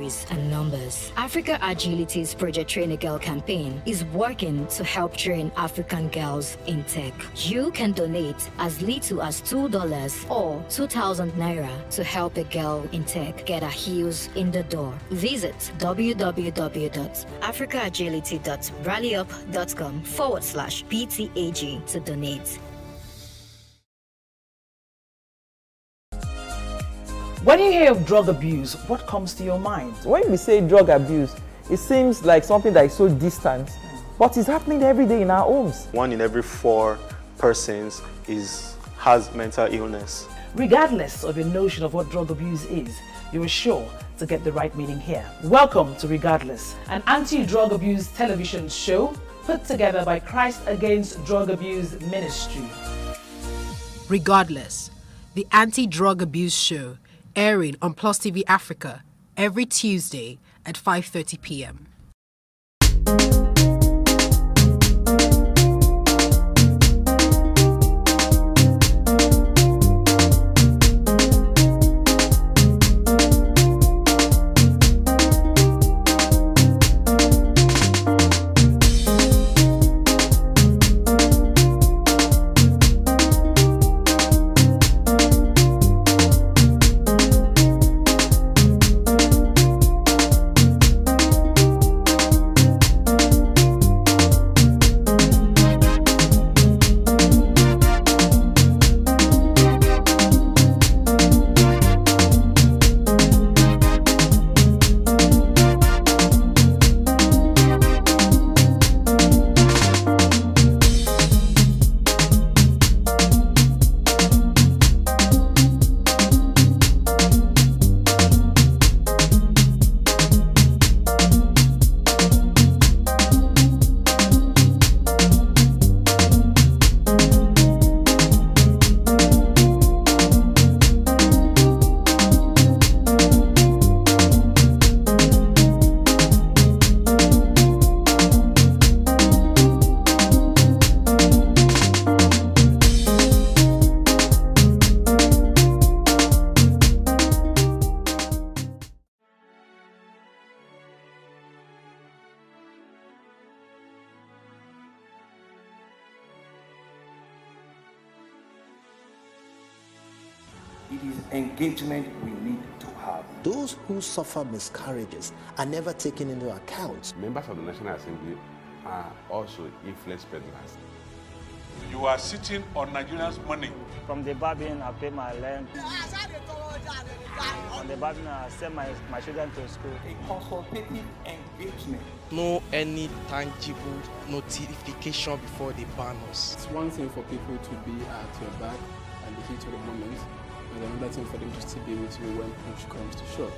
stories and numbers. Africa Agility's Project Train a Girl campaign is working to help train African girls in tech. You can donate as little as $2 or 2,000 naira to help a girl in tech get her heels in the door. Visit www.africaagility.rallyup.com/PTAG to donate. When you hear of drug abuse, what comes to your mind? When we say drug abuse, it seems like something that is so distant, but it's happening every day in our homes. 1 in every 4 persons has mental illness. Regardless of your notion of what drug abuse is, you are sure to get the right meaning here. Welcome to Regardless, an anti-drug abuse television show put together by Christ Against Drug Abuse Ministry. Regardless, the anti-drug abuse show, airing on Plus TV Africa every Tuesday at 5:30 p.m. It is engagement we need to have. Those who suffer miscarriages are never taken into account. Members of the National Assembly are also influence peddlers. You are sitting on Nigerians' money. From the barbing, I pay my rent. From the barbing, I send my children to school. A consultative engagement. No any tangible notification before they ban us. It's one thing for people to be at your back and the heat of the moment, and another thing for them to still be with you when push comes to shove.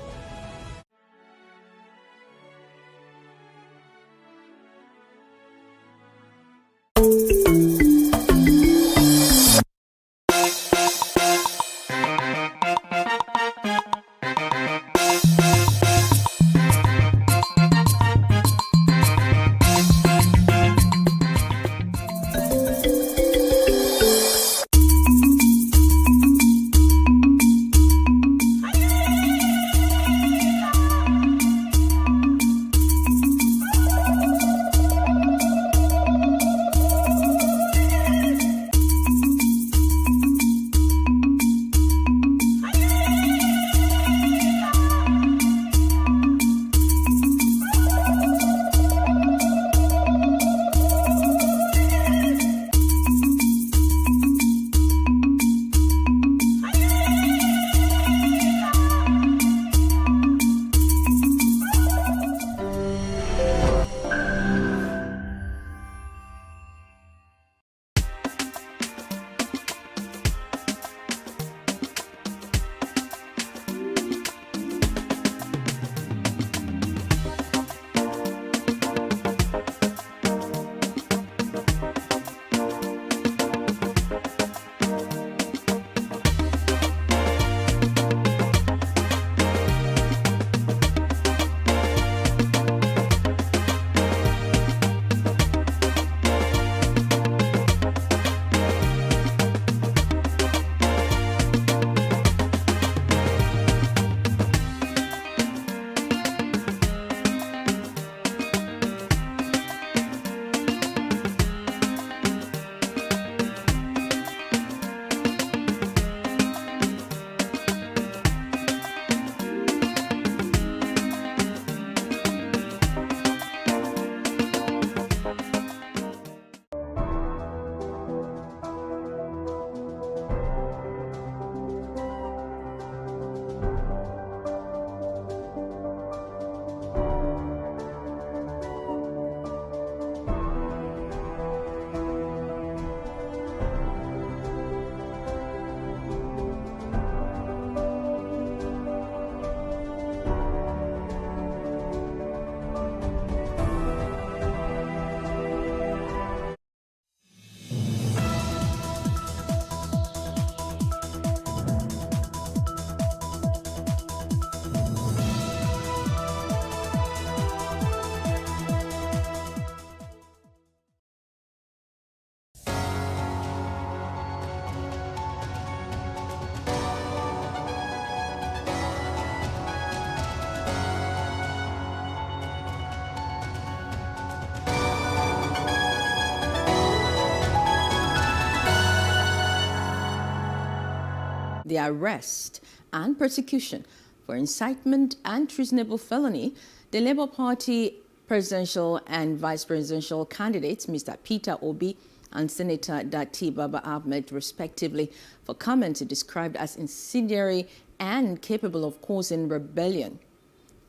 the arrest and prosecution for incitement and treasonable felony, the Labour Party presidential and vice presidential candidates, Mr. Peter Obi and Senator Datti Baba Ahmed, respectively, for comments described as incendiary and capable of causing rebellion.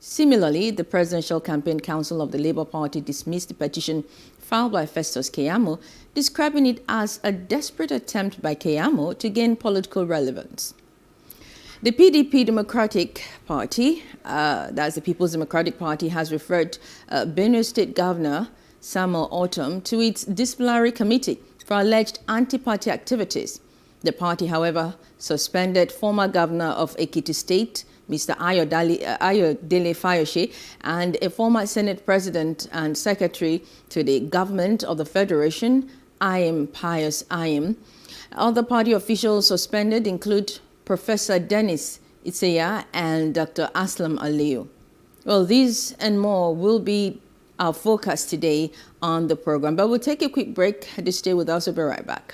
Similarly, the Presidential Campaign Council of the Labour Party dismissed the petition filed by Festus Keyamo, describing it as a desperate attempt by Keyamo to gain political relevance. The PDP Democratic Party, that's the People's Democratic Party, has referred Benue State Governor Samuel Ortom to its disciplinary committee for alleged anti-party activities. The party, however, suspended former governor of Ekiti State, Mr. Ayodele Fayose, and a former Senate President and Secretary to the Government of the Federation, Ayim Pius Ayim. Other party officials suspended include Professor Dennis Itseya and Dr. Aslam Aliyu. Well, these and more will be our focus today on the program, but we'll take a quick break. Just stay with us. We'll be right back.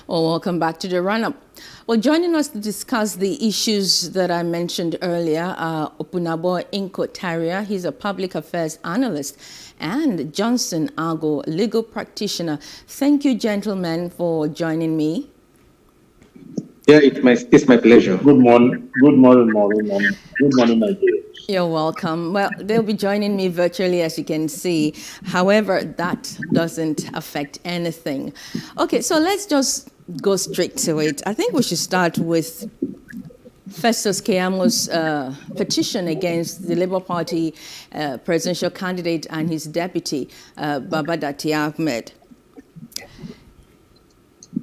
Well, welcome back to the run-up. Well, joining us to discuss the issues that I mentioned earlier are Opunabo Inko-Taria. He's a public affairs analyst, and Johnson Ago, legal practitioner. Thank you, gentlemen, for joining me. Yeah, it's my pleasure. Good morning, Nigeria. You're welcome. Well, they'll be joining me virtually, as you can see. However, that doesn't affect anything. Okay, so let's just go straight to it. I think we should start with Festus Keyamo's petition against the Labour Party presidential candidate and his deputy, Baba Datti Ahmed.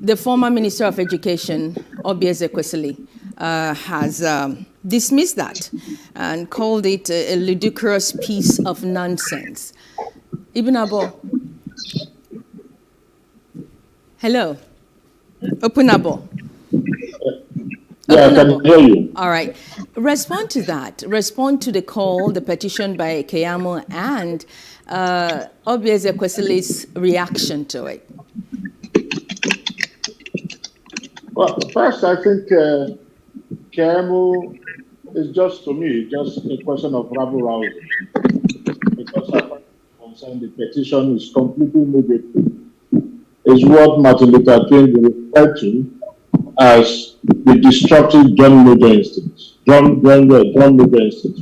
The former Minister of Education, Obi Ezekwesili, has dismissed that and called it a ludicrous piece of nonsense. Ibn Abo. Hello. Opunabo. Yeah, I can hear you. All right. Respond to that. Respond to the call, the petition by Keyamo, and Obi Ezekwesili's reaction to it. Well, first, I think Keyamo is just, to me, just a question of rabble-rousing. Because as far as I'm concerned, the petition is completely negative. Is what Martin Luther King referred to as the destructive John Major instinct. John Major instinct.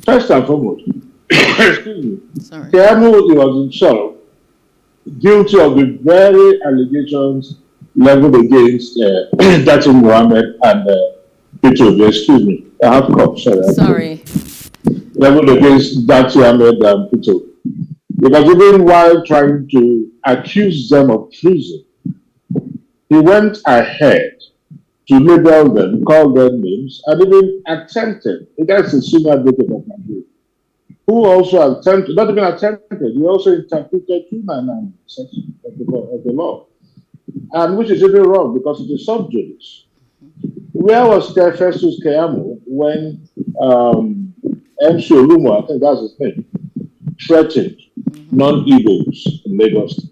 First and foremost, excuse me, Keyamo was himself guilty of the very allegations leveled against Datti Mohammed and Peter Obi. Excuse me, I have cough. Sorry. Leveled against Datti Ahmed and Peter Obi. Because even while trying to accuse them of treason, he went ahead to label them, call them names, and even attempted, that's the senior advocate of Nigeria, who also attempted, not even attempted, he also interpreted 299 section of the law, and which is even wrong because it is sub judice. Where was Festus Keyamo when MC Olumo, I think that's his name, threatened non-Igbos in Lagos?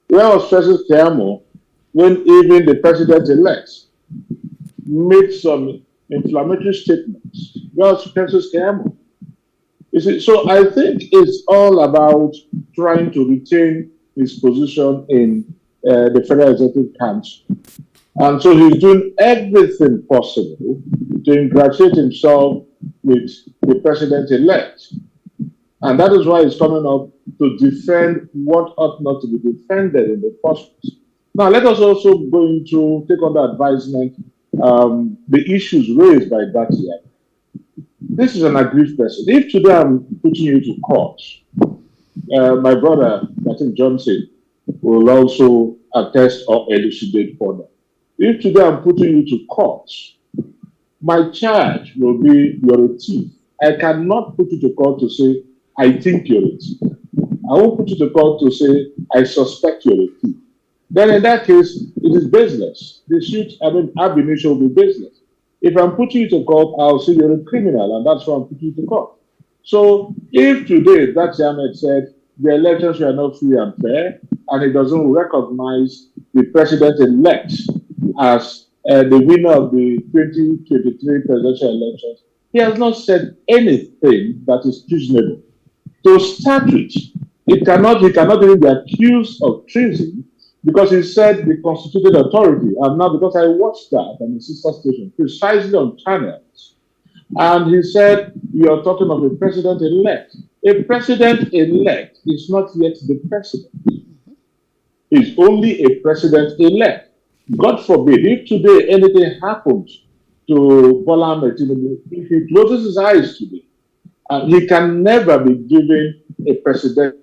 Where was Festus Keyamo when even the president-elect made some inflammatory statements? Where was Festus Keyamo? You see, so I think it's all about trying to retain his position in the Federal Executive Council. And so he's doing everything possible to ingratiate himself with the president-elect. And that is why he's coming up to defend what ought not to be defended in the first place. Now, let us also go into, take under advisement, the issues raised by Datia. This is an aggrieved person. If today I'm putting you to court, my brother, I think Johnson, will also attest or elucidate further. If today I'm putting you to court, my charge will be you're a thief. I cannot put you to court to say, I think you're a thief. I won't put you to court to say, I suspect you're a thief. Then in that case, it is business. The suit, ab initio will be business. If I'm putting you to court, I'll say you're a criminal, and that's why I'm putting you to court. So if today Datia Ahmed said the elections were not free and fair, and it doesn't recognize the president-elect as the winner of the 2023 presidential elections, he has not said anything that is treasonable. To start with, he cannot even be accused of treason because he said the constituted authority. And now, because I watched that on the sister station, precisely on channels, and he said, you're talking of a president-elect. A president-elect is not yet the president. He's only a president-elect. God forbid, if today anything happens to Bola Ahmed Tinubu, if he closes his eyes today, he can never be given a president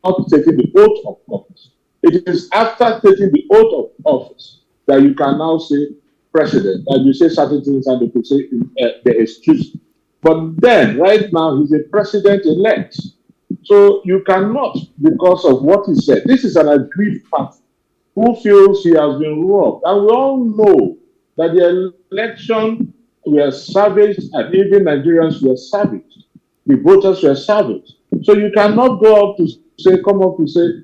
not taking the oath of office. It is after taking the oath of office that you can now say president, and you say certain things and they could say the excuse. But then, right now, he's a president-elect. So you cannot, because of what he said, this is an aggrieved party who feels he has been robbed. And we all know that the election were savaged and even Nigerians were savaged. The voters were savaged. So you cannot go up to say, come up to say,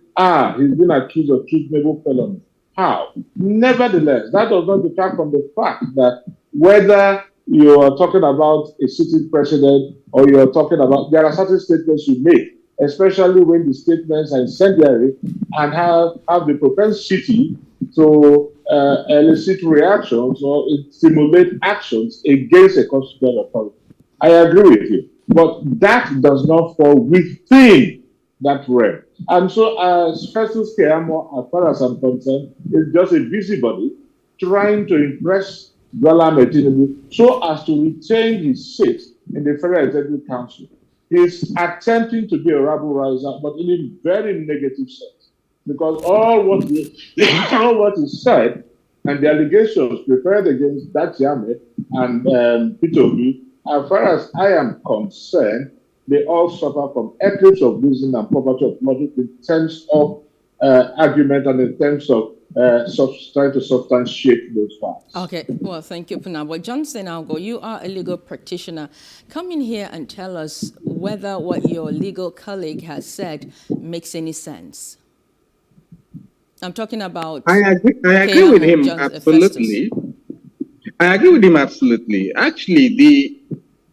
he's been accused of treasonable felony. How? Nevertheless, that does not detract from the fact that whether you are talking about a sitting president or you are talking about, there are certain statements you make, especially when the statements are incendiary and have the propensity to elicit reactions or stimulate actions against a constitutional authority. I agree with you, but that does not fall within that realm. And so, as Festus Keyamo, as far as I'm concerned, is just a busybody trying to impress Bola Ahmed Tinubu so as to retain his seat in the Federal Executive Council. He's attempting to be a rabble rouser, but in a very negative sense, because all what is said and the allegations prepared against Datia Ahmed and Peter Obi, as far as I am concerned, they all suffer from eclipse of reason and poverty of logic in terms of argument and in terms of trying to substantiate those facts. Okay, well, thank you, Punabo. Johnson Algo, you are a legal practitioner. Come in here and tell us whether what your legal colleague has said makes any sense. I'm talking about... I agree with him, absolutely. I agree with him, absolutely. Actually, the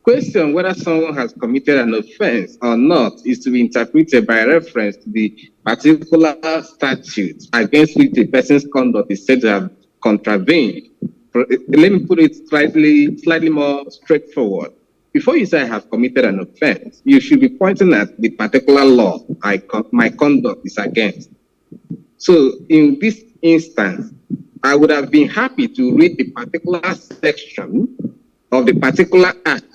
question whether someone has committed an offense or not is to be interpreted by reference to the particular statute against which the person's conduct is said to have contravened. Let me put it slightly more straightforward. Before you say I have committed an offense, you should be pointing at the particular law my conduct is against. So in this instance, I would have been happy to read the particular section of the particular act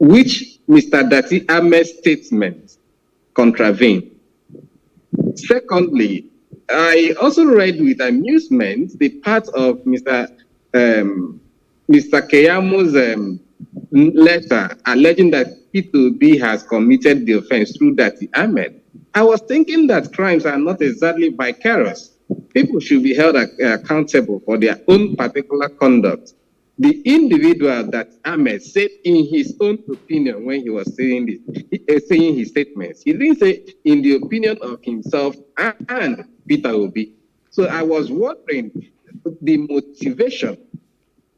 which Mr. Datia Ahmed's statement contravened. Secondly, I also read with amusement the part of Mr. Keyamo's letter alleging that P2B has committed the offense through Datia Ahmed. I was thinking that crimes are not exactly vicarious. People should be held accountable for their own particular conduct. The individual that Ahmed said in his own opinion when he was saying his statements, he didn't say in the opinion of himself and Peter Obi. So I was wondering the motivation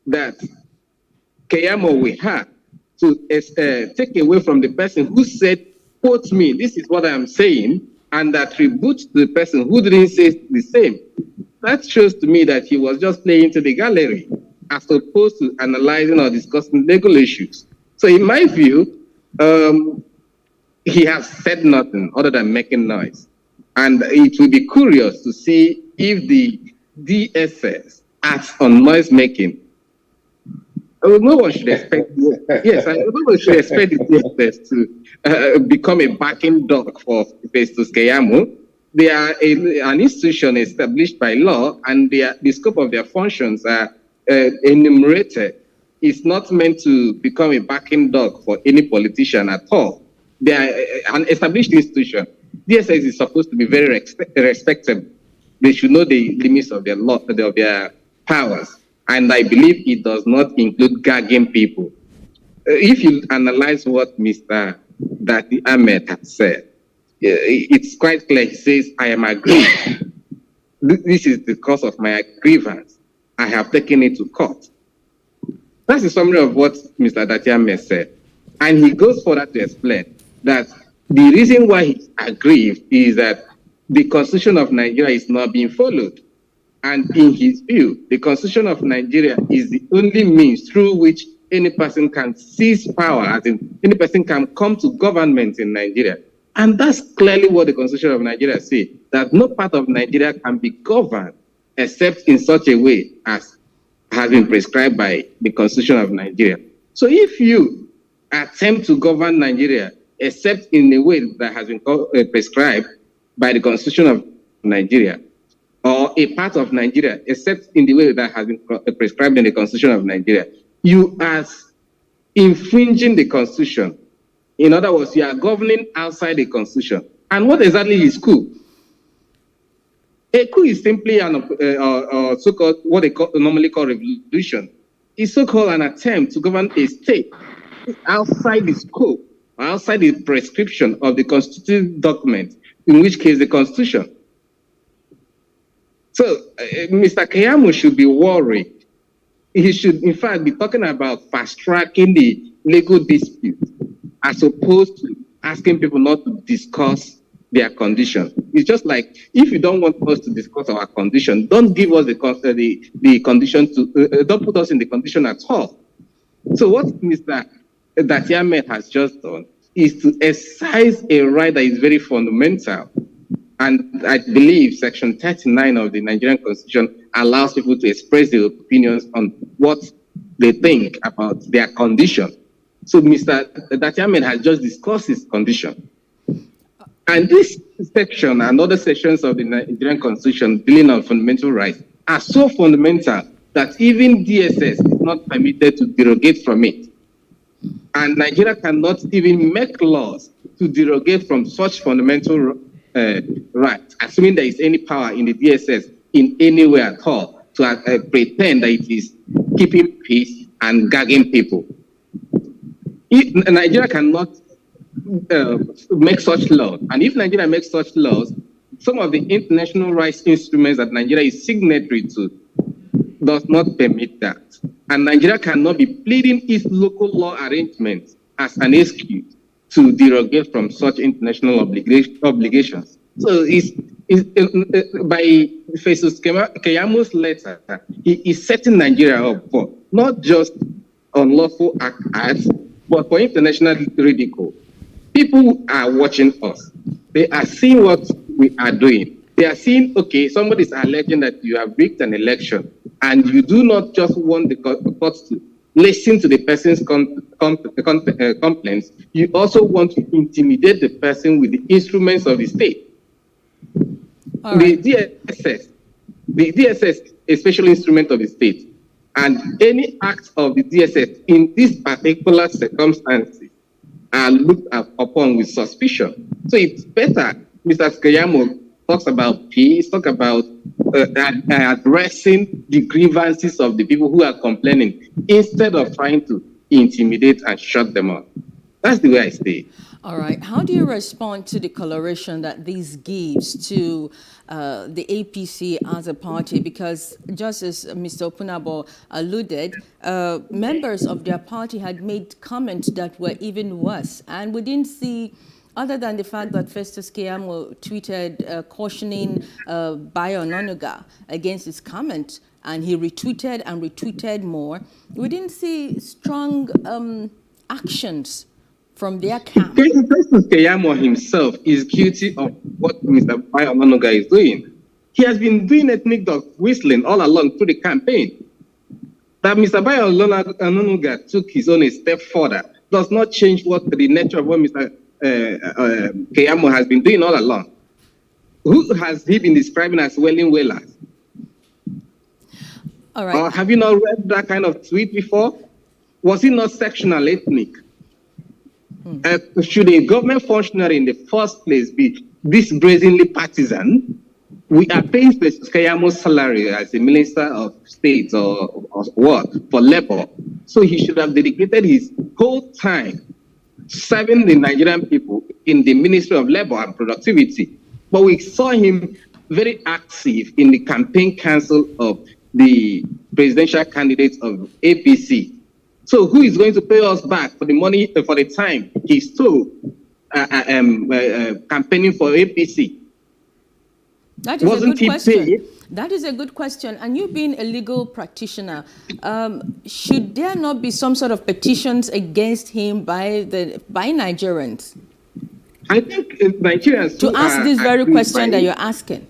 that Keyamo will have to take away from the person who said, quote me, this is what I am saying, and attribute to the person who didn't say the same. That shows to me that he was just playing to the gallery. as opposed to analyzing or discussing legal issues. So in my view, he has said nothing other than making noise. And it will be curious to see if the DSS acts on noise making. No one should expect, no one should expect the DSS to become a backing dog for Festus Keyamo. They are an institution established by law, and the scope of their functions are enumerated. It's not meant to become a backing dog for any politician at all. They are an established institution. DSS is supposed to be very respectable. They should know the limits of their law, of their powers. And I believe it does not include gagging people. If you analyze what Mr. Dati Ahmed has said, it's quite clear. He says, I am aggrieved. This is the cause of my grievance. I have taken it to court. That's a summary of what Mr. Dati Ahmed said. And he goes further to explain that the reason why he's aggrieved is that the Constitution of Nigeria is not being followed. And in his view, the Constitution of Nigeria is the only means through which any person can seize power, as in any person can come to government in Nigeria. And that's clearly what the Constitution of Nigeria says, that no part of Nigeria can be governed except in such a way as has been prescribed by the Constitution of Nigeria. So if you attempt to govern Nigeria except in a way that has been prescribed by the Constitution of Nigeria, or a part of Nigeria, except in the way that has been prescribed in the Constitution of Nigeria, you are infringing the Constitution. In other words, you are governing outside the Constitution. And what exactly is coup? A coup is simply an so-called, what they normally call revolution. It's so-called an attempt to govern a state outside the scope, outside the prescription of the constitutive document, in which case the Constitution. So Mr. Keyamo should be worried. He should, in fact, be talking about fast-tracking the legal dispute as opposed to asking people not to discuss their condition. It's just like, if you don't want us to discuss our condition, don't give us the condition to, don't put us in the condition at all. So what Mr. Dati Ahmed has just done is to exercise a right that is very fundamental. And I believe Section 39 of the Nigerian Constitution allows people to express their opinions on what they think about their condition. So Mr. Dati Ahmed has just discussed his condition. And this section and other sections of the Nigerian Constitution dealing on fundamental rights are so fundamental that even DSS is not permitted to derogate from it. And Nigeria cannot even make laws to derogate from such fundamental right, assuming there is any power in the DSS in any way at all to pretend that it is keeping peace and gagging people. Nigeria cannot make such laws. And if Nigeria makes such laws, some of the international rights instruments that Nigeria is signatory to does not permit that. And Nigeria cannot be pleading its local law arrangements as an excuse to derogate from such international obligations. So by Festus Keyamo's letter, he is setting Nigeria up for not just unlawful acts, but for international ridicule. People are watching us. They are seeing what we are doing. They are seeing, okay, somebody is alleging that you have rigged an election, and you do not just want the courts to listen to the person's complaints, you also want to intimidate the person with the instruments of the state. Right. The DSS is a special instrument of the state, and any act of the DSS in this particular circumstances are looked upon with suspicion. So it's better, Mr. Keyamo talks about peace, talk about addressing the grievances of the people who are complaining, instead of trying to intimidate and shut them up. That's the way I see it. All right. How do you respond to the coloration that this gives to the APC as a party? Because just as Mr. Opunabo alluded, members of their party had made comments that were even worse. And we didn't see Other than the fact that Festus Keyamo tweeted cautioning Bayo Onanuga against his comment, and he retweeted and retweeted more, we didn't see strong actions from their camp. Festus Keyamo himself is guilty of what Mr. Bayo Onanuga is doing. He has been doing ethnic dog whistling all along through the campaign. That Mr. Bayo Onanuga took his own a step further does not change what the nature of what Mr. Keyamo has been doing all along. Who has he been describing as wailing wailers? All right. Or have you not read that kind of tweet before? Was he not sectional ethnic? Should a government functionary in the first place be this brazenly partisan? We are paying Festus Keyamo's salary as a minister of state or what for labor. So he should have dedicated his whole time serving the Nigerian people in the Ministry of Labor and Productivity. But we saw him very active in the campaign council of the presidential candidates of APC. So who is going to pay us back for the money, for the time he stole campaigning for APC? That is a good question. That is a good question. And you being a legal practitioner, should there not be some sort of petitions against him by Nigerians? I think Nigerians to ask this very question that you're asking.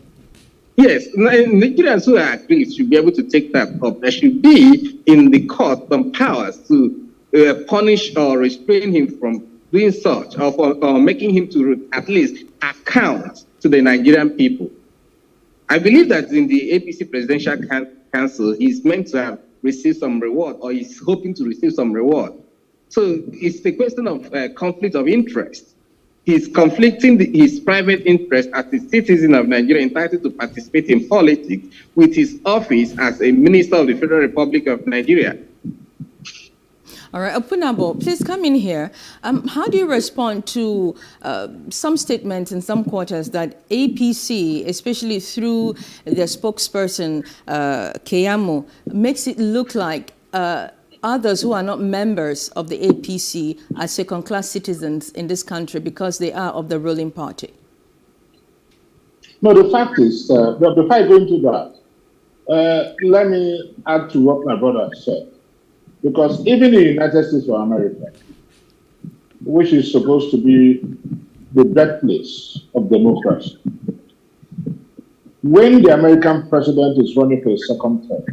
Yes, Nigerians who are aggrieved should be able to take that up. There should be in the court some powers to punish or restrain him from doing such, or for making him to at least account to the Nigerian people. I believe that in the APC Presidential Council, he's meant to have received some reward, or he's hoping to receive some reward. So it's a question of conflict of interest. He's conflicting his private interest as a citizen of Nigeria entitled to participate in politics with his office as a minister of the Federal Republic of Nigeria. All right, Opunabo, please come in here. How do you respond to some statements in some quarters that APC, especially through their spokesperson, Keyamo, makes it look like others who are not members of the APC are second-class citizens in this country because they are of the ruling party? No, the fact is, before I go into that, let me add to what my brother said. Because even in the United States of America, which is supposed to be the birthplace of democracy, when the American president is running for a second term,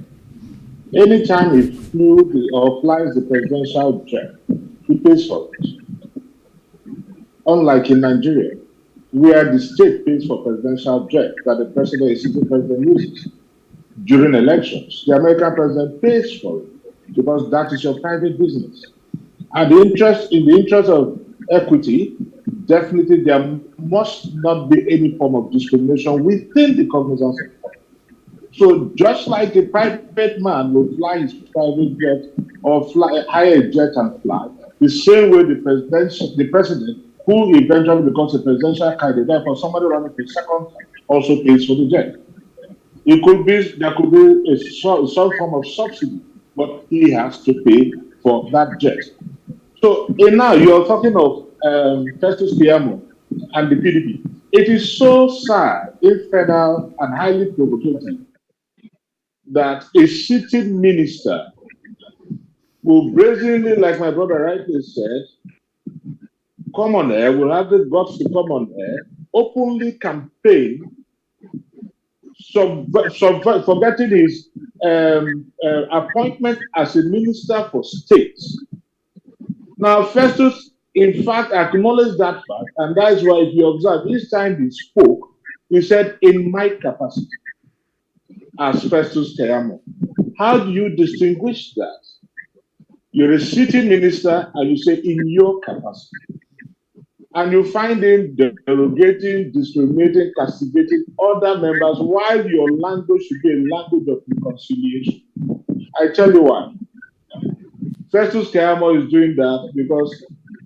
anytime he flew or flies the presidential jet, he pays for it. Unlike in Nigeria, where the state pays for presidential jet that the president, a sitting president, uses during elections, the American president pays for it, because that is your private business. And in the interest of equity, definitely there must not be any form of discrimination within the cognizance of law. So just like a private man will fly his private jet or hire a jet and fly, the same way the president, who eventually becomes a presidential candidate, therefore somebody running for a second time also pays for the jet. There could be some form of subsidy, but he has to pay for that jet. So now you're talking of Festus Keyamo and the PDP. It is so sad, infernal, and highly provocative that a sitting minister will brazenly, like my brother rightly said, come on air, will have the guts to come on air, openly campaign, forgetting his appointment as a minister for state. Now, Festus, in fact, acknowledged that fact, and that is why, if you observe, each time he spoke, he said, in my capacity as Festus Keyamo. How do you distinguish that? You're a sitting minister, and you say, in your capacity. And you find him derogating, discriminating, castigating other members, while your language should be a language of reconciliation. I tell you why. Festus Keyamo is doing that because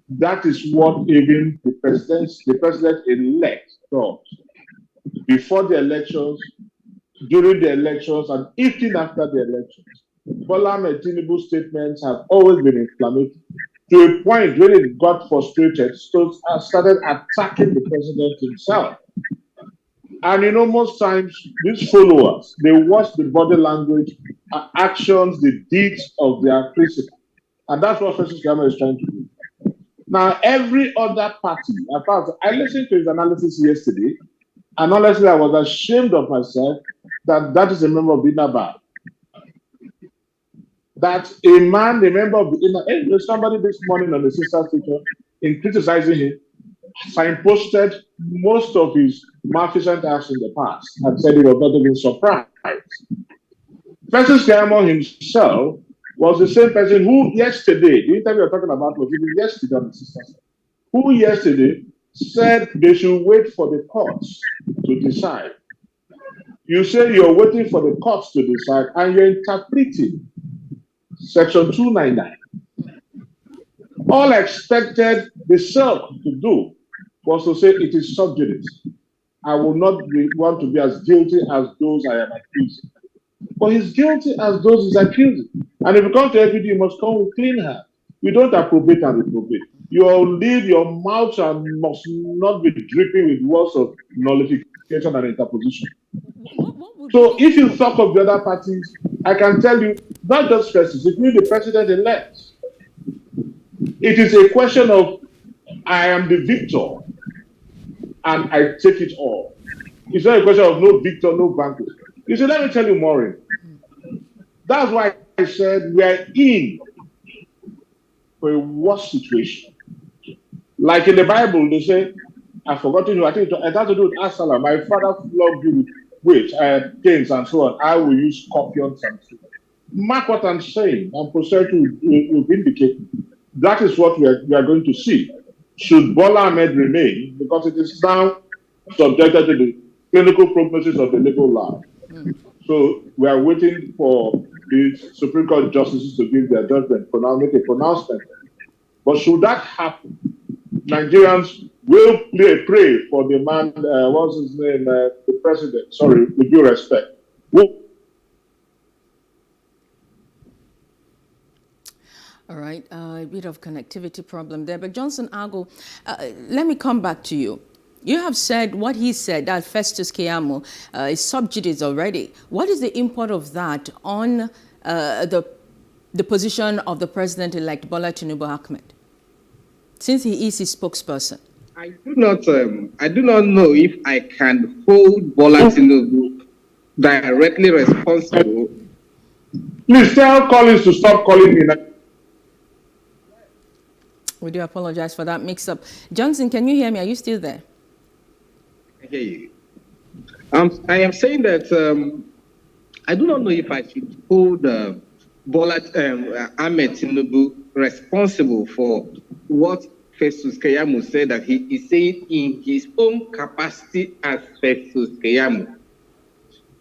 that is what even the president-elect thought. Before the elections, during the elections, and even after the elections, Bola Ahmed Tinubu's statements have always been inflammatory. to a point when it got frustrated, started attacking the president himself. And you know, most times these followers, they watch the body language, actions, the deeds of their principal. And that's what Festus Keyamo is trying to do. Now, every other party, in fact, I listened to his analysis yesterday, and honestly, I was ashamed of myself that is a member of the INABA. That a member of the INABA, somebody this morning on the sister station, in criticizing him, signposted most of his malfeasant acts in the past and said he was not even surprised. Festus Keyamo himself was the same person who yesterday, the interview you're talking about was even yesterday on the sister station, who yesterday said they should wait for the courts to decide. You say you're waiting for the courts to decide and you're interpreting Section 299. All I expected the SERC to do was to say it is sub judice. I will not want to be as guilty as those I am accusing. But he's guilty as those he's accusing. And if you come to FPD, you must come with clean hands. You don't appropriate and reprobate. Your mouth must not be dripping with words of nullification and interposition. So if you talk of the other parties, I can tell you, not just Festus, including the president-elect, it is a question of I am the victor and I take it all. It's not a question of no victor, no vanquish. You see, let me tell you, Maureen. That's why I said we are in for a worse situation. Like in the Bible, they say, I've forgotten you, I think it has to do with Absalom. My father flogged you with canes and so on. I will use scorpions and so on. Mark what I'm saying, and posterity will vindicate. That is what we are going to see. Should Bola Ahmed remain, because it is now subjected to the clinical prognosis of the legal lab. So we are waiting for the Supreme Court justices to give their judgment, make a pronouncement. But should that happen, Nigerians will pray for the man, what's his name, the president, sorry, with due respect. All right, a bit of connectivity problem there. But Johnson Agu, let me come back to you. You have said what he said, that Festus Keyamo is sub judice already. What is the import of that on the position of the president-elect Bola Tinubu Ahmed, since he is his spokesperson? I do not know if I can hold Bola Tinubu directly responsible. Please tell Collins to stop calling me. We do apologize for that mix-up. Johnson, can you hear me? Are you still there? I hear you. I am saying that I do not know if I should hold Bola Ahmed Tinubu responsible for what Festus Keyamo said that he is saying in his own capacity as Festus Keyamo.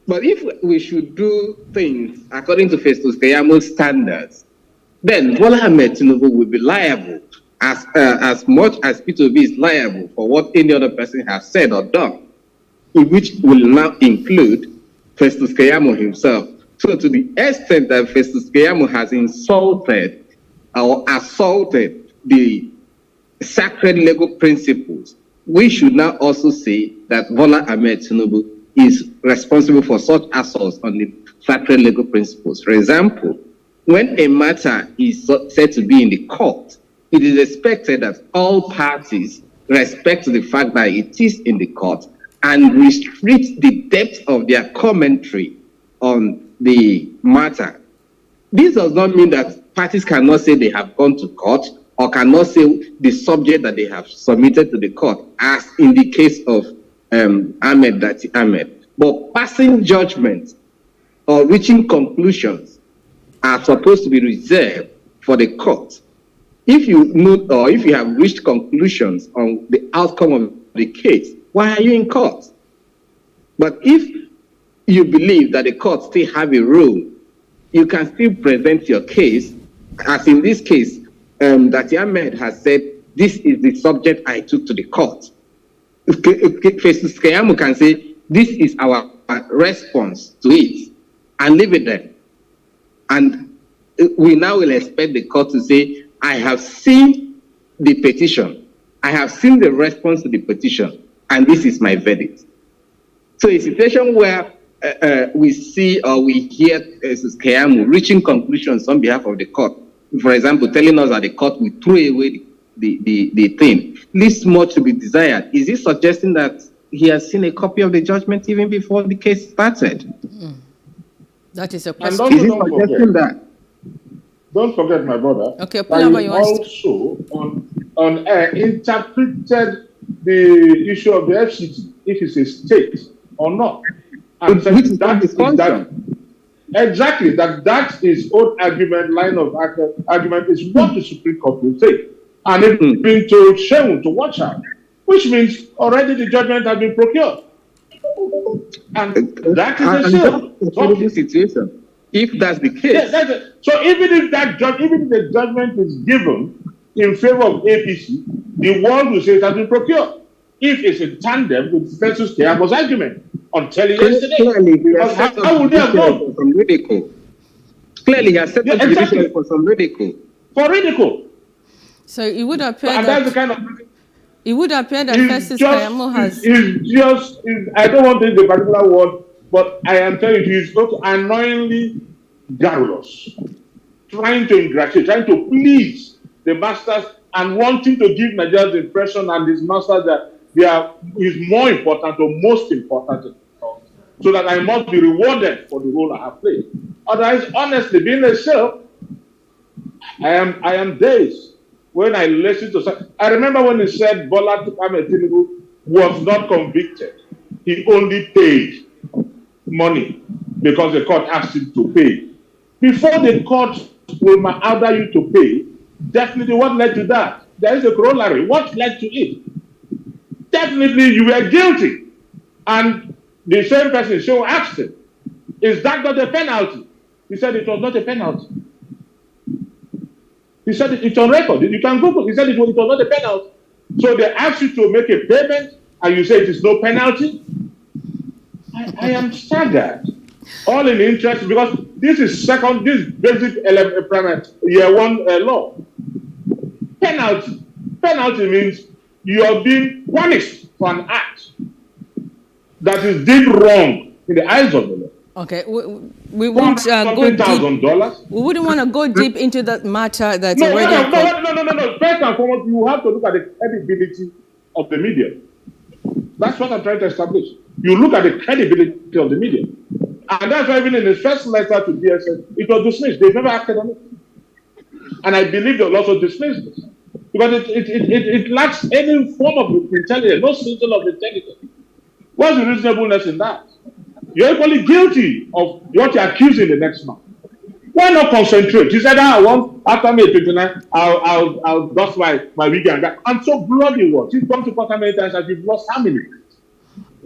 But if we should do things according to Festus Keyamo's standards, then Bola Ahmed Tinubu will be liable as much as P2B is liable for what any other person has said or done, which will now include Festus Keyamo himself. So to the extent that Festus Keyamo has insulted or assaulted the sacred legal principles, we should now also say that Bola Ahmed Tinubu is responsible for such assaults on the sacred legal principles. For example, when a matter is said to be in the court, it is expected that all parties respect the fact that it is in the court and restrict the depth of their commentary on the matter. This does not mean that parties cannot say they have gone to court or cannot say the subject that they have submitted to the court, as in the case of Ahmed Dati Ahmed. But passing judgment or reaching conclusions are supposed to be reserved for the court. If you know or if you have reached conclusions on the outcome of the case, why are you in court? But if you believe that the court still have a role, you can still present your case, as in this case, Dati Ahmed has said, this is the subject I took to the court. Festus Keyamo can say, this is our response to it, and leave it there. And we now will expect the court to say, I have seen the petition. I have seen the response to the petition, and this is my verdict. So a situation where we see or we hear Keyamo reaching conclusions on behalf of the court, for example, telling us that the court will throw away the thing, leaves much to be desired. Is he suggesting that he has seen a copy of the judgment even before the case started? That is a And question. Is he suggesting that? Don't forget, my brother. Okay, that you also on air interpreted the issue of the FCT, if it's a state or not. And Which is that exactly that is old argument, line of argument is what the Supreme Court will say. And it's been told Shehu to watch out, which means already the judgment has been procured. And that is a terrible situation. If that's the case. Yes, so even if the judgment is given in favor of APC, the world will say it has been procured. If it's in tandem with versus Keyamo's argument until yesterday. Clearly, how would they have known? From ridicule. Clearly, he has set up the for some ridicule. For ridicule. So it would appear and that that's the kind of it would appear that Festus Keyamo has. I don't want to use the particular word, but I am telling you, he's also annoyingly garrulous, trying to ingratiate, trying to please the masters and wanting to give Nigerians the impression and his masters that is more important or most important, so that I must be rewarded for the role I have played. Otherwise, honestly, being a self, I am dazed when I listen to. I remember when he said Bola Ahmed Tinubu was not convicted; he only paid money because the court asked him to pay. Before the court will order you to pay, definitely what led to that? There is a corollary. What led to it? Definitely you were guilty. And the same person, so asked him, is that not a penalty? He said it was not a penalty. He said it's on record. You can Google. He said it was not a penalty. So they asked you to make a payment and you say it is no penalty? I am staggered. All in interest, because this is basic year one law. Penalty. Penalty means you are being punished for an act that is deemed wrong in the eyes of the law. Okay, we won't go deep. We wouldn't want to go deep into that matter. That's no. First and foremost, you have to look at the credibility of the media. That's what I'm trying to establish. You look at the credibility of the media. And that's why even in his first letter to DSS, it was dismissed. They never acted on it. And I believe they'll also dismiss this. Because it lacks any form of intelligence, no signal of intelligence. What's the reasonableness in that? You're equally guilty of what you're accusing the next man. Why not concentrate? He said, after May 29, I'll dust my wig and that. And so bloody what? You've come to court how many times and you've lost how many?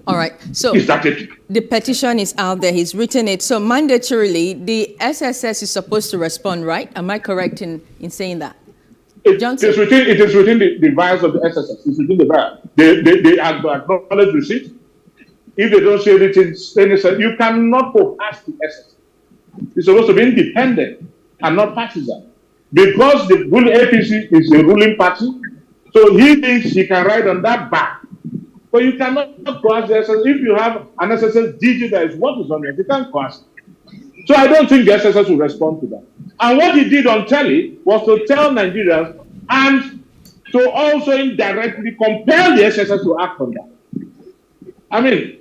All right. So the petition is out there. He's written it. So mandatorily, the SSS is supposed to respond, right? Am I correct in saying that? It is within the vials of the SSS. It's within the vial. They have acknowledged receipt. If they don't say anything, you cannot go past the SSS. It's supposed to be independent and not partisan. Because the APC is a ruling party, so he thinks he can ride on that back. But you cannot cross the SSS. If you have an SSS DG that is what is on it, you can't cross it. So I don't think the SSS will respond to that. And what he did on telly was to tell Nigerians and to also indirectly compel the SSS to act on that. I mean,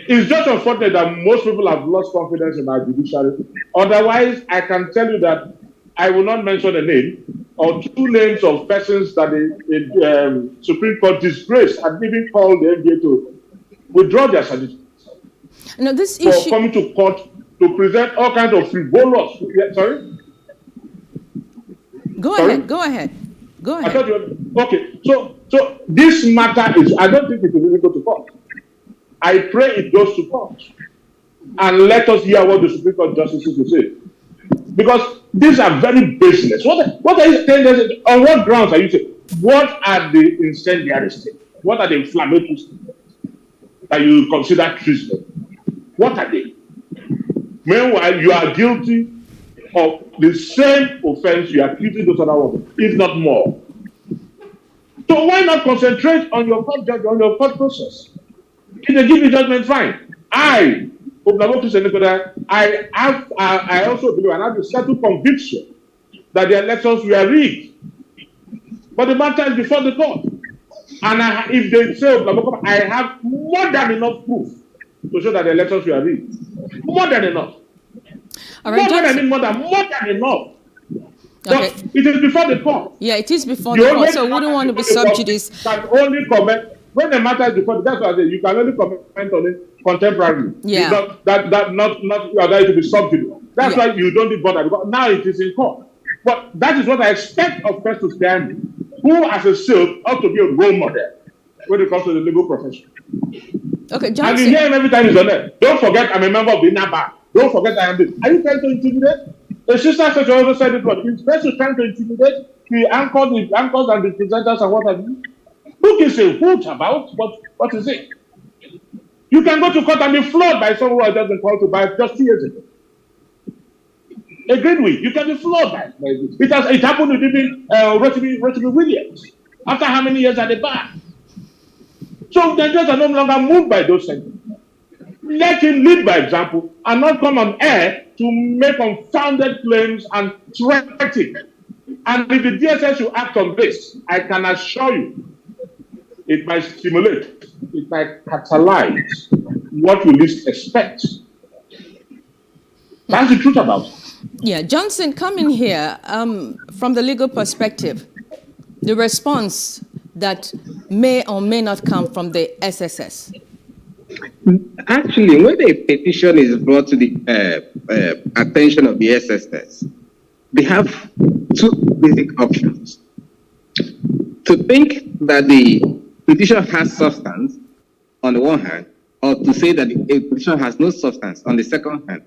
it's just unfortunate that most people have lost confidence in our judiciary. Otherwise, I can tell you that I will not mention a name or two names of persons that the Supreme Court disgraced and even called the NBA to withdraw their certificates. No, this for issue coming to court to present all kinds of frivolous. Sorry? Go ahead. I thought okay. So this matter is, I don't think it will really go to court. I pray it goes to court. And let us hear what the Supreme Court justices will say. Because these are very baseless. What are you saying? On what grounds are you saying? What are the incendiary statements? What are the inflammatory statements that you consider treason? What are they? Meanwhile, you are guilty of the same offense you are accusing those other ones, if not more. So why not concentrate on your court judge, on your court process? If they give you judgment, fine. I also believe and have a certain conviction that the elections were rigged. But the matter is before the court. And if they say, I have more than enough proof to show that the elections were rigged. More than enough. All right, more than enough. Okay. But it is before the court. Yeah, it is before the court, so we wouldn't want to be sub judice. Can only comment when the matter is before. That's what I say. You can only comment on it contemporarily. Yeah. Not you are going to be sub judice. That's why you don't need bother, because now it is in court. But that is what I expect of Festus Keyamo, who as a SILP ought to be a role model when it comes to the legal profession. Okay, Johnson. And you hear him every time he's on there. Don't forget I'm a member of the NABA. Don't forget I am this. Are you trying to intimidate? The sister such also said it was. Is Festus trying to intimidate the anchors and the presenters and what have you? Who gives a hoot about what is it? You can go to court and be floored by someone who has just been called to buy just 2 years ago. Agreed with. You can be floored by it. It happened with even Rotimi Williams. After how many years at the bar? So the judges are no longer moved by those sentences. Let him lead by example and not come on air to make unfounded claims and threaten. And if the DSS should act on this, I can assure you, it might stimulate, it might catalyze what you least expect. That's the truth about it. Yeah, Johnson, coming here, from the legal perspective, the response that may or may not come from the SSS. Actually, when a petition is brought to the attention of the SSS, they have two basic options. To think that the petition has substance on the one hand, or to say that the petition has no substance on the second hand.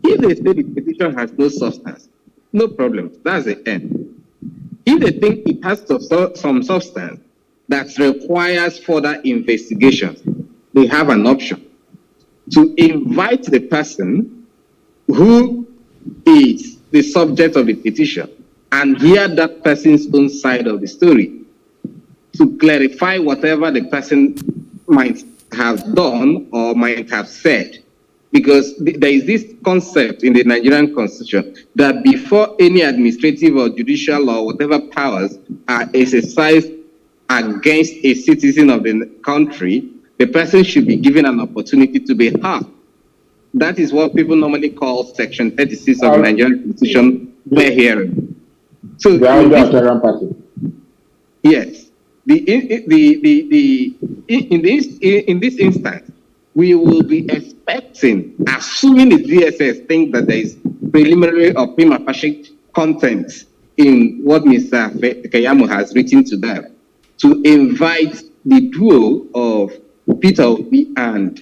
If they say the petition has no substance, no problem, that's the end. If they think it has some substance that requires further investigation, they have an option to invite the person who is the subject of the petition and hear that person's own side of the story to clarify whatever the person might have done or might have said. Because there is this concept in the Nigerian constitution that before any administrative or judicial or whatever powers are exercised against a citizen of the country, the person should be given an opportunity to be heard. That is what people normally call Section 36 of the Nigerian Constitution, fair hearing. So, yes, in this instance, we will be expecting, assuming the DSS think that there is preliminary or prima facie content in what Mr. Keyamo has written to them, to invite the duo of Peter Obi and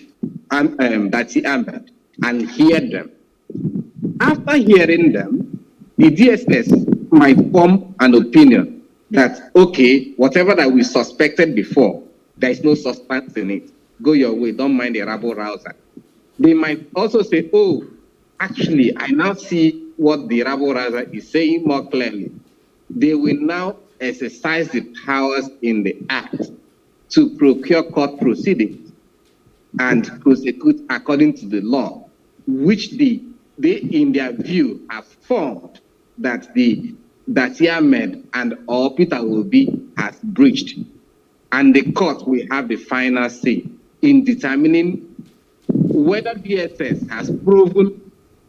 Dati Ahmed and hear them. After hearing them, the DSS might form an opinion that, okay, whatever that we suspected before, there is no substance in it. Go your way, don't mind the rabble-rouser. They might also say, oh, actually, I now see what the rabble-rouser is saying more clearly. They will now exercise the powers in the Act to procure court proceedings and prosecute according to the law, which they in their view, have formed that Dati Ahmed and or Peter Obi has breached. And the court will have the final say in determining whether DSS has proven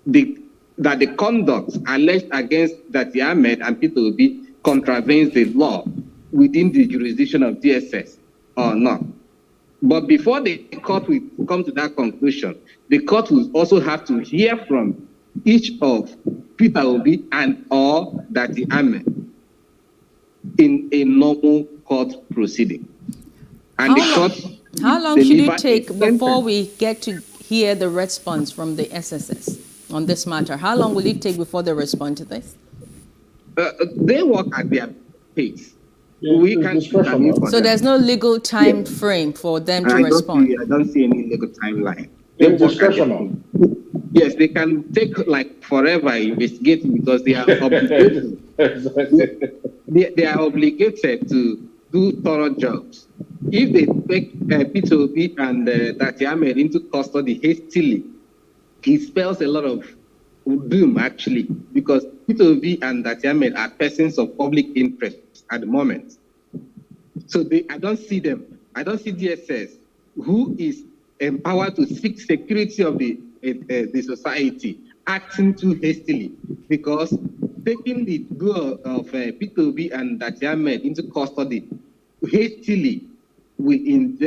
that the conduct alleged against Dati Ahmed and Peter Obi contravenes the law within the jurisdiction of DSS or not. But before the court will come to that conclusion, the court will also have to hear from each of Peter Obi and or Dati Ahmed in a normal court proceeding. And how long should it take before we get to hear the response from the SSS on this matter? How long will it take before they respond to this? They work at their pace. So there's no legal time frame for them to respond? I don't see any legal timeline. It's discretional. Yes, they can take like forever investigating because they are obligated. They are obligated to do thorough jobs. If they take Peter Obi and Dati Ahmed into custody hastily, it spells a lot of doom actually, because Peter Obi and Dati Ahmed are persons of public interest at the moment. So I don't see them. I don't see DSS, who is empowered to seek security of the society, acting too hastily, because taking the go of Peter Obi and Dati Ahmed into custody hastily will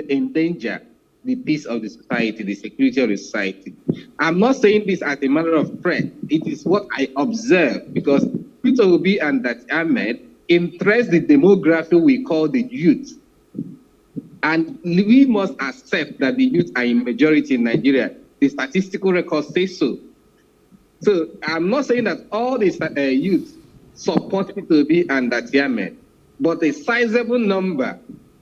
endanger the peace of the society, the security of the society. I'm not saying this as a matter of threat. It is what I observe, because Peter Obi and Dati Ahmed interest the demography we call the youth. And we must accept that the youth are in majority in Nigeria. The statistical records say so. So I'm not saying that all these youth support Peter Obi and Dati Ahmed, but a sizable number,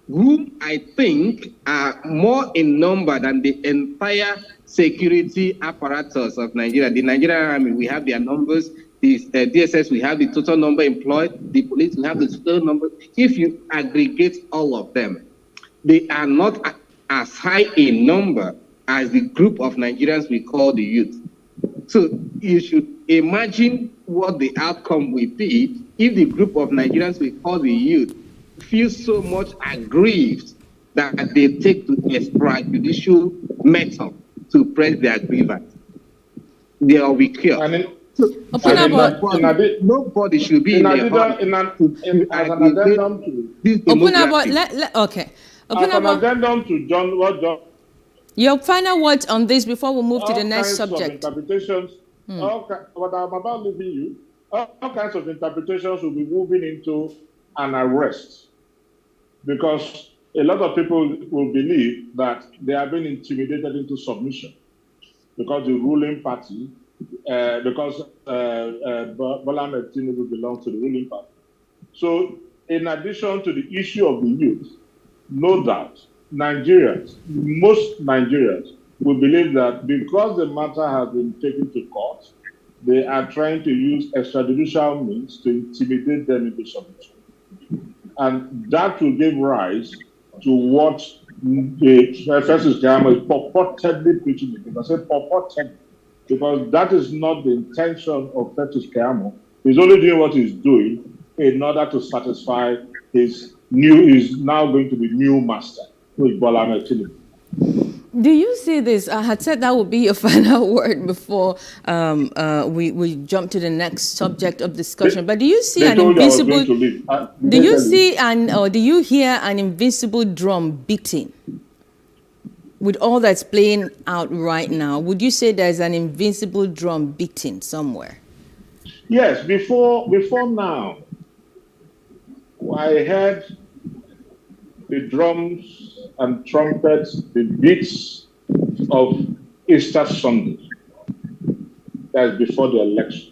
whom I think are more in number than the entire security apparatus of Nigeria. The Nigerian Army, we have their numbers. The DSS, we have the total number employed. The police, we have the total number. If you aggregate all of them, they are not as high in number as the group of Nigerians we call the youth. So you should imagine what the outcome will be if the group of Nigerians we call the youth feel so much aggrieved that they take to extrajudicial method to press their grievance. They are be cured. Nobody should be in their Okay. As an addendum to John, your final words on this before we move to the next subject. Interpretations, what I'm about leaving you, all kinds of interpretations will be moving into an arrest, because a lot of people will believe that they are being intimidated into submission because the ruling party, because Bola Ahmed Tinubu belongs to the ruling party. So, in addition to the issue of the youth, no doubt, Nigerians, most Nigerians, will believe that because the matter has been taken to court, they are trying to use extrajudicial means to intimidate them into submission. And that will give rise to what Festus Keyamo is purportedly preaching against. I say purportedly, because that is not the intention of Festus Keyamo. He's only doing what he's doing in order to satisfy his now going to be new master, with Bola Ahmed Tinubu. Do you see this? I had said that would be your final word before we jump to the next subject of discussion. But do you see an invisible? Do you see or do you hear an invincible drum beating? With all that's playing out right now, would you say there's an invincible drum beating somewhere? Yes. Before now, I heard the drums and trumpets, the beats of Easter Sunday. That's before the election,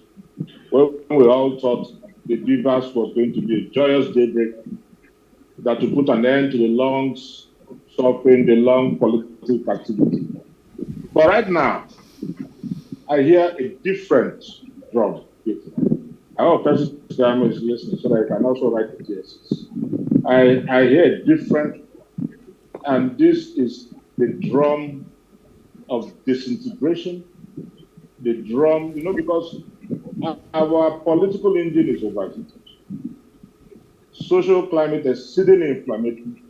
when we all thought the Beavers was going to be a joyous daybreak that would put an end to the long suffering, the long political activity. But right now, I hear a different drum beating. I hope President Keyamo is listening so that I can also write the TSS. I hear a different, and this is the drum of disintegration, the drum, because our political engine is overheated. Social climate is exceedingly inflammatory,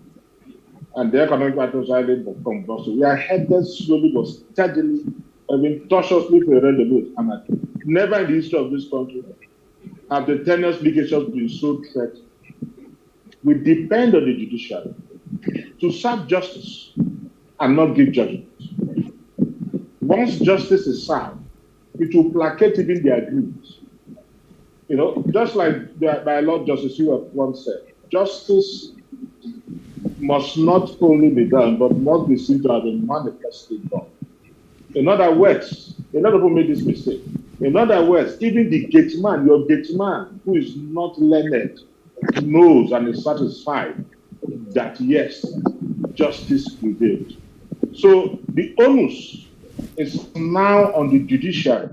and the economic atmosphere of combustion. We are headed slowly but steadily, cautiously for a revolution. And never in the history of this country have the tenures leakages been so threatened. We depend on the judiciary to serve justice and not give judgment. Once justice is served, it will placate even their grievance. Just like by Lord Justice Stewart once said, justice must not only be done, but must be seen to have been manifestly done. In other words, a lot of people make this mistake. In other words, even the gateman, your gateman, who is not learned, knows and is satisfied that yes, justice prevailed. So the onus It's now on the judiciary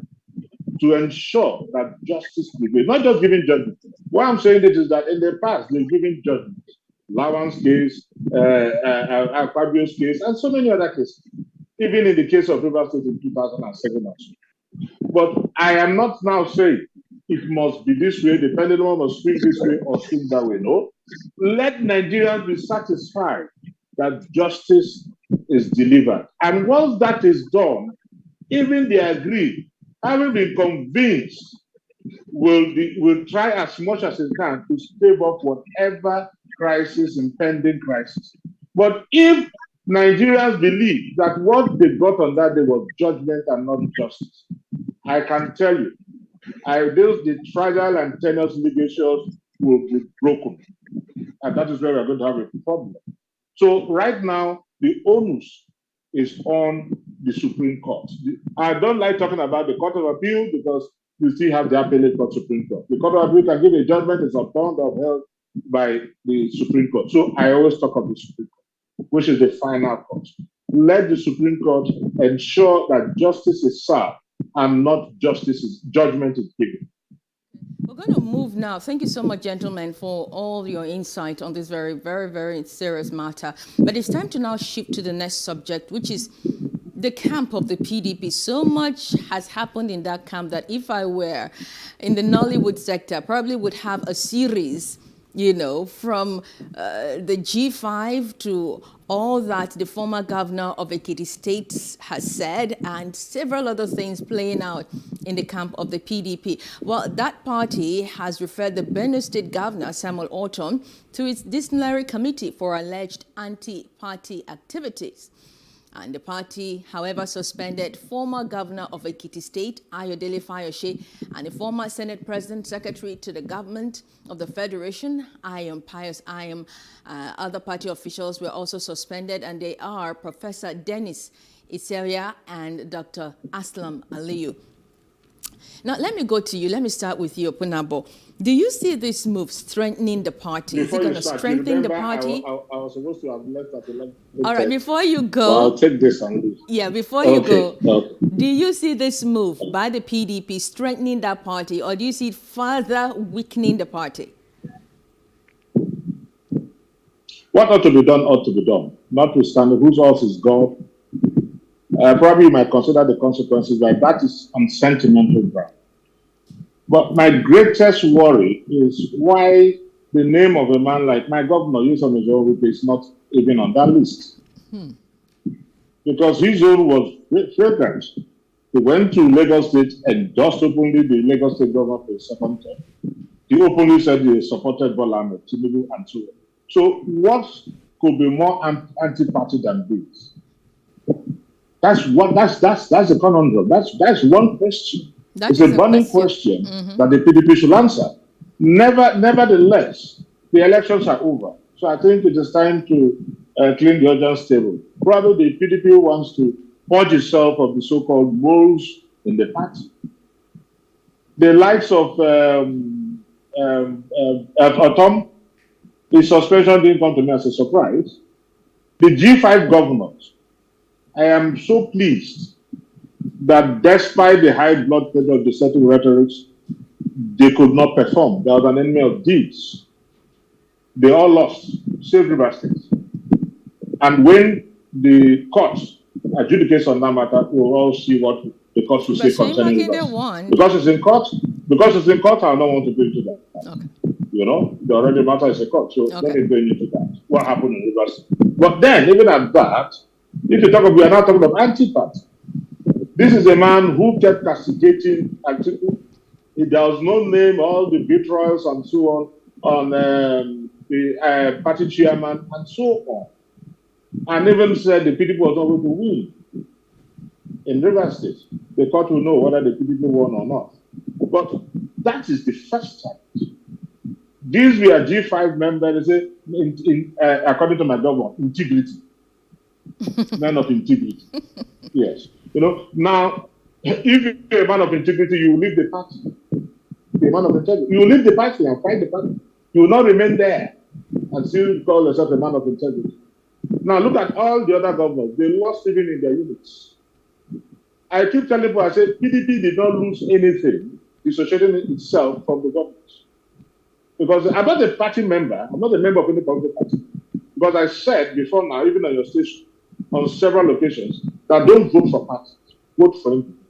to ensure that justice prevails, not just giving judgment. Why I'm saying this is that in the past, they've given judgment. Lawan's case, Fabio's case, and so many other cases, even in the case of River State in 2007 also. But I am not now saying it must be this way, the pendulum must swing this way or swing that way. No. Let Nigerians be satisfied that justice is delivered. And once that is done, even they agree, having been convinced, will try as much as it can to stave off whatever crisis, impending crisis. But if Nigerians believe that what they got on that day was judgment and not justice, I can tell you, the fragile and tenuous legations will be broken. And that is where we're going to have a problem. So right now, the onus is on the Supreme Court. I don't like talking about the Court of Appeal because we still have the Appellate Court, Supreme Court. The Court of Appeal can give a judgment, it's upheld or upheld by the Supreme Court. So I always talk of the Supreme Court, which is the final court. Let the Supreme Court ensure that justice is served and not judgment is given. We're going to move now. Thank you so much, gentlemen, for all your insight on this very, very, very serious matter. But it's time to now shift to the next subject, which is the camp of the PDP. So much has happened in that camp that if I were in the Nollywood sector, I probably would have a series, you know, from the G5 to all that the former governor of Ekiti State has said, and several other things playing out in the camp of the PDP. Well, that party has referred the Benue State Governor, Samuel Ortom, to its disciplinary committee for alleged anti-party activities. And the party, however, suspended former governor of Ekiti State, Ayodele Fayose, and the former Senate President Secretary to the government of the Federation, Pius Ayom. Other party officials were also suspended, and they are Professor Dennis Iseria and Dr. Aslam Aliyu. Now, let me go to you. Let me start with you, Punabo. Do you see this move strengthening the party? Is it going to strengthen the party? I was supposed to have left at 11. All right, before you go. Well, I'll take this and leave. Yeah, before you go, do you see this move by the PDP strengthening that party, or do you see it further weakening the party? What ought to be done ought to be done. Notwithstanding whose horse is God. Probably you might consider the consequences, but that is on sentimental ground. But my greatest worry is why the name of a man like my governor, Nyesom Ozoruwike, is not even on that list. Because his own was fragrant. He went to Lagos State, endorsed openly the Lagos State governor for a second term. He openly said he supported Bola Ahmed Tinubu and so on. So what could be more anti-party than this? That's the conundrum. That's one question. It's a burning question that the PDP should answer. Nevertheless, the elections are over. So I think it is time to clean the audience table. Probably the PDP wants to purge itself of the so-called moles in the party. The likes of Ortom, the suspension didn't come to me as a surprise. The G5 governors, I am so pleased that despite the high blood pressure of the certain rhetorics, they could not perform. There was an enemy of deeds. They all lost, save River State. And when the court adjudicates on that matter, we'll all see what the court will say concerning River State. Because it's in court, I don't want to go into that. Okay. You know, the already matter is a court, so let me go into that. What happened in River State? But then, even at that, if you talk about, we are now talking about anti-party. This is a man who kept castigating Atiku. There was no name, all the vitriol and so on the party chairman and so on. And even said the PDP was not going to win in River State. The court will know whether the PDP won or not. But that is the first time. These were G5 members, they say, according to my governor, integrity. Man of integrity. Yes. You know, now, if you're a man of integrity, you will leave the party. You're a man of integrity. You will leave the party and fight the party. You will not remain there and still call yourself a man of integrity. Now, look at all the other governors. They lost even in their units. I keep telling people, I say, PDP did not lose anything dissociating itself from the government. Because I'm not a party member, I'm not a member of any political party. Because I said before now, even on your station, on several occasions, that don't vote for parties, vote for individuals,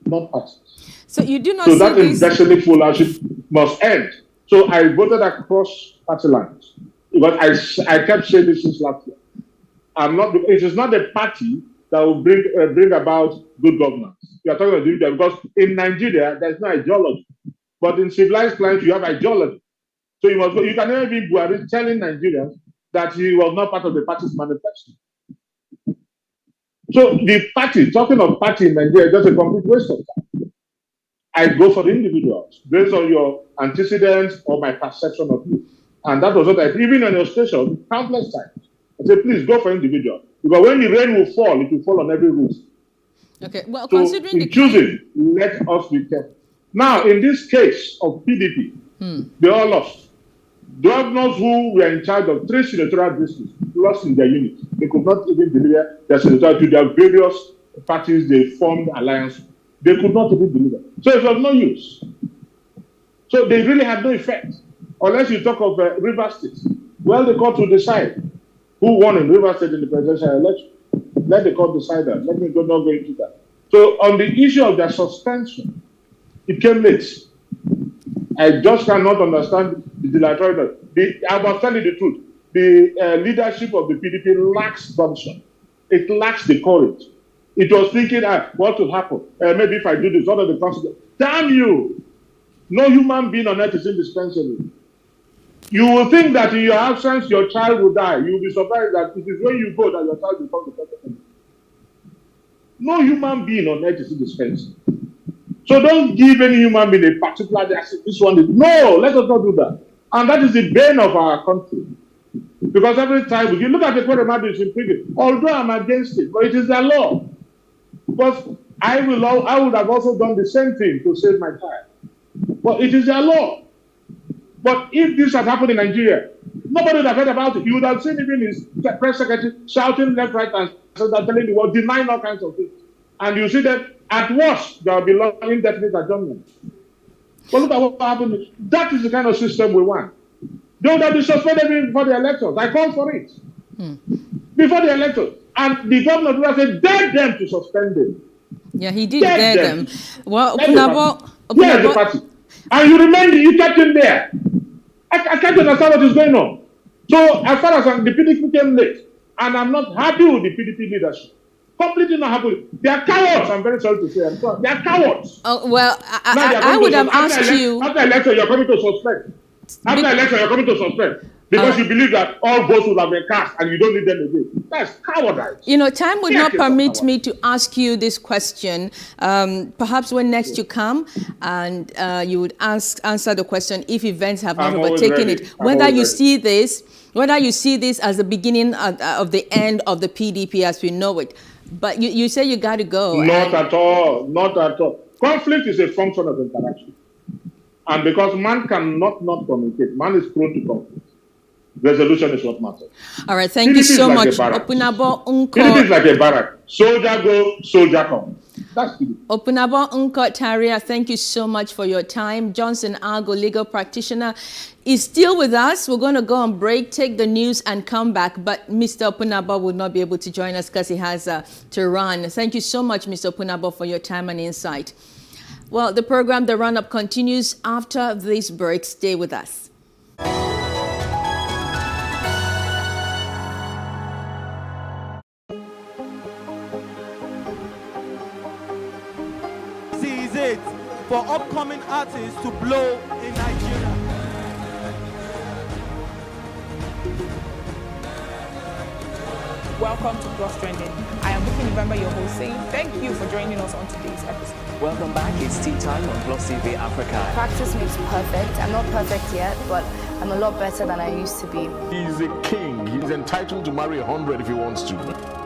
not parties. So you do not so see that this... indecently fooliship must end. So I voted across party lines. Because I kept saying this since last year. It is not the party that will bring about good governance. You are talking about individual because in Nigeria there's no ideology, but in civilized countries you have ideology. So you can never be Buhari telling Nigerians that he was not part of the party's manifesto. So the party, talking of party in Nigeria, is just a complete waste of time. I go for the individuals based on your antecedents or my perception of you, and that was what I even on your station countless times. I say, please go for individual. Because when the rain will fall, it will fall on every roof. Okay, well, so considering in choosing, let us be careful. Now, in this case of PDP, they all lost. Governors who were in charge of 3 senatorial districts lost in their units. They could not even deliver their senatorial to their various parties they formed alliance. They could not even deliver. So it was no use. So they really had no effect. Unless you talk of River State. Well, the court will decide who won in River State in the presidential election. Let the court decide that. Let me not go into that. So on the issue of their suspension, it came late. I just cannot understand the dilatoriness. I must tell you the truth. The leadership of the PDP lacks gumption. It lacks the courage. It was thinking, what will happen? Maybe if I do this, what are the consequences? Damn you! No human being on earth is indispensable. You will think that in your absence, your child will die. You will be surprised that it is when you go that your child becomes the president. No human being on earth is indispensable. So don't give any human being a particular day. This one is no. Let us not do that. And that is the bane of our country. Because every time you look at the Quran is in prison, although I'm against it, but it is their law. Because I would have also done the same thing to save my child. But it is their law. But if this had happened in Nigeria, nobody would have heard about it. You would have seen even his press secretary shouting left, right, and center, telling the world, denying all kinds of things. And you see that at worst, there will be long indefinite adjournment. But look at what happened. That is the kind of system we want. They would have been suspended before the elections. I called for it. Before the elections. And the governor would have said, dare them to suspend them. Yeah, he did dare them. Well, the party. And you kept him there. I can't understand what is going on. So as far as the PDP came late, and I'm not happy with the PDP leadership. Completely not happy. They are cowards. I'm very sorry to say. They are cowards. Oh, well, I would have asked you. After election, you're coming to suspend. After election, you're coming to suspend. Because you believe that all votes will have been cast and you don't need them again. That's cowardice. You know, time would not permit me to ask you this question. Perhaps when next you come and you would answer the question if events have not overtaken it. Whether you see this as the beginning of the end of the PDP as we know it. But you say you got to go. Not at all. Not at all. Conflict is a function of interaction. And because man cannot not communicate, man is prone to conflict. Resolution is what matters. All right, thank you so much. Opunabo Unko. It is like a barrack. Soldier go, soldier come. That's it. Opunabo Unko Taria, thank you so much for your time. Johnson Argo, legal practitioner, is still with us. We're going to go on break, take the news, and come back. But Mr. Opunabo will not be able to join us because he has to run. Thank you so much, Mr. Opunabo, for your time and insight. Well, the program, The Run-Up, continues after this break. Stay with us. For upcoming artists to blow in Nigeria. Welcome to Plus Trending. I am Buki November, your host, saying thank you for joining us on today's episode. Welcome back. It's tea time on Plus TV Africa. Practice makes perfect. I'm not perfect yet, but I'm a lot better than I used to be. He's a king. He's entitled to marry 100 if he wants to.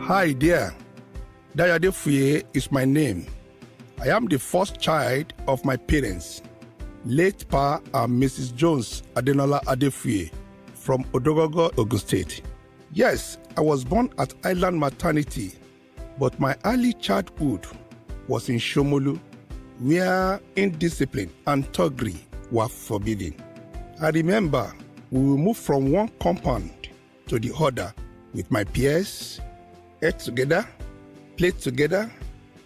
Hi there. Daya Adefuye is my name. I am the first child of my parents, late Pa and Mrs. Jones Adenola Adefuye from Odogogo, Ogun State. Yes, I was born at Island Maternity, but my early childhood was in Shomolu, where indiscipline and thuggery were forbidden. I remember we would move from one compound to the other with my peers, eat together, play together,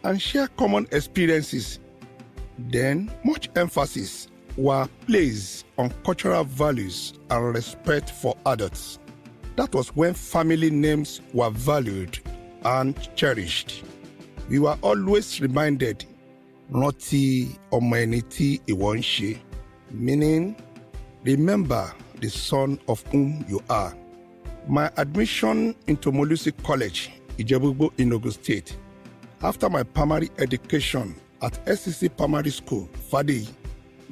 and share common experiences. Then, much emphasis was placed on cultural values and respect for adults. That was when family names were valued and cherished. We were always reminded, Roti Omeniti Iwonshe, meaning, remember the son of whom you are. My admission into Molusi College, Ijebubo in Ogun State, after my primary education at SCC Primary School, Fadi,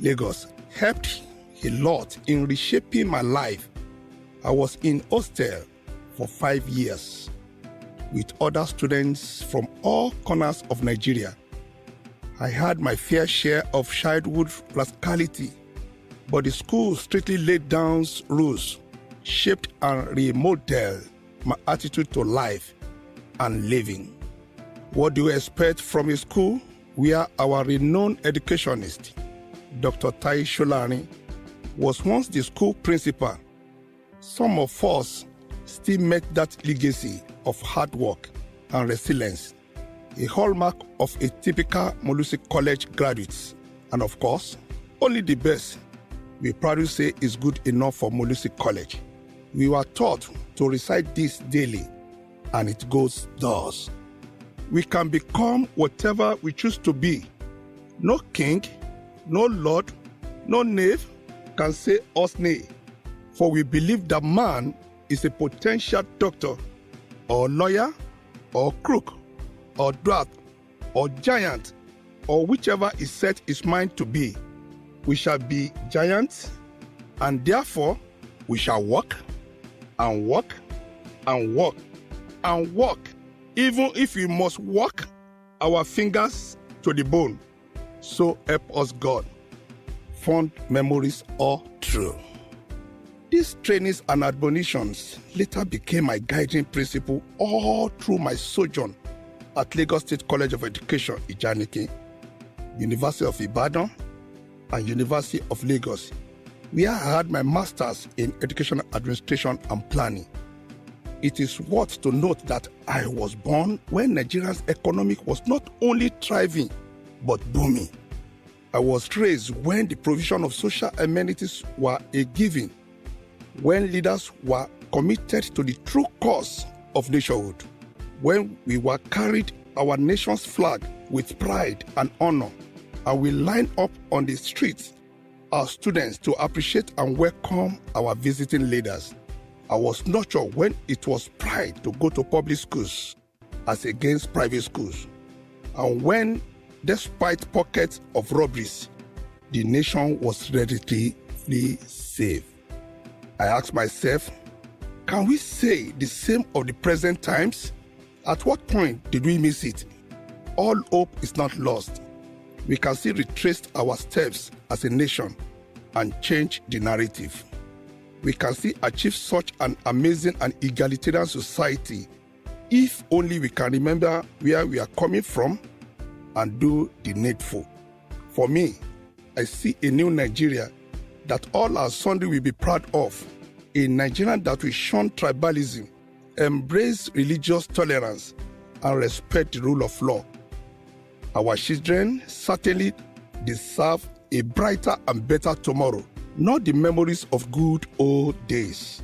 Lagos, helped a lot in reshaping my life. I was in hostel for 5 years with other students from all corners of Nigeria. I had my fair share of childhood rascality, but the school strictly laid down rules, shaped and remodeled my attitude to life and living. What do you expect from a school where our renowned educationist, Dr. Tai Sholani, was once the school principal? Some of us still met that legacy of hard work and resilience, a hallmark of a typical Molusi College graduates. And of course, only the best we proudly say is good enough for Molusi College. We were taught to recite this daily, and it goes thus. We can become whatever we choose to be. No king, no lord, no knave can say us nay. For we believe that man is a potential doctor, or lawyer, or crook, or dwarf, or giant, or whichever he set his mind to be. We shall be giants, and therefore we shall walk, and walk, and walk, and walk, even if we must walk our fingers to the bone. So help us God. Fond memories are true. These trainings and admonitions later became my guiding principle all through my sojourn at Lagos State College of Education, Ijaniki, University of Ibadan, and University of Lagos, where I had my master's in educational administration and planning. It is worth to note that I was born when Nigeria's economy was not only thriving, but booming. I was raised when the provision of social amenities were a given, when leaders were committed to the true cause of nationhood, when we were carried our nation's flag with pride and honor, and we lined up on the streets as students to appreciate and welcome our visiting leaders. I was nurtured when it was pride to go to public schools as against private schools, and when, despite pockets of robberies, the nation was relatively safe. I asked myself, can we say the same of the present times? At what point did we miss it? All hope is not lost. We can still retrace our steps as a nation and change the narrative. We can still achieve such an amazing and egalitarian society if only we can remember where we are coming from and do the needful. For me, I see a new Nigeria that all our Sunday will be proud of, a Nigeria that will shun tribalism, embrace religious tolerance, and respect the rule of law. Our children certainly deserve a brighter and better tomorrow, not the memories of good old days.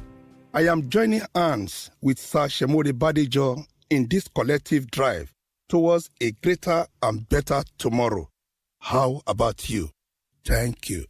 I am joining hands with Sir Shemode Badejo in this collective drive towards a greater and better tomorrow. How about you? Thank you.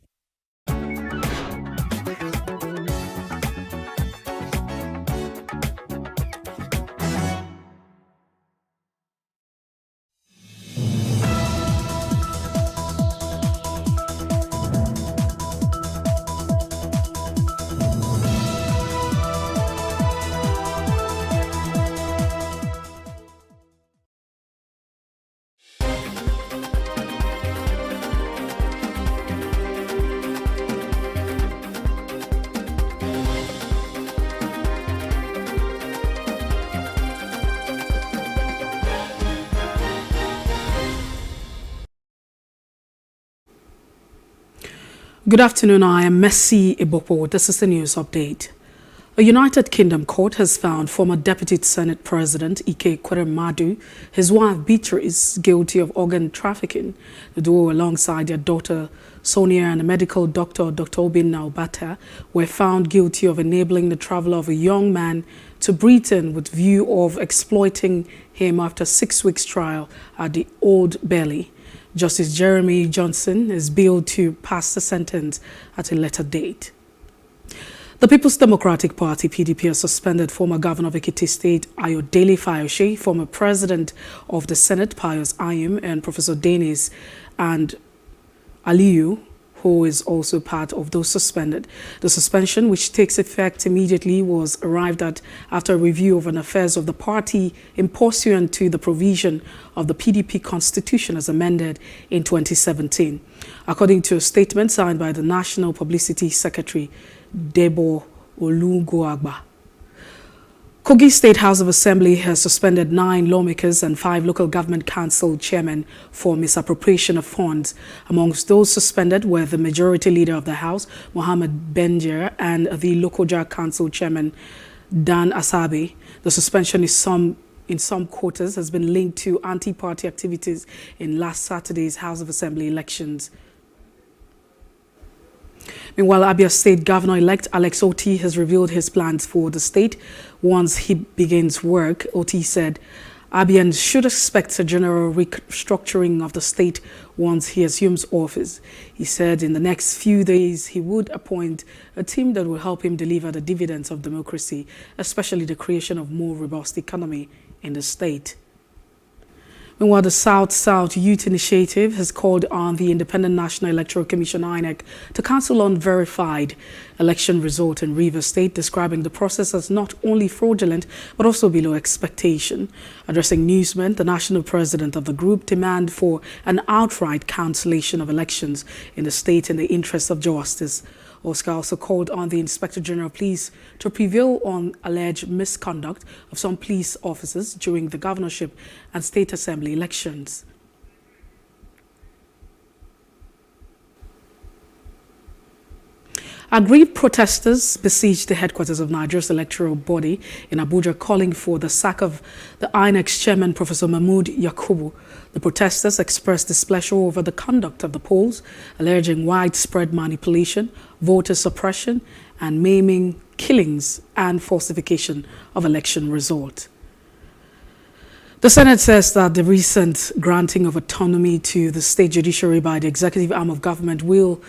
Good afternoon, I am Messi Ibopo. This is the news update. A United Kingdom court has found former Deputy Senate President Ike Ekweremadu, his wife Beatrice, guilty of organ trafficking. The duo, alongside their daughter Sonia and a medical doctor, Dr. Obin Naubata, were found guilty of enabling the travel of a young man to Britain with view of exploiting him after 6 weeks trial at the Old Bailey. Justice Jeremy Johnson is billed to pass the sentence at a later date. The People's Democratic Party, PDP, has suspended former Governor of Ekiti State, Ayodele Fayose, former President of the Senate, Pius Ayim, and Professor Dennis and Aliyu, who is also part of those suspended. The suspension, which takes effect immediately, was arrived at after a review of an affairs of the party in pursuant to the provision of the PDP constitution as amended in 2017. According to a statement signed by the National Publicity Secretary, Debo Olugoagba. Kogi State House of Assembly has suspended 9 lawmakers and 5 local government council chairmen for misappropriation of funds. Amongst those suspended were the majority leader of the House, Mohammed Benjer, and the Lokoja Council chairman, Dan Asabe. The suspension in some quarters has been linked to anti-party activities in last Saturday's House of Assembly elections. Meanwhile, Abia State Governor-elect Alex Oti has revealed his plans for the state once he begins work. Oti said Abians should expect a general restructuring of the state once he assumes office. He said in the next few days he would appoint a team that will help him deliver the dividends of democracy, especially the creation of more robust economy in the state. Meanwhile, the South-South Youth Initiative has called on the Independent National Electoral Commission, INEC, to cancel unverified election result in Rivers State, describing the process as not only fraudulent but also below expectation. Addressing newsmen, the national president of the group demanded for an outright cancellation of elections in the state in the interest of justice. Oscar also called on the Inspector General of Police to prevail on alleged misconduct of some police officers during the governorship and state assembly elections. Aggrieved protesters besieged the headquarters of Nigeria's electoral body in Abuja, calling for the sack of the INEC's chairman, Professor Mahmood Yakubu. The protesters expressed displeasure over the conduct of the polls, alleging widespread manipulation, voter suppression, and maiming, killings, and falsification of election results. The Senate says that the recent granting of autonomy to the state judiciary by the executive arm of government will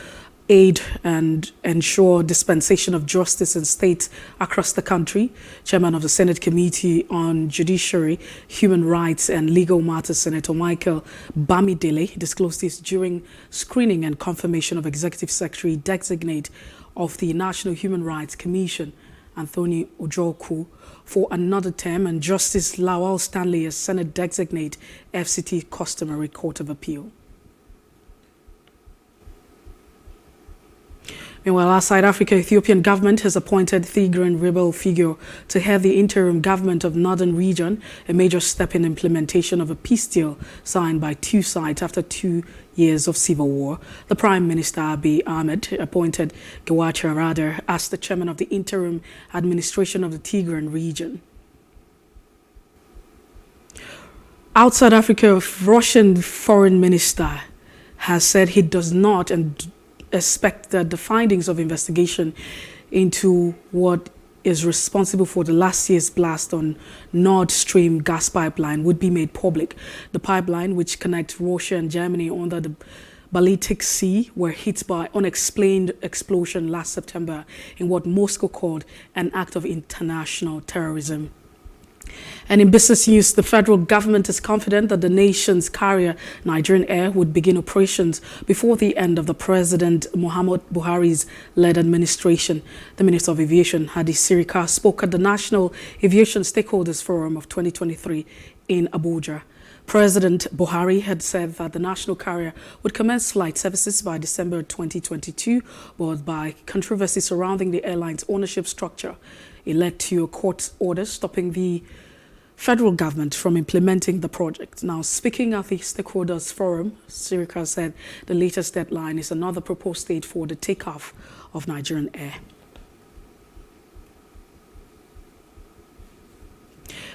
aid and ensure dispensation of justice in states across the country. Chairman of the Senate Committee on Judiciary, Human Rights and Legal Matters, Senator Michael Bamidele, disclosed this during screening and confirmation of Executive Secretary Designate of the National Human Rights Commission, Anthony Ojoku, for another term, and Justice Lawal Stanley as Senate Designate, FCT Customary Court of Appeal. Meanwhile, outside Africa, Ethiopian government has appointed Tigran rebel figure to head the interim government of Northern Region, a major step in implementation of a peace deal signed by 2 sides after 2 years of civil war. The Prime Minister Abiy Ahmed appointed Getachew Reda as the chairman of the interim administration of the Tigran region. Outside Africa, Russian foreign minister has said he does not expect that the findings of investigation into what is responsible for the last year's blast on Nord Stream gas pipeline would be made public. The pipeline, which connects Russia and Germany under the Baltic Sea, were hit by unexplained explosion last September in what Moscow called an act of international terrorism. And in business news, the federal government is confident that the nation's carrier, Nigerian Air, would begin operations before the end of the President Muhammadu Buhari's led administration. The Minister of Aviation, Hadi Sirika, spoke at the National Aviation Stakeholders Forum of 2023 in Abuja. President Buhari had said that the national carrier would commence flight services by December 2022, but by controversy surrounding the airline's ownership structure, it led to a court order stopping the federal government from implementing the project. Now, speaking at the stakeholders forum, Sirika said the latest deadline is another proposed date for the takeoff of Nigerian Air.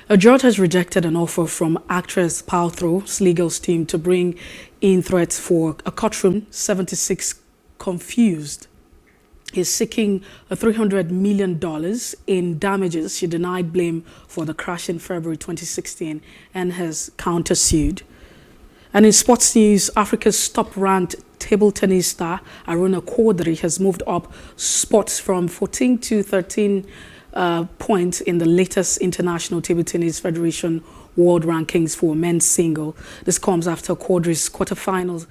A judge has rejected an offer from actress Paltrow's legal team to bring in threats for a courtroom. 76 confused is seeking $300 million in damages. She denied blame for the crash in February 2016 and has countersued. And in sports news, Africa's top-ranked table tennis star Aruna Quadri has moved up spots from 14 to 13 points in the latest International Table Tennis Federation World Rankings for men's single. This comes after Quadri's quarterfinals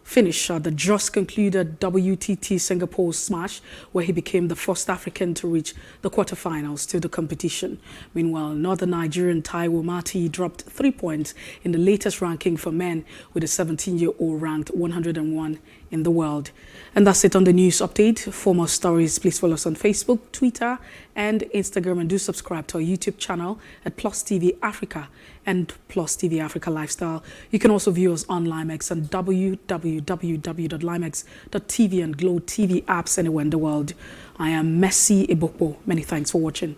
finish at the just concluded WTT Singapore Smash, where he became the first African to reach the quarterfinals to the competition. Meanwhile, Northern Nigerian Taiwo Mati dropped 3 points in the latest ranking for men, with a 17-year-old ranked 101 in the world. And that's it on the news update. For more stories, please follow us on Facebook, Twitter, and Instagram, and do subscribe to our YouTube channel at Plus TV Africa and Plus TV Africa Lifestyle. You can also view us on Limex and www.limex.tv and Glow TV apps anywhere in the world. I am Messi Ibokpo. Many thanks for watching.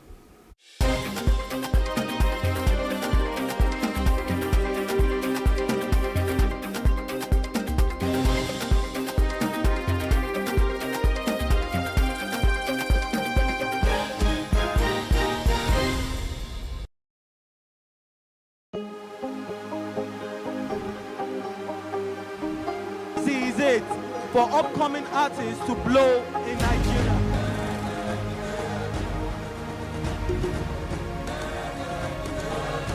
It for upcoming artists to blow in Nigeria.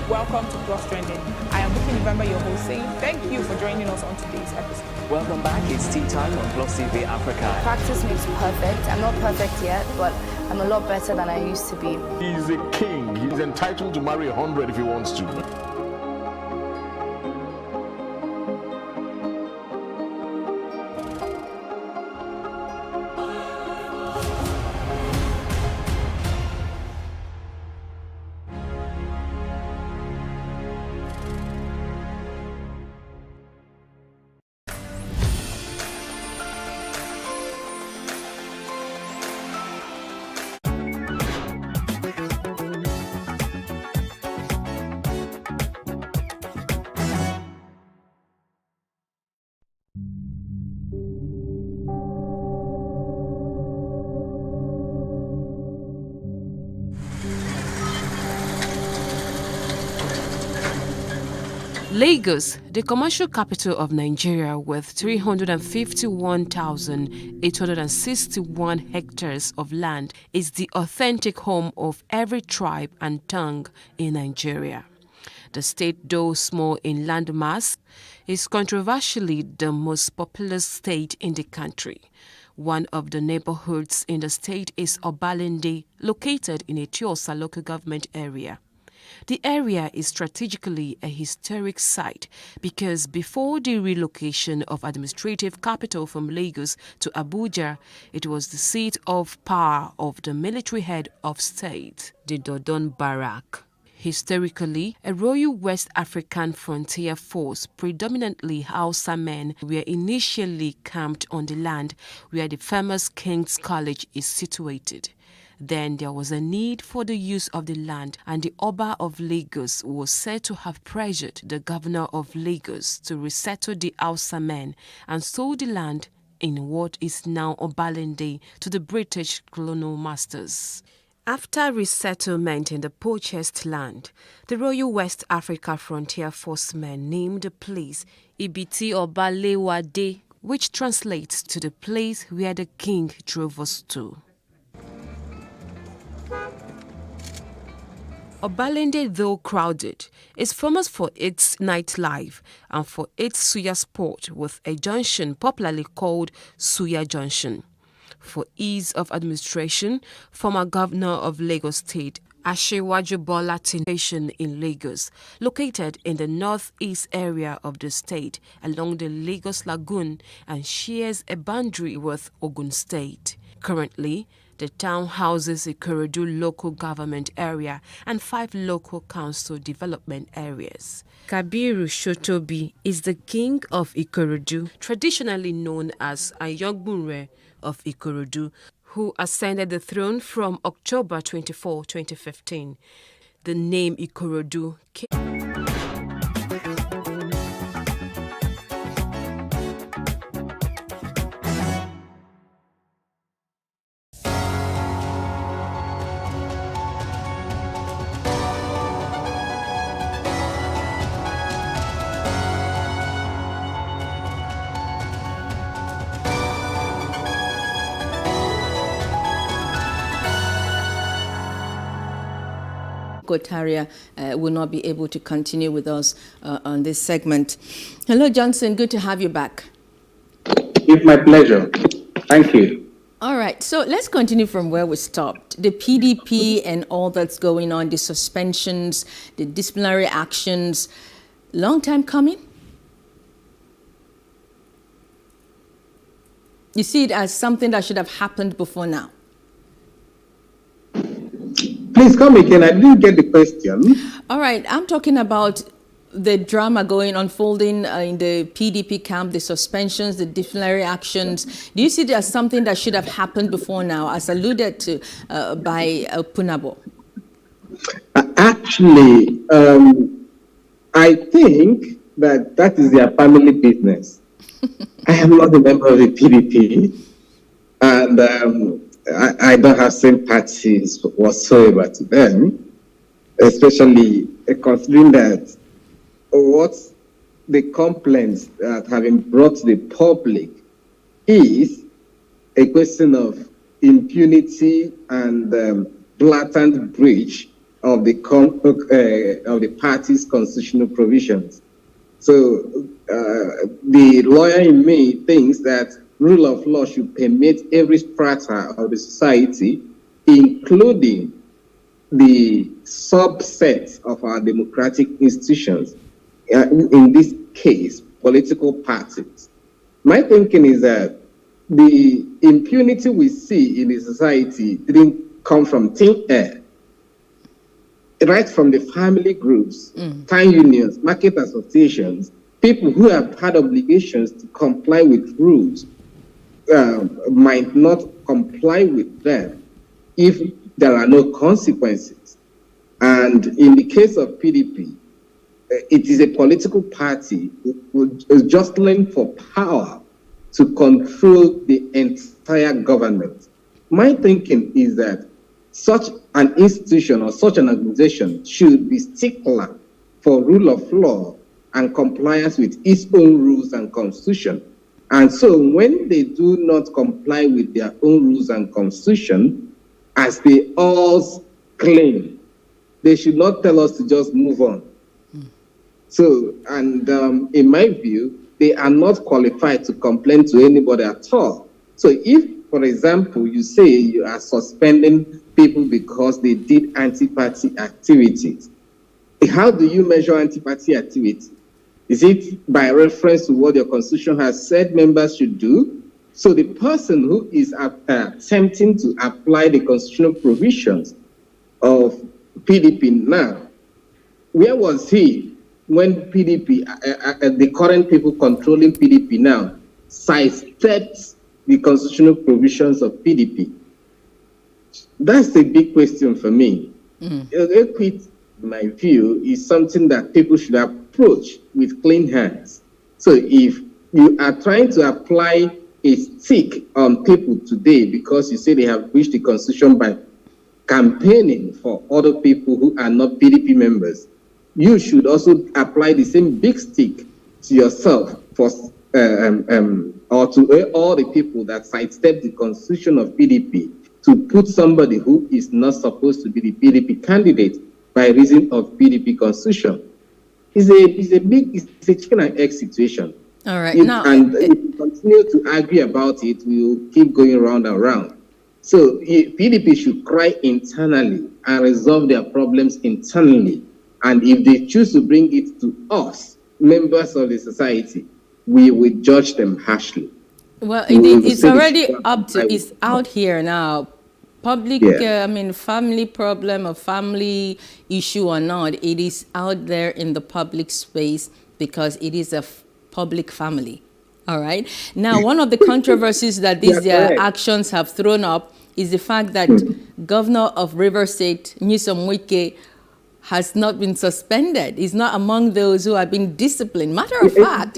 Welcome to Plus Trending. I am Buki November, your host, saying thank you for joining us on today's episode. Welcome back. It's tea time on Plus TV Africa. Practice makes perfect. I'm not perfect yet, but I'm a lot better than I used to be. He's a king. He's entitled to marry 100 if he wants to. Lagos, the commercial capital of Nigeria with 351,861 hectares of land, is the authentic home of every tribe and tongue in Nigeria. The state, though small in landmass, is controversially the most populous state in the country. One of the neighborhoods in the state is Obalende, located in Etiosa local government area. The area is strategically a historic site because before the relocation of administrative capital from Lagos to Abuja, it was the seat of power of the military head of state, the Dodon Barrack. Historically, a Royal West African Frontier Force, predominantly Hausa men, were initially camped on the land where the famous King's College is situated. Then there was a need for the use of the land, and the Oba of Lagos was said to have pressured the governor of Lagos to resettle the Hausa men and sold the land in what is now Obalende to the British colonial masters. After resettlement in the purchased land, the Royal West Africa Frontier Force men named the place Ibiti Obalewade, which translates to the place where the king drove us to. Obalende, though crowded, is famous for its nightlife and for its suya sport, with a junction popularly called Suya Junction. For ease of administration, former governor of Lagos State, Asewaju Bola Station in Lagos, located in the northeast area of the state along the Lagos Lagoon and shares a boundary with Ogun State. Currently, The town houses Ikorodu local government area and 5 local council development areas. Kabiru Shotobi is the king of Ikorodu, traditionally known as Ayogbunre of Ikorodu, who ascended the throne from October 24, 2015. The name Ikorodu Kotaria will not be able to continue with us on this segment. Hello, Johnson. Good to have you back. It's my pleasure. Thank you. All right. So let's continue from where we stopped. The PDP and all that's going on, the suspensions, the disciplinary actions, long time coming? You see it as something that should have happened before now? Please come again. I didn't get the question. All right. I'm talking about the drama unfolding in the PDP camp, the suspensions, the disciplinary actions. Do you see it as something that should have happened before now, as alluded to by Punabo? Actually, I think that is their family business. I am not a member of the PDP, and I don't have sympathies whatsoever to them, especially considering that what the complaints that have been brought to the public is a question of impunity and blatant breach of the party's constitutional provisions. So the lawyer in me thinks that rule of law should permit every strata of the society, including the subset of our democratic institutions, in this case, political parties. My thinking is that the impunity we see in the society didn't come from thin air. Right from the family groups, town unions, market associations, people who have had obligations to comply with rules might not comply with them if there are no consequences. And in the case of PDP, it is a political party jostling for power to control the entire government. My thinking is that such an institution or such an organization should be stickler for rule of law and compliance with its own rules and constitution. And so when they do not comply with their own rules and constitution, as they all claim, they should not tell us to just move on. So, and in my view, they are not qualified to complain to anybody at all. So if, for example, you say you are suspending people because they did anti-party activities, how do you measure anti-party activity? Is it by reference to what your constitution has said members should do? So the person who is attempting to apply the constitutional provisions of PDP now, where was he when PDP, the current people controlling PDP now, sidestepped the constitutional provisions of PDP? That's a big question for me. Equity, in my view, is something that people should approach with clean hands. So if you are trying to apply a stick on people today because you say they have breached the constitution by campaigning for other people who are not PDP members, you should also apply the same big stick to yourself for or to all the people that sidestep the constitution of PDP to put somebody who is not supposed to be the PDP candidate by reason of PDP constitution. It's a chicken and egg situation. All right. And if we continue to argue about it, we will keep going round and round. So PDP should cry internally and resolve their problems internally. And if they choose to bring it to us, members of the society, we will judge them harshly. Well, it's already up to, it's out here now. Public, family problem or family issue or not, it is out there in the public space because it is a public family. All right. Now, one of the controversies that these actions have thrown up is the fact that Governor of Rivers State, Nyesom Wike, has not been suspended. He's not among those who have been disciplined. Matter of fact,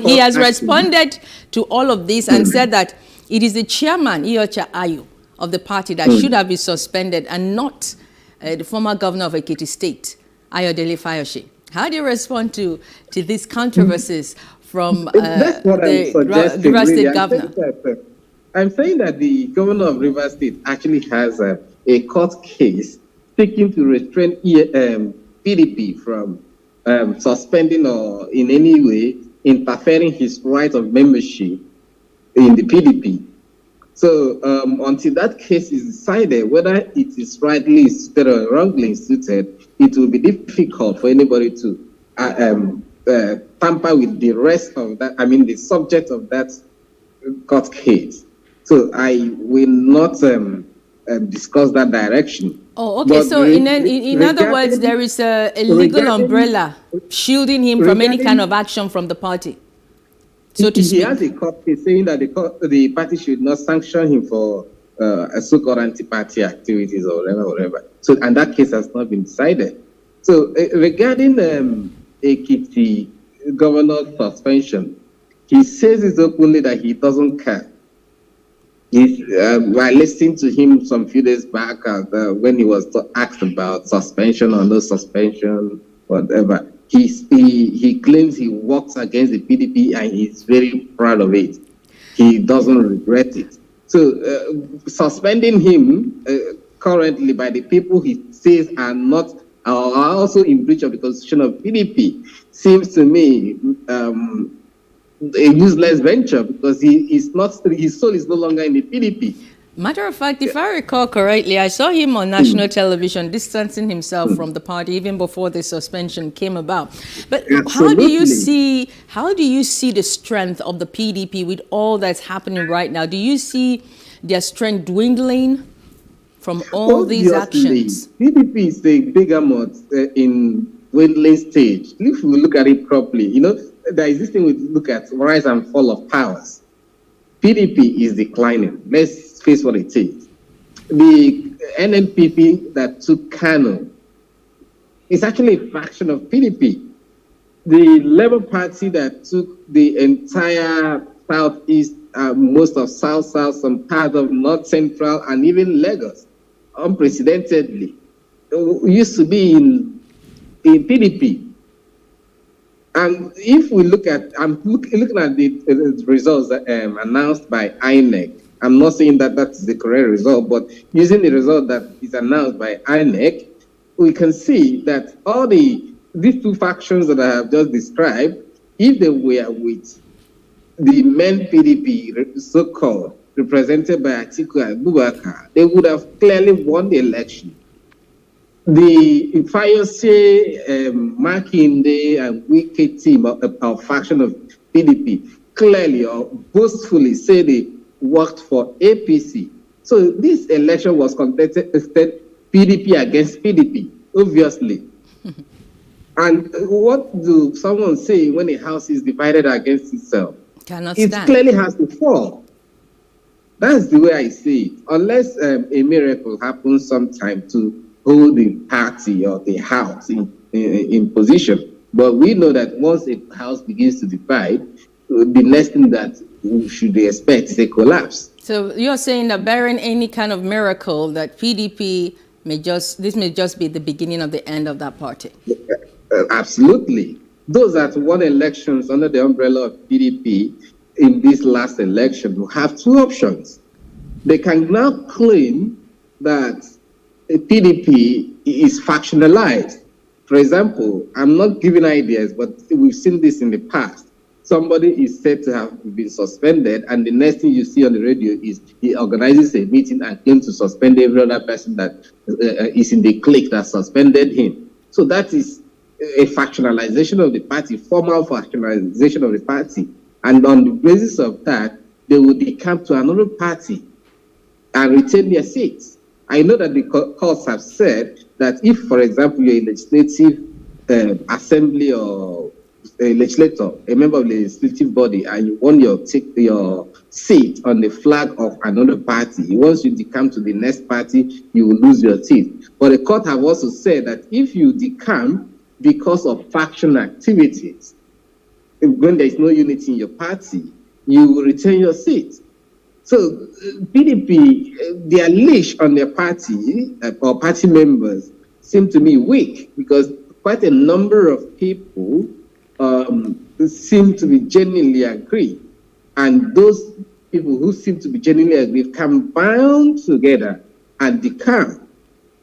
he has responded to all of this and said that it is the chairman, Iyorchia Ayu, of the party that should have been suspended and not the former governor of Ekiti State, Ayodele Fayose. How do you respond to these controversies from the Rivers State governor? I'm saying that the governor of Rivers State actually has a court case seeking to restrain PDP from suspending or in any way interfering his right of membership in the PDP. So until that case is decided, whether it is rightly instituted or wrongly instituted, it will be difficult for anybody to tamper with the rest of that, the subject of that court case. So I will not discuss that direction. Oh, okay. But so in other words, there is a legal umbrella shielding him from any kind of action from the party, so to speak. He has a court case saying that the party should not sanction him for a so-called anti-party activities or whatever. So, and that case has not been decided. So regarding Ekiti governor's suspension, he says it openly that he doesn't care. While listening to him some few days back when he was asked about suspension or no suspension, whatever, he claims he works against the PDP and he's very proud of it. He doesn't regret it. So suspending him currently by the people he says are also in breach of the constitution of PDP seems to me a useless venture because his soul is no longer in the PDP. Matter of fact, if I recall correctly, I saw him on national television distancing himself from the party even before the suspension came about. But how do you see the strength of the PDP with all that's happening right now? Do you see their strength dwindling from all these actions? PDP is the behemoth in dwindling stage. If we look at it properly, there is this thing we look at rise and fall of powers. PDP is declining. Let's face what it is. The NNPP that took Kano is actually a fraction of PDP. The Labour Party that took the entire Southeast, most of South, some part of North Central, and even Lagos, unprecedentedly, used to be in PDP. And if we look at, I'm looking at the results that, announced by INEC. I'm not saying that that's the correct result, but using the result that is announced by INEC, we can see that all these two factions that I have just described, if they were with the main PDP, so-called, represented by Atiku Abubakar, they would have clearly won the election. The Fayose, Makinde, and Wike team of faction of PDP clearly or boastfully say they worked for APC. So this election was conducted PDP against PDP, obviously. And what do someone say when a house is divided against itself? Cannot it stand. Clearly has to fall. That's the way I see it. Unless a miracle happens sometime to hold the party or the house in position. But we know that once a house begins to divide, the next thing that we should expect is a collapse. So you're saying that barring any kind of miracle, that PDP may just be the beginning of the end of that party? Absolutely. Those that won elections under the umbrella of PDP in this last election will have two options. They can now claim that PDP is factionalized. For example, I'm not giving ideas, but we've seen this in the past. Somebody is said to have been suspended, and the next thing you see on the radio is he organizes a meeting and claims to suspend every other person that is in the clique that suspended him. So that is a factionalization of the party, formal factionalization of the party. And on the basis of that, they will decamp to another party. and retain their seats. I know that the courts have said that if, for example, you're a legislative assembly or a legislator, a member of the legislative body, and you want your seat on the flag of another party, once you decamp to the next party, you will lose your seat. But the court have also said that if you decamp because of faction activities, when there is no unity in your party, you will retain your seat. So PDP, their leash on their party or party members seem to me weak, because quite a number of people seem to be genuinely agree. And those people who seem to be genuinely agree can bind together and decamp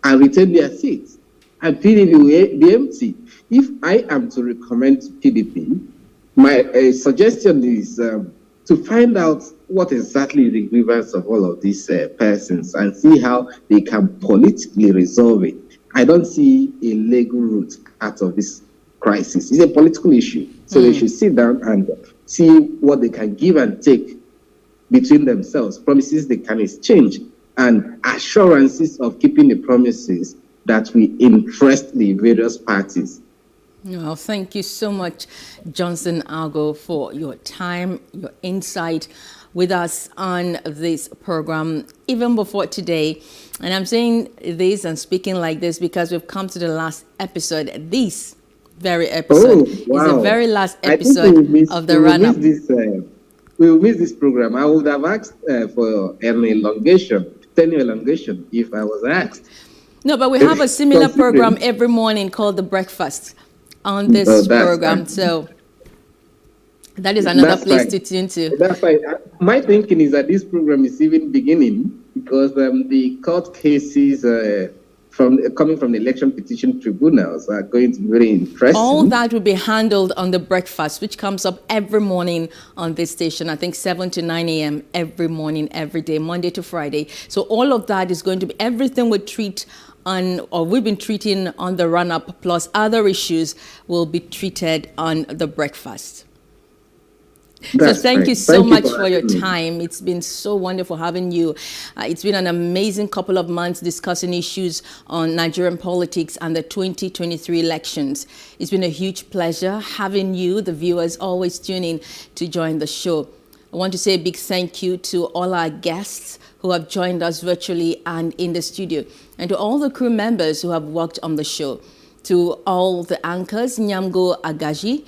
and retain their seats. And PDP will be empty. If I am to recommend to PDP, my suggestion is to find out what exactly the grievance of all of these persons and see how they can politically resolve it. I don't see a legal route out of this crisis. It's a political issue. So they should sit down and see what they can give and take between themselves, promises they can exchange, and assurances of keeping the promises that will interest the various parties. Well, thank you so much, Johnson Ago, for your time, your insight with us on this program, even before today. And I'm saying this and speaking like this because we've come to the last episode. This very episode is the very last episode of the run-up. We will miss this program. I would have asked for an elongation, tenure elongation, if I was asked. No, but we have a similar program every morning called The Breakfast on this program. Fine. So that is another place to tune to. That's fine. My thinking is that this program is even beginning because the court cases coming from the election petition tribunals are going to be very interesting. All that will be handled on The Breakfast, which comes up every morning on this station, I think 7 to 9 a.m. every morning, every day, Monday to Friday. So all of that is going to be everything we treat on, or we've been treating on the run-up, plus other issues will be treated on The Breakfast. That's so thank great. you so Thank much you for your time. It's been so wonderful having you. It's been an amazing couple of months discussing issues on Nigerian politics and the 2023 elections. It's been a huge pleasure having you, the viewers, always tuning to join the show. I want to say a big thank you to all our guests who have joined us virtually and in the studio, and to all the crew members who have worked on the show. To all the anchors, Nyamgo Agaji,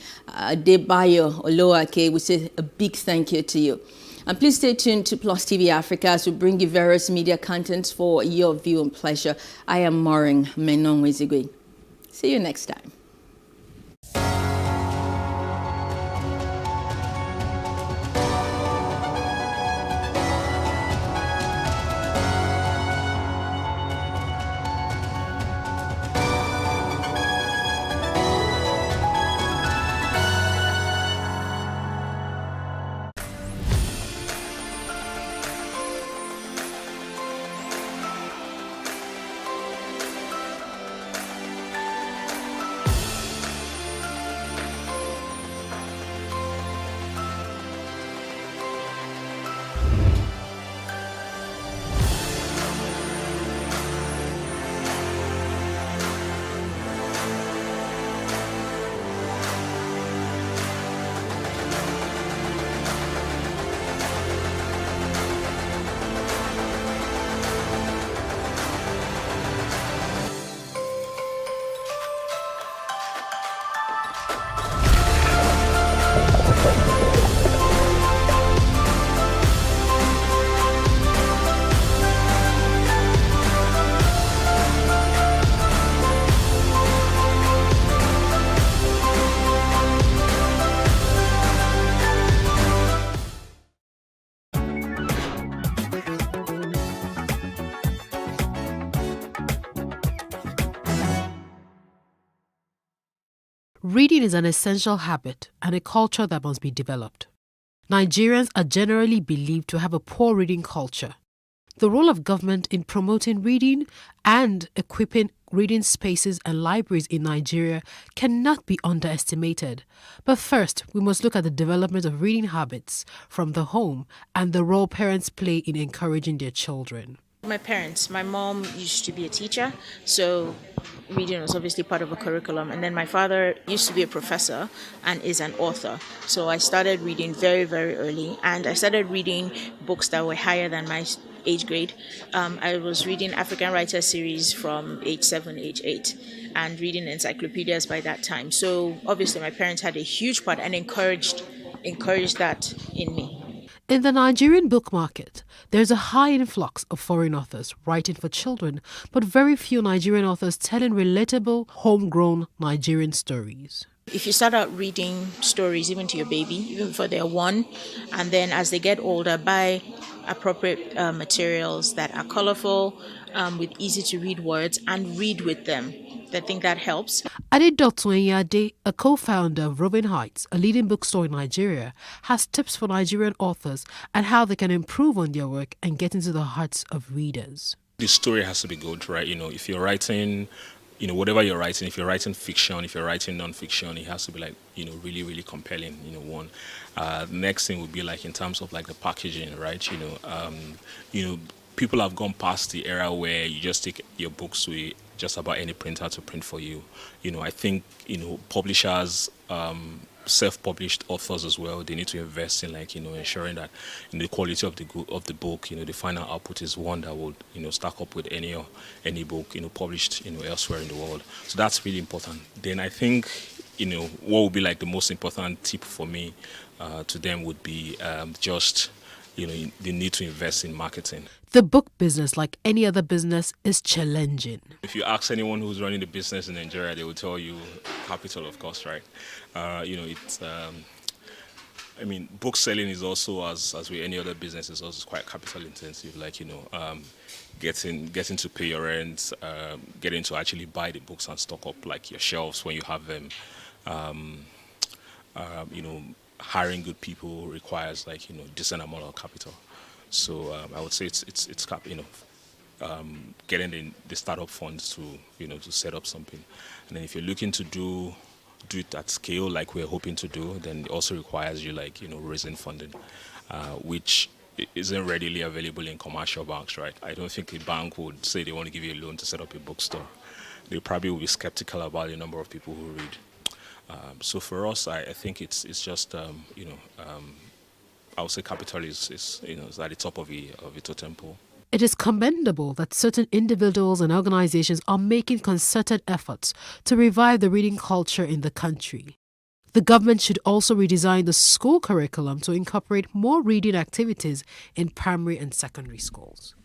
Debayo Oloake, we say a big thank you to you. And please stay tuned to Plus TV Africa as we bring you various media contents for your view and pleasure. I am Maureen Menon Wezigwe. See you next time. Reading is an essential habit and a culture that must be developed. Nigerians are generally believed to have a poor reading culture. The role of government in promoting reading and equipping reading spaces and libraries in Nigeria cannot be underestimated. But first, we must look at the development of reading habits from the home and the role parents play in encouraging their children. My parents, my mom used to be a teacher, so reading was obviously part of a curriculum. And then my father used to be a professor and is an author. So I started reading very, very early, and I started reading books that were higher than my age grade. I was reading African Writer series from age 7, age 8, and reading encyclopedias by that time. So obviously my parents had a huge part and encouraged that in me. In the Nigerian book market, there's a high influx of foreign authors writing for children, but very few Nigerian authors telling relatable, homegrown Nigerian stories. If you start out reading stories even to your baby, even before they're 1, and then as they get older, buy appropriate materials that are colorful, with easy to read words, and read with them. I think that helps. Adedotun Iyade, a co-founder of Robin Heights, a leading bookstore in Nigeria, has tips for Nigerian authors and how they can improve on their work and get into the hearts of readers. The story has to be good, right? If you're writing, whatever you're writing, if you're writing fiction, if you're writing non-fiction, it has to be really, really compelling, one. Next thing would be in terms of the packaging, right? People have gone past the era where you just take your books to just about any printer to print for you. I think, publishers, self-published authors as well, they need to invest in ensuring that the quality of the book, the final output is one that would, stack up with any book, published, elsewhere in the world. So that's really important. Then I think, what would be the most important tip for me to them would be just, they need to invest in marketing. The book business, like any other business, is challenging. If you ask anyone who's running the business in Nigeria, they will tell you capital, of course, right? Book selling is also, as with any other business, is also quite capital intensive. Getting to pay your rent, getting to actually buy the books and stock up your shelves when you have them. Hiring good people requires decent amount of capital. So I would say it's getting the startup funds to set up something, and then if you're looking to do it at scale like we're hoping to do, then it also requires you raising funding, which isn't readily available in commercial banks, right? I don't think a bank would say they want to give you a loan to set up a bookstore. They probably will be skeptical about the number of people who read. So for us, I think it's just I would say capital is at the top of the totem pole. It is commendable that certain individuals and organizations are making concerted efforts to revive the reading culture in the country. The government should also redesign the school curriculum to incorporate more reading activities in primary and secondary schools.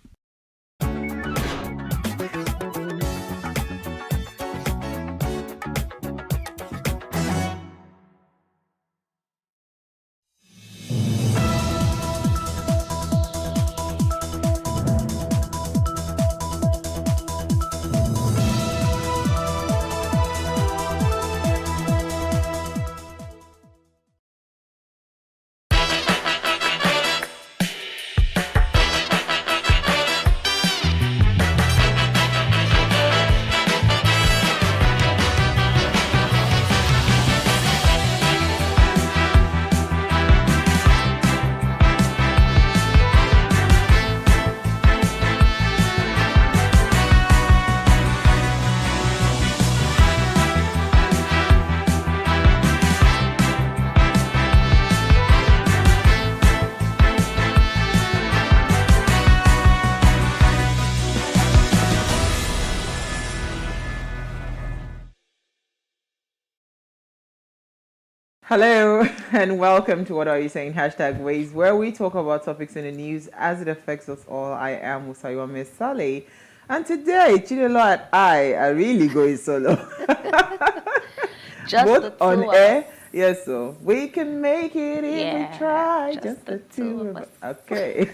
Hello and welcome to What Are You Saying? #Ways, where we talk about topics in the news as it affects us all. I am Musayome Saleh, and today Chinelo and I are really going solo. Just both on air. Yes, so we can make it if we try. Just the two of us. Okay.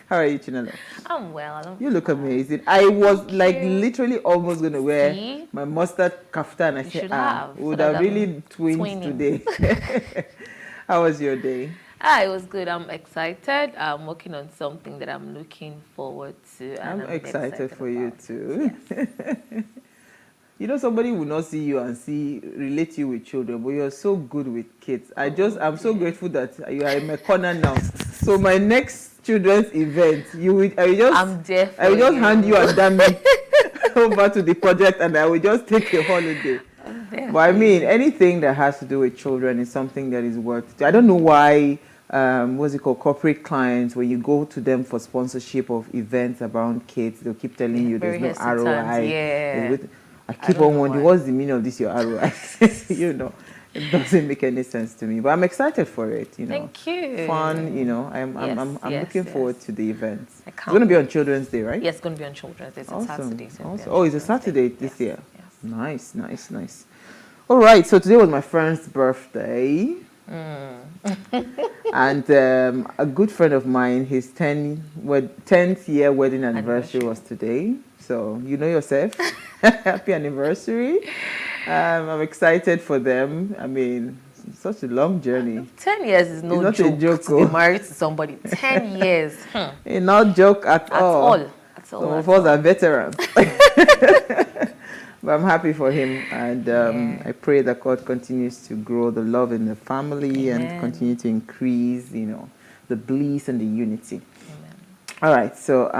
How are you, Chinelo? I'm well. You look amazing. I was literally almost going to wear my mustard kaftan. I said, would have really twins today. How was your day? It was good. I'm excited. I'm working on something that I'm looking forward to. And I'm excited for you too. Yes. You know, somebody will not see you and relate you with children, but you're so good with kids. I'm so grateful that you are in my corner now. So my next children's event, I will just hand you and Dami over to the project, and I will just take a holiday. But I mean, anything that has to do with children is something that is worth. I don't know why. Corporate clients, when you go to them for sponsorship of events around kids, they'll keep telling you there's no ROI. Yeah. I keep on wondering, what's the meaning of this, your ROI? You know, it doesn't make any sense to me. But I'm excited for it, you know. Thank you. Fun, you know. I'm looking forward to the events. It's going to be on Children's Day, right? Yes, it's going to be on Children's Day. It's on Saturday. Awesome. Oh, it's a Saturday this year. Yes. Nice. All right, so today was my friend's birthday. And a good friend of mine, his 10th year wedding anniversary was today. So you know yourself. Happy anniversary. I'm excited for them. I mean, it's such a long journey. 10 years is no joke. A joke to be married to somebody. 10 years. It's not joke at all. Some of us are veterans. But I'm happy for him, and I pray that God continues to grow the love in the family and continue to increase, you know, the bliss and the unity. Amen. All right, so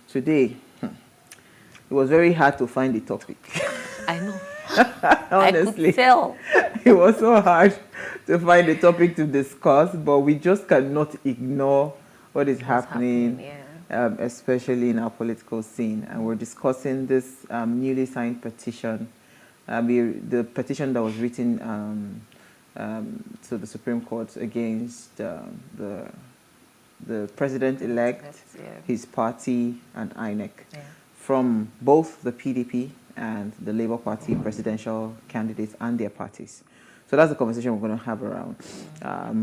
today, it was very hard to find a topic. I know. Honestly, I could tell. It was so hard to find a topic to discuss, but we just cannot ignore what is happening. Especially in our political scene, and we're discussing this newly signed petition, the petition that was written to the Supreme Court against the president-elect, his party, and INEC, from both the PDP and the Labour Party presidential candidates and their parties. So that's the conversation we're going to have around,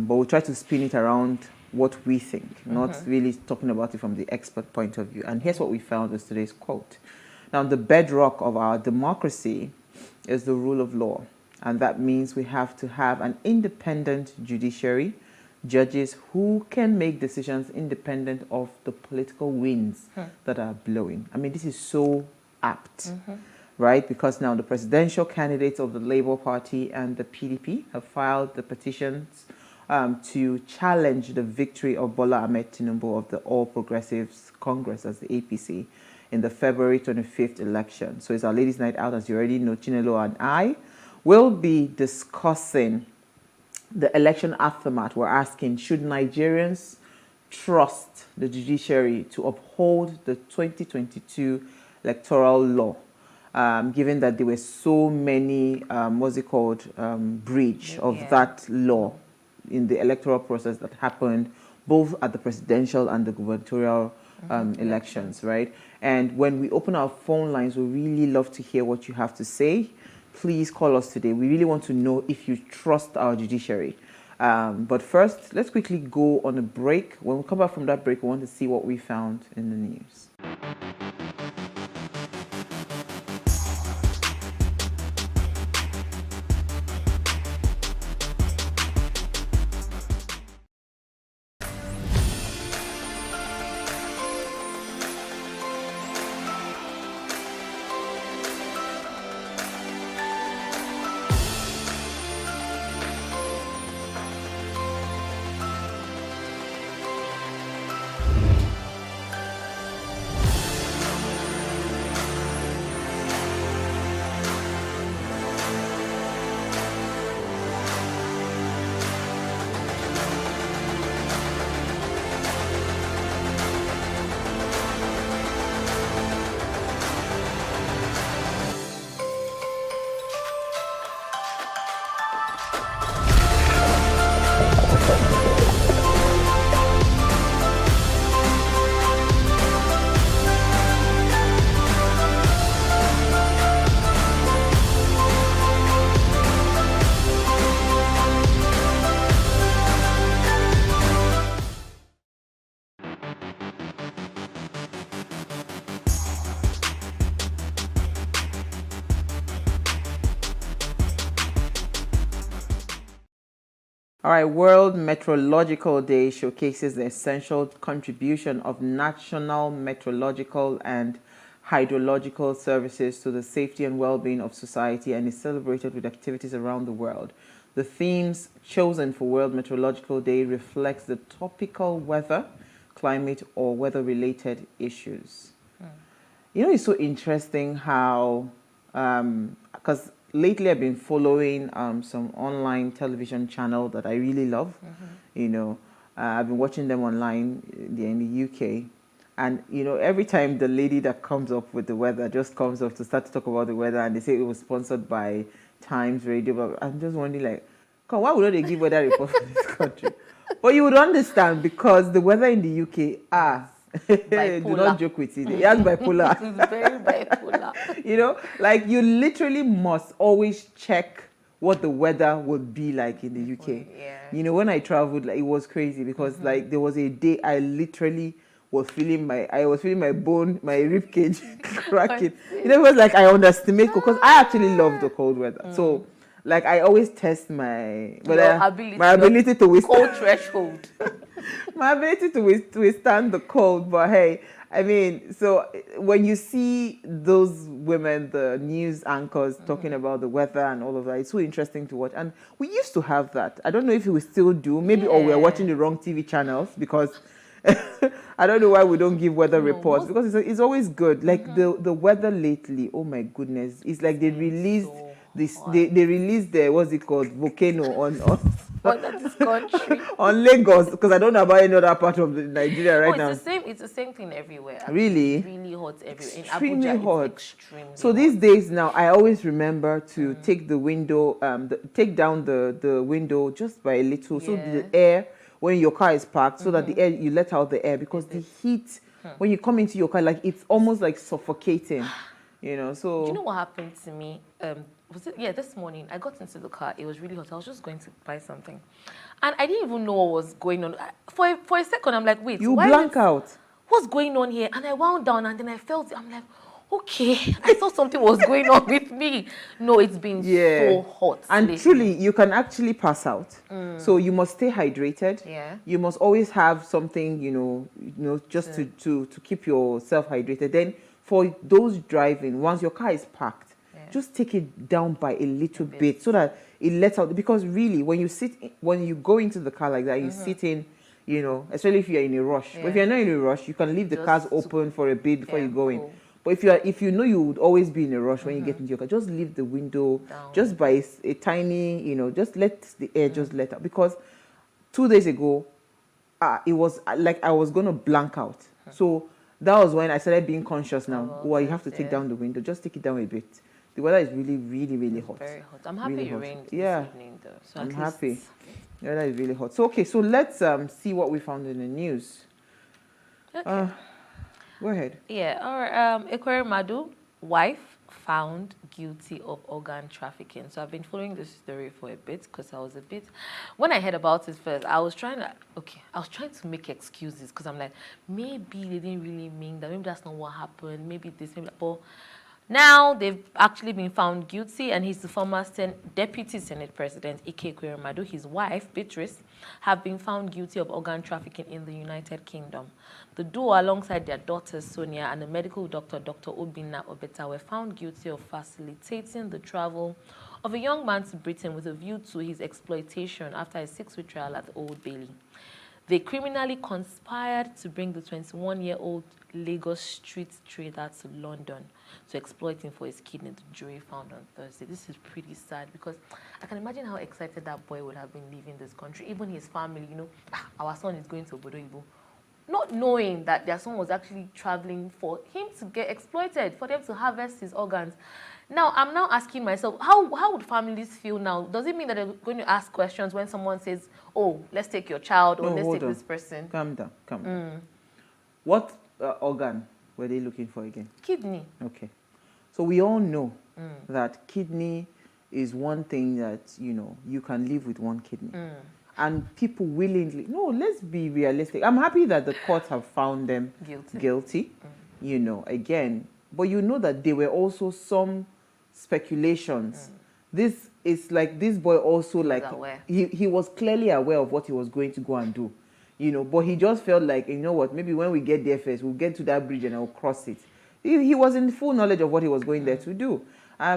but we'll try to spin it around what we think, not really talking about it from the expert point of view. And here's what we found with today's quote. Now, the bedrock of our democracy is the rule of law. And that means we have to have an independent judiciary, judges who can make decisions independent of the political winds that are blowing. I mean, this is so apt, right? Because now the presidential candidates of the Labour Party and the PDP have filed the petitions to challenge the victory of Bola Ahmed Tinubu of the All Progressives Congress, as the APC, in the February 25th election. So it's our ladies' night out, as you already know. Chinelo and I will be discussing the election aftermath. We're asking, should Nigerians trust the judiciary to uphold the 2022 electoral law, given that there were so many, breach of that law in the electoral process that happened both at the presidential and the gubernatorial elections, right? And when we open our phone lines, we really love to hear what you have to say. Please call us today. We really want to know if you trust our judiciary. But first, let's quickly go on a break. When we come back from that break, we want to see what we found in the news. All right, World Meteorological Day showcases the essential contribution of national meteorological and hydrological services to the safety and well-being of society and is celebrated with activities around the world. The themes chosen for World Meteorological Day reflects the topical weather, climate, or weather-related issues. You know, it's so interesting how, because lately I've been following some online television channel that I really love. You know, I've been watching them online in the UK. And, you know, every time the lady that comes up with the weather just comes up to start to talk about the weather and they say it was sponsored by Times Radio, but I'm just wondering, like, God, why would they give weather report for this country? But you would understand because the weather in the UK, do not joke with it. It has bipolar. It's very bipolar. You know, like you literally must always check what the weather would be like in the UK. Yeah. You know, when I traveled, like, it was crazy because like there was a day I literally was feeling my bone, my rib cage cracking. You know, it was like I underestimate because I actually love the cold weather. So like I always test my ability to withstand cold threshold. My ability to withstand the cold. But hey, I mean, so when you see those women, the news anchors talking about the weather and all of that, it's so interesting to watch. And we used to have that. I don't know if we still do, maybe, or we're watching the wrong TV channels because I don't know why we don't give weather reports because it's always good. Like the weather lately, oh my goodness, it's like they released they released the, what's it called, volcano on Lagos, because I don't know about any other part of Nigeria right now. It's the same thing everywhere. Actually. Really? It's really hot everywhere. In Extremely Abuja, hot. it's extremely so these days now, I always remember to take the window, take down the window just by a little, so the air, when your car is parked, so that the air, you let out the air, because the heat, when you come into your car, like it's almost like suffocating, you know. So do you know what happened to me? This morning I got into the car. It was really hot. I was just going to buy something, and I didn't even know what was going on. For a second, I'm like, wait, you blank out. What's going on here? And I wound down, and then I felt it. I'm like, okay, I thought something was going on with me. No, it's been so hot. And lately. truly, you can actually pass out. So you must stay hydrated. Yeah. You must always have something, you know, just to keep yourself hydrated. Then for those driving, once your car is parked, just take it down by a little bit so that it lets out. Because really, when you go into the car like that, you sit in, you know, especially if you're in a rush. But if you're not in a rush, you can leave the cars open for a bit before you go in. But if you know you would always be in a rush when you get into your car, just leave the window down. Just by a tiny, you know, just let the air just let out. Because 2 days ago, it was like I was going to blank out. So that was when I started being conscious now. You have to take down the window. Just take it down a bit. The weather is really, really, really hot. Very hot. I'm happy it rained this evening, though. So I'm happy. The weather is really hot. So, okay, so let's see what we found in the news. Okay. Go ahead. Yeah, all right. Ekweremadu, wife found guilty of organ trafficking. So I've been following this story for a bit because when I heard about it first, I was trying to make excuses because I'm like, maybe they didn't really mean that. Maybe that's not what happened. Maybe this, maybe that. But now they've actually been found guilty, and he's the former Deputy Senate President, Ike Ekweremadu. His wife, Beatrice, have been found guilty of organ trafficking in the United Kingdom. The duo, alongside their daughters, Sonia, and the medical doctor, Dr. Obinna Obeta, were found guilty of facilitating the travel of a young man to Britain with a view to his exploitation after a 6-week trial at the Old Bailey. They criminally conspired to bring the 21-year-old Lagos street trader to London to exploit him for his kidney, the jury found on Thursday. This is pretty sad because I can imagine how excited that boy would have been leaving this country. Even his family, you know, our son is going to Obodo Ibo. Not knowing that their son was actually traveling for him to get exploited, for them to harvest his organs. Now, I'm now asking myself, how would families feel now? Does it mean that they're going to ask questions when someone says, oh, let's take your child, or let's take this person? Calm down. What organ were they looking for again? Kidney. Okay. So we all know that kidney is one thing that, you know, you can live with one kidney. And people willingly, no, let's be realistic. I'm happy that the courts have found them guilty, you know, again. But you know that there were also some speculations this is like this boy also like aware. he was clearly aware of what he was going to go and do, you know, but he just felt like, you know what, maybe when we get there first, we'll get to that bridge and I'll cross it. He was in full knowledge of what he was going there to do.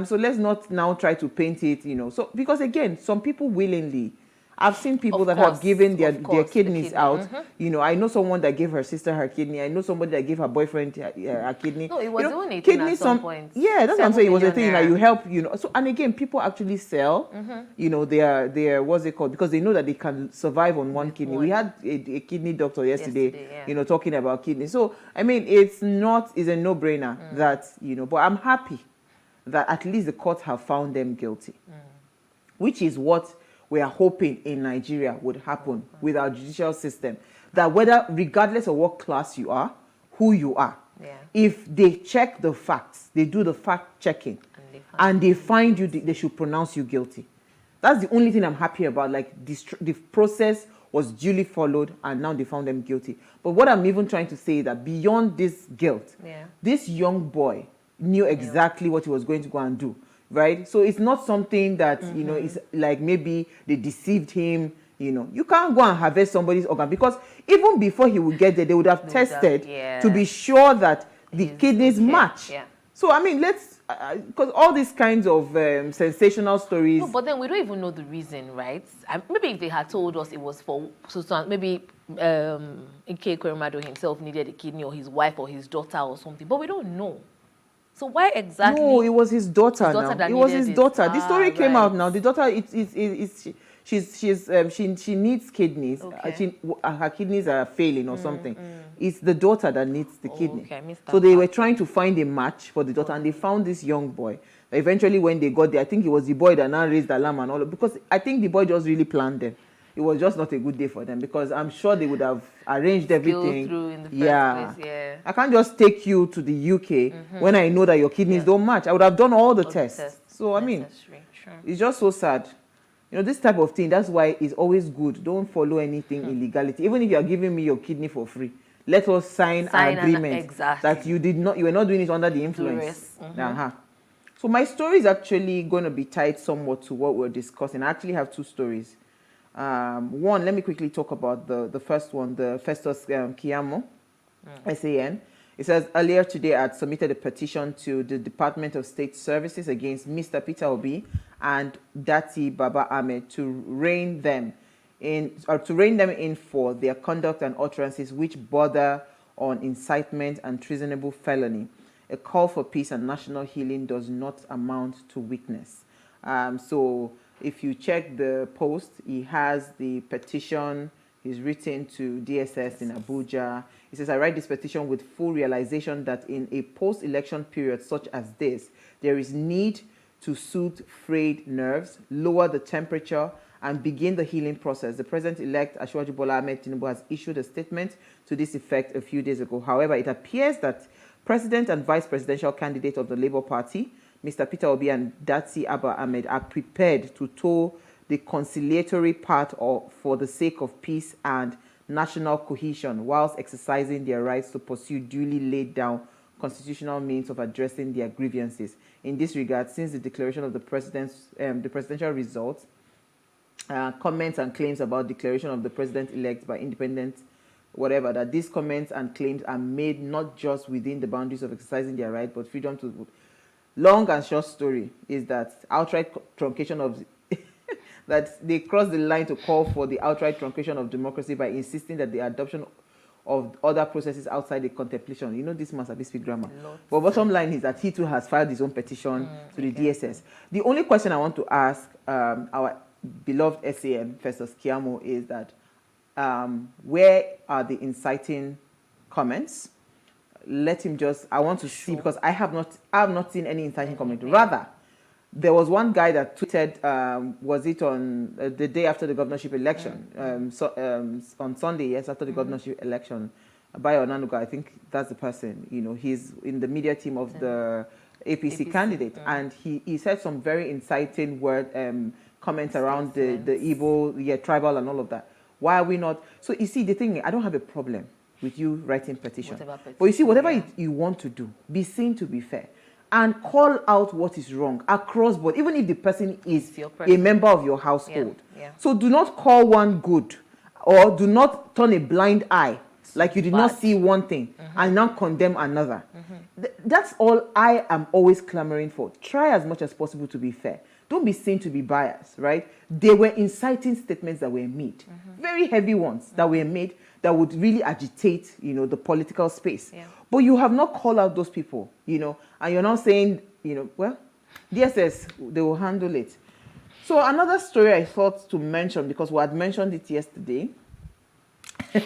So let's not now try to paint it, you know. So because again, some people willingly, I've seen people that have given their kidneys out. You know, I know someone that gave her sister her kidney. I know somebody that gave her boyfriend her kidney. No, it was doing a thing at some point. Yeah, that's what I'm saying. It was a thing that you help, you know. So, and again, people actually sell, you know, their what's it called? Because they know that they can survive on one kidney. We had a kidney doctor yesterday, you know, talking about kidney. So, I mean, it's a no-brainer that, you know, but I'm happy that at least the courts have found them guilty, which is what we are hoping in Nigeria would happen with our judicial system. That regardless of what class you are, who you are, if they check the facts, they do the fact checking, and they find you, they should pronounce you guilty. That's the only thing I'm happy about. Like the process was duly followed, and now they found them guilty. But what I'm even trying to say is that beyond this guilt, this young boy knew exactly what he was going to go and do. Right? So it's not something that, you know, it's like maybe they deceived him, you know. You can't go and harvest somebody's organ because even before he would get there, they would have tested to be sure that the kidneys match. So, I mean, let's, because all these kinds of sensational stories. No, but then we don't even know the reason, right? Maybe if they had told us it was for, maybe Ike Ekweremadu himself needed a kidney, or his wife or his daughter or something, but we don't know. So why exactly? No, it was his daughter. It was his daughter. The story came out now. The daughter, she needs kidneys. Her kidneys are failing or something. It's the daughter that needs the kidney. So they were trying to find a match for the daughter, and they found this young boy. Eventually, when they got there, I think it was the boy that now raised the alarm and all. Because I think the boy just really planned them. It was just not a good day for them because I'm sure they would have arranged everything. Through in the first place, I can't just take you to the UK when I know that your kidneys don't match. I would have done all the tests. So, I mean, it's just so sad. You know, this type of thing, that's why it's always good. Don't follow anything illegality. Even if you are giving me your kidney for free, let us sign an agreement that you were not doing it under the influence. So my story is actually going to be tied somewhat to what we're discussing. I actually have two stories. One, let me quickly talk about the first one, the Festus Keyamo, SAN. It says, earlier today I had submitted a petition to the Department of State Services against Mr. Peter Obi and Dati Baba Ahmed to rein them in for their conduct and utterances which border on incitement and treasonable felony. A call for peace and national healing does not amount to weakness. So if you check the post, he has the petition he's written to DSS in Abuja. He says, I write this petition with full realization that in a post-election period such as this, there is need to soothe frayed nerves, lower the temperature, and begin the healing process. The President-elect Asiwaju Bola Ahmed Tinubu has issued a statement to this effect a few days ago. However, it appears that President and Vice Presidential candidate of the Labour Party, Mr. Peter Obi and Dati Abba Ahmed, are prepared to toe the conciliatory path for the sake of peace and national cohesion, whilst exercising their rights to pursue duly laid down constitutional means of addressing their grievances. In this regard, since the declaration of the presidential results, comments and claims about declaration of the president-elect by independent whatever, that these comments and claims are made not just within the boundaries of exercising their right, but freedom to vote. Long and short story is that outright truncation of that they cross the line to call for the outright truncation of democracy by insisting that the adoption of other processes outside the contemplation. You know, this must be speak grammar. But bottom line is that he too has filed his own petition to the DSS. The only question I want to ask our beloved SAM, Festus Keyamo, is that where are the inciting comments? Let him just, I want to see, because I have not seen any inciting comment. Rather, there was one guy that tweeted, was it on the day after the governorship election, on Sunday, yes, after the governorship election, Bayo Onanuga, I think that's the person, you know, he's in the media team of the APC candidate, and he said some very inciting comments around the Igbo, tribal and all of that. Why are we not? So you see, the thing, I don't have a problem with you writing petition. But you see, whatever you want to do, be seen to be fair. and call out what is wrong across board, even if the person is a member of your household. So do not call one good, or do not turn a blind eye like you did not see one thing and now condemn another. That's all I am always clamoring for. Try as much as possible to be fair. Don't be seen to be biased, right? They were inciting statements that were made, very heavy ones that were made that would really agitate, the political space. But you have not called out those people, and you're not saying, well, DSS, they will handle it. So another story I thought to mention, because we had mentioned it yesterday,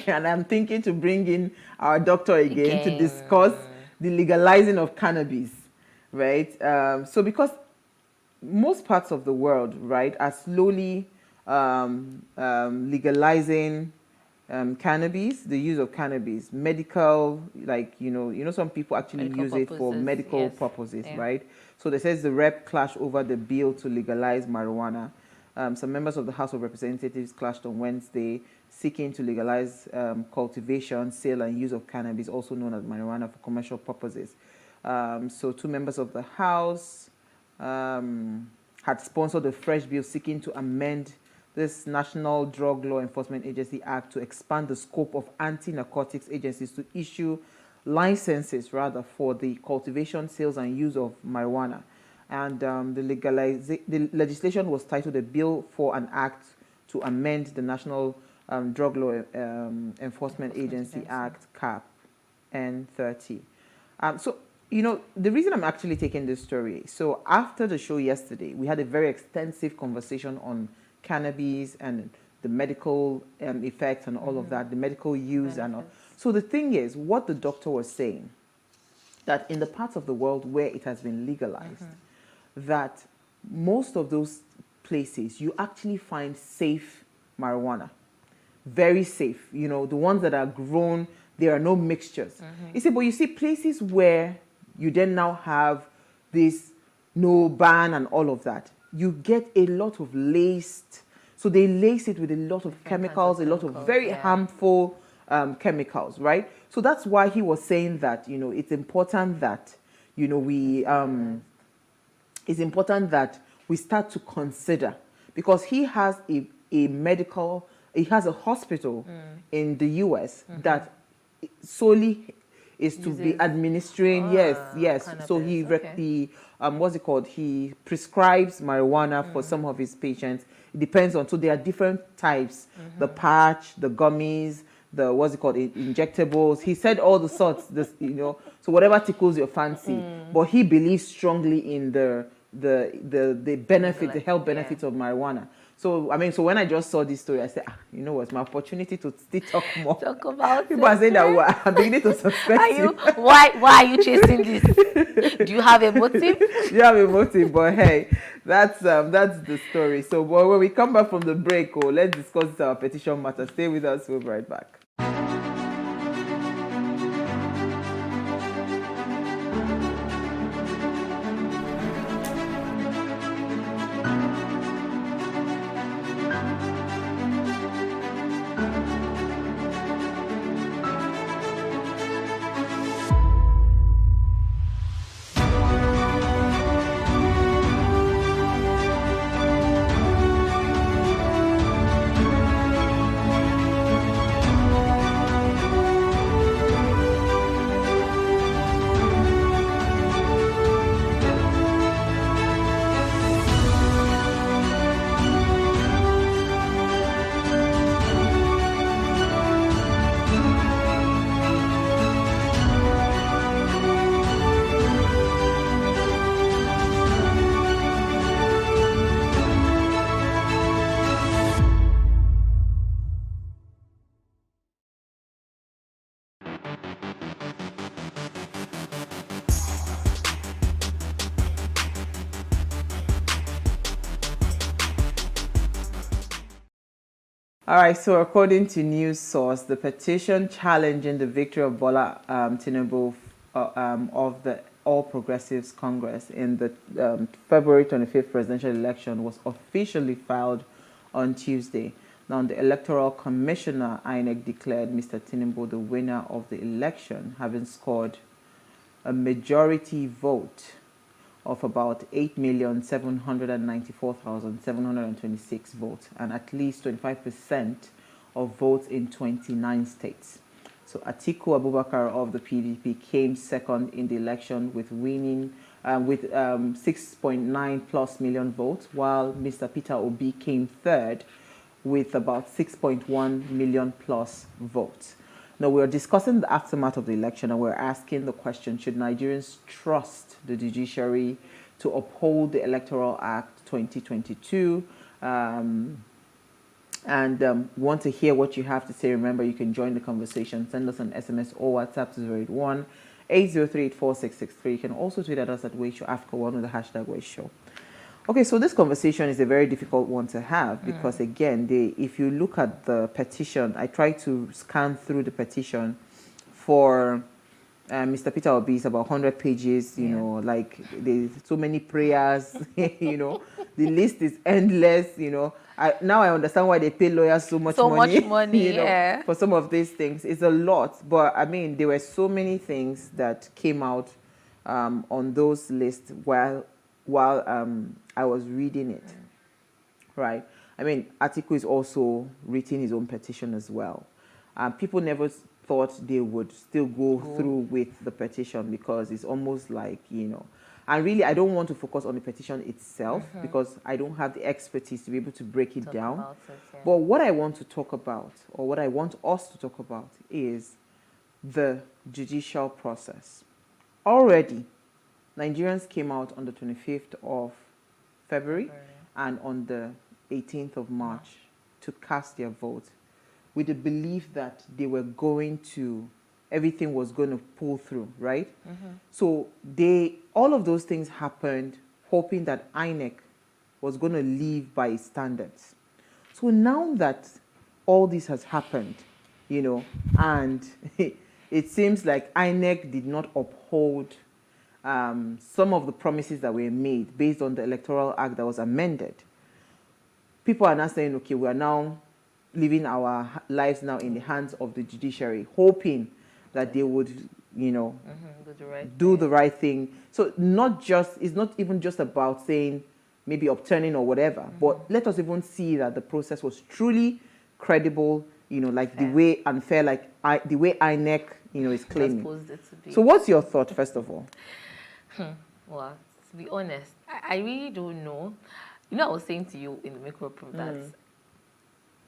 and I'm thinking to bring in our doctor again to discuss the legalizing of cannabis, right? So because most parts of the world, right, are slowly legalizing cannabis, the use of cannabis, medical, like, some people actually use it for medical purposes, right? So there says the rep clashed over the bill to legalize marijuana. Some members of the House of Representatives clashed on Wednesday, seeking to legalize cultivation, sale, and use of cannabis, also known as marijuana, for commercial purposes. So 2 members of the House had sponsored a fresh bill seeking to amend this National Drug Law Enforcement Agency Act to expand the scope of anti-narcotics agencies to issue licenses, rather, for the cultivation, sales, and use of marijuana. And the legislation was titled a Bill for an Act to amend the National Drug Law Enforcement Agency Act, CAP N30. So, the reason I'm actually taking this story, so after the show yesterday, we had a very extensive conversation on cannabis and the medical effects and all of that, the medical use and all. So the thing is, what the doctor was saying, that in the parts of the world where it has been legalized, that most of those places, you actually find safe marijuana. Very safe. The ones that are grown, there are no mixtures. You see, but you see places where you then now have this no ban and all of that, you get a lot of laced, so they lace it with a lot of chemicals, a lot of very harmful chemicals, right? So that's why he was saying that, it's important that, it's important that we start to consider, because he has he has a hospital in the US that solely is to be administering, yes. So he he prescribes marijuana for some of his patients. It depends on, so there are different types, the patch, the gummies, the injectables. He said all the sorts, so whatever tickles your fancy. But he believes strongly in the benefit, the health benefits of marijuana. So so when I just saw this story, I said, it's my opportunity to still talk more. Talk about people are saying that I'm beginning to suspect you. Why are you chasing this? Do you have a motive? You have a motive, but hey, that's the story. So when we come back from the break, let's discuss our petition matter. Stay with us. We'll be right back. All right, so according to News Source, the petition challenging the victory of Bola Tinubu of the All Progressives Congress in the February 25th presidential election was officially filed on Tuesday. Now, the Electoral Commissioner, INEC, declared Mr. Tinubu the winner of the election, having scored a majority vote of about 8,794,726 votes, and at least 25% of votes in 29 states. So Atiku Abubakar of the PDP came second in the election with winning with 6.9 plus million votes, while Mr. Peter Obi came third with about 6.1 million plus votes. Now, we're discussing the aftermath of the election, and we're asking the question, should Nigerians trust the judiciary to uphold the Electoral Act 2022? Want to hear what you have to say. Remember, you can join the conversation. Send us an SMS or WhatsApp to 081-803-4663. You can also tweet at us at Wayshow Africa1 with the hashtag Wayshow. Okay, so this conversation is a very difficult one to have because, again, if you look at the petition, I tried to scan through the petition for Mr. Peter Obi. It's about 100 pages, you know, like there's so many prayers, you know, the list is endless, you know. Now I understand why they pay lawyers so much money, you know, for some of these things. It's a lot, but I mean, there were so many things that came out on those lists while I was reading it, right? I mean, Atiku is also writing his own petition as well. People never thought they would still go through with the petition because it's almost like, you know, and really I don't want to focus on the petition itself because I don't have the expertise to be able to break it down. But what I want to talk about, or what I want us to talk about, is the judicial process. Already, Nigerians came out on the 25th of February and on the 18th of March to cast their vote with the belief that they were going to, everything was going to pull through, right? So all of those things happened hoping that INEC was going to live by its standards. So now that all this has happened, you know, and it seems like INEC did not uphold some of the promises that were made based on the Electoral Act that was amended. People are now saying, okay, we are now living our lives now in the hands of the judiciary, hoping that they would, you know, do the right thing. So it's not even just about saying maybe upturning or whatever, but let us even see that the process was truly credible, you know, like the way unfair, like the way INEC, you know, is claiming. So what's your thought, first of all? Well, to be honest, I really don't know. You know, I was saying to you in the micro proof that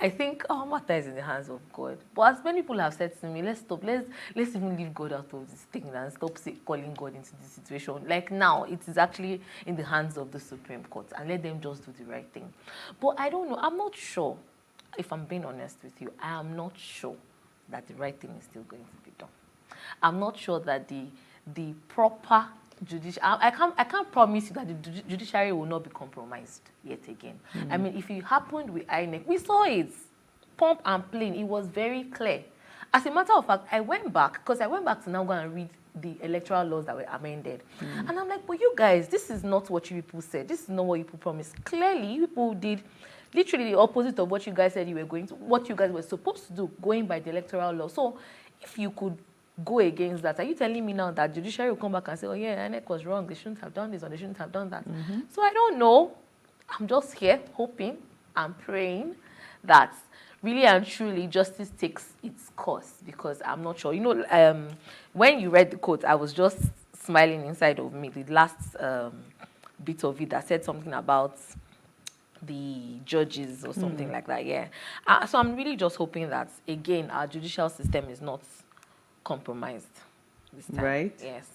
I think matter is in the hands of God. But as many people have said to me, let's stop. Let's even leave God out of this thing and stop calling God into this situation. Like now, it is actually in the hands of the Supreme Court, and let them just do the right thing. But I don't know. I'm not sure. If I'm being honest with you, I am not sure that the right thing is still going to be done. I'm not sure that the proper judiciary, I can't promise you that the judiciary will not be compromised yet again. I mean, if it happened with INEC, we saw it, pump and plain. It was very clear. As a matter of fact, I went back to now go and read the electoral laws that were amended. And I'm like, but you guys, this is not what you people said. This is not what you people promised. Clearly, you people did literally the opposite of what you guys said you were going to, what you guys were supposed to do, going by the electoral law. So if you could go against that, are you telling me now that judiciary will come back and say, oh yeah, INEC was wrong, they shouldn't have done this or they shouldn't have done that? So I don't know. I'm just here hoping and praying that really and truly justice takes its course, because I'm not sure. You know, when you read the quote, I was just smiling inside of me, the last bit of it that said something about the judges or something like that, yeah. So I'm really just hoping that, again, our judicial system is not compromised this time. Right? Yes.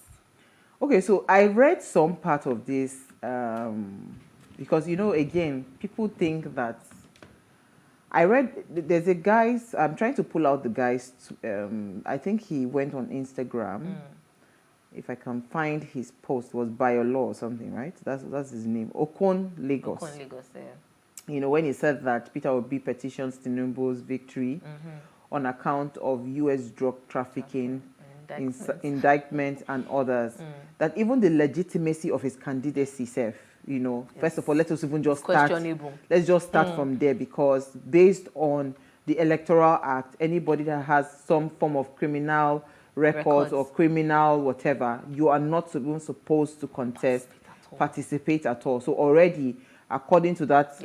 Okay, so I read some part of this because, you know, again, people think that there's a guy's, I'm trying to pull out the guy's, I think he went on Instagram. If I can find his post, was Biolaw or something, right? That's his name. Okon Lagos. Okon Lagos, yeah. You know, when he said that Peter Obi petitions Tinubu's victory on account of U.S. drug trafficking, indictment and others, that even the legitimacy of his candidacy self, you know, first of all, let us even just start. Let's just start from there, because based on the Electoral Act, anybody that has some form of criminal records or criminal whatever, you are not even supposed to contest participate at all. So already, according to that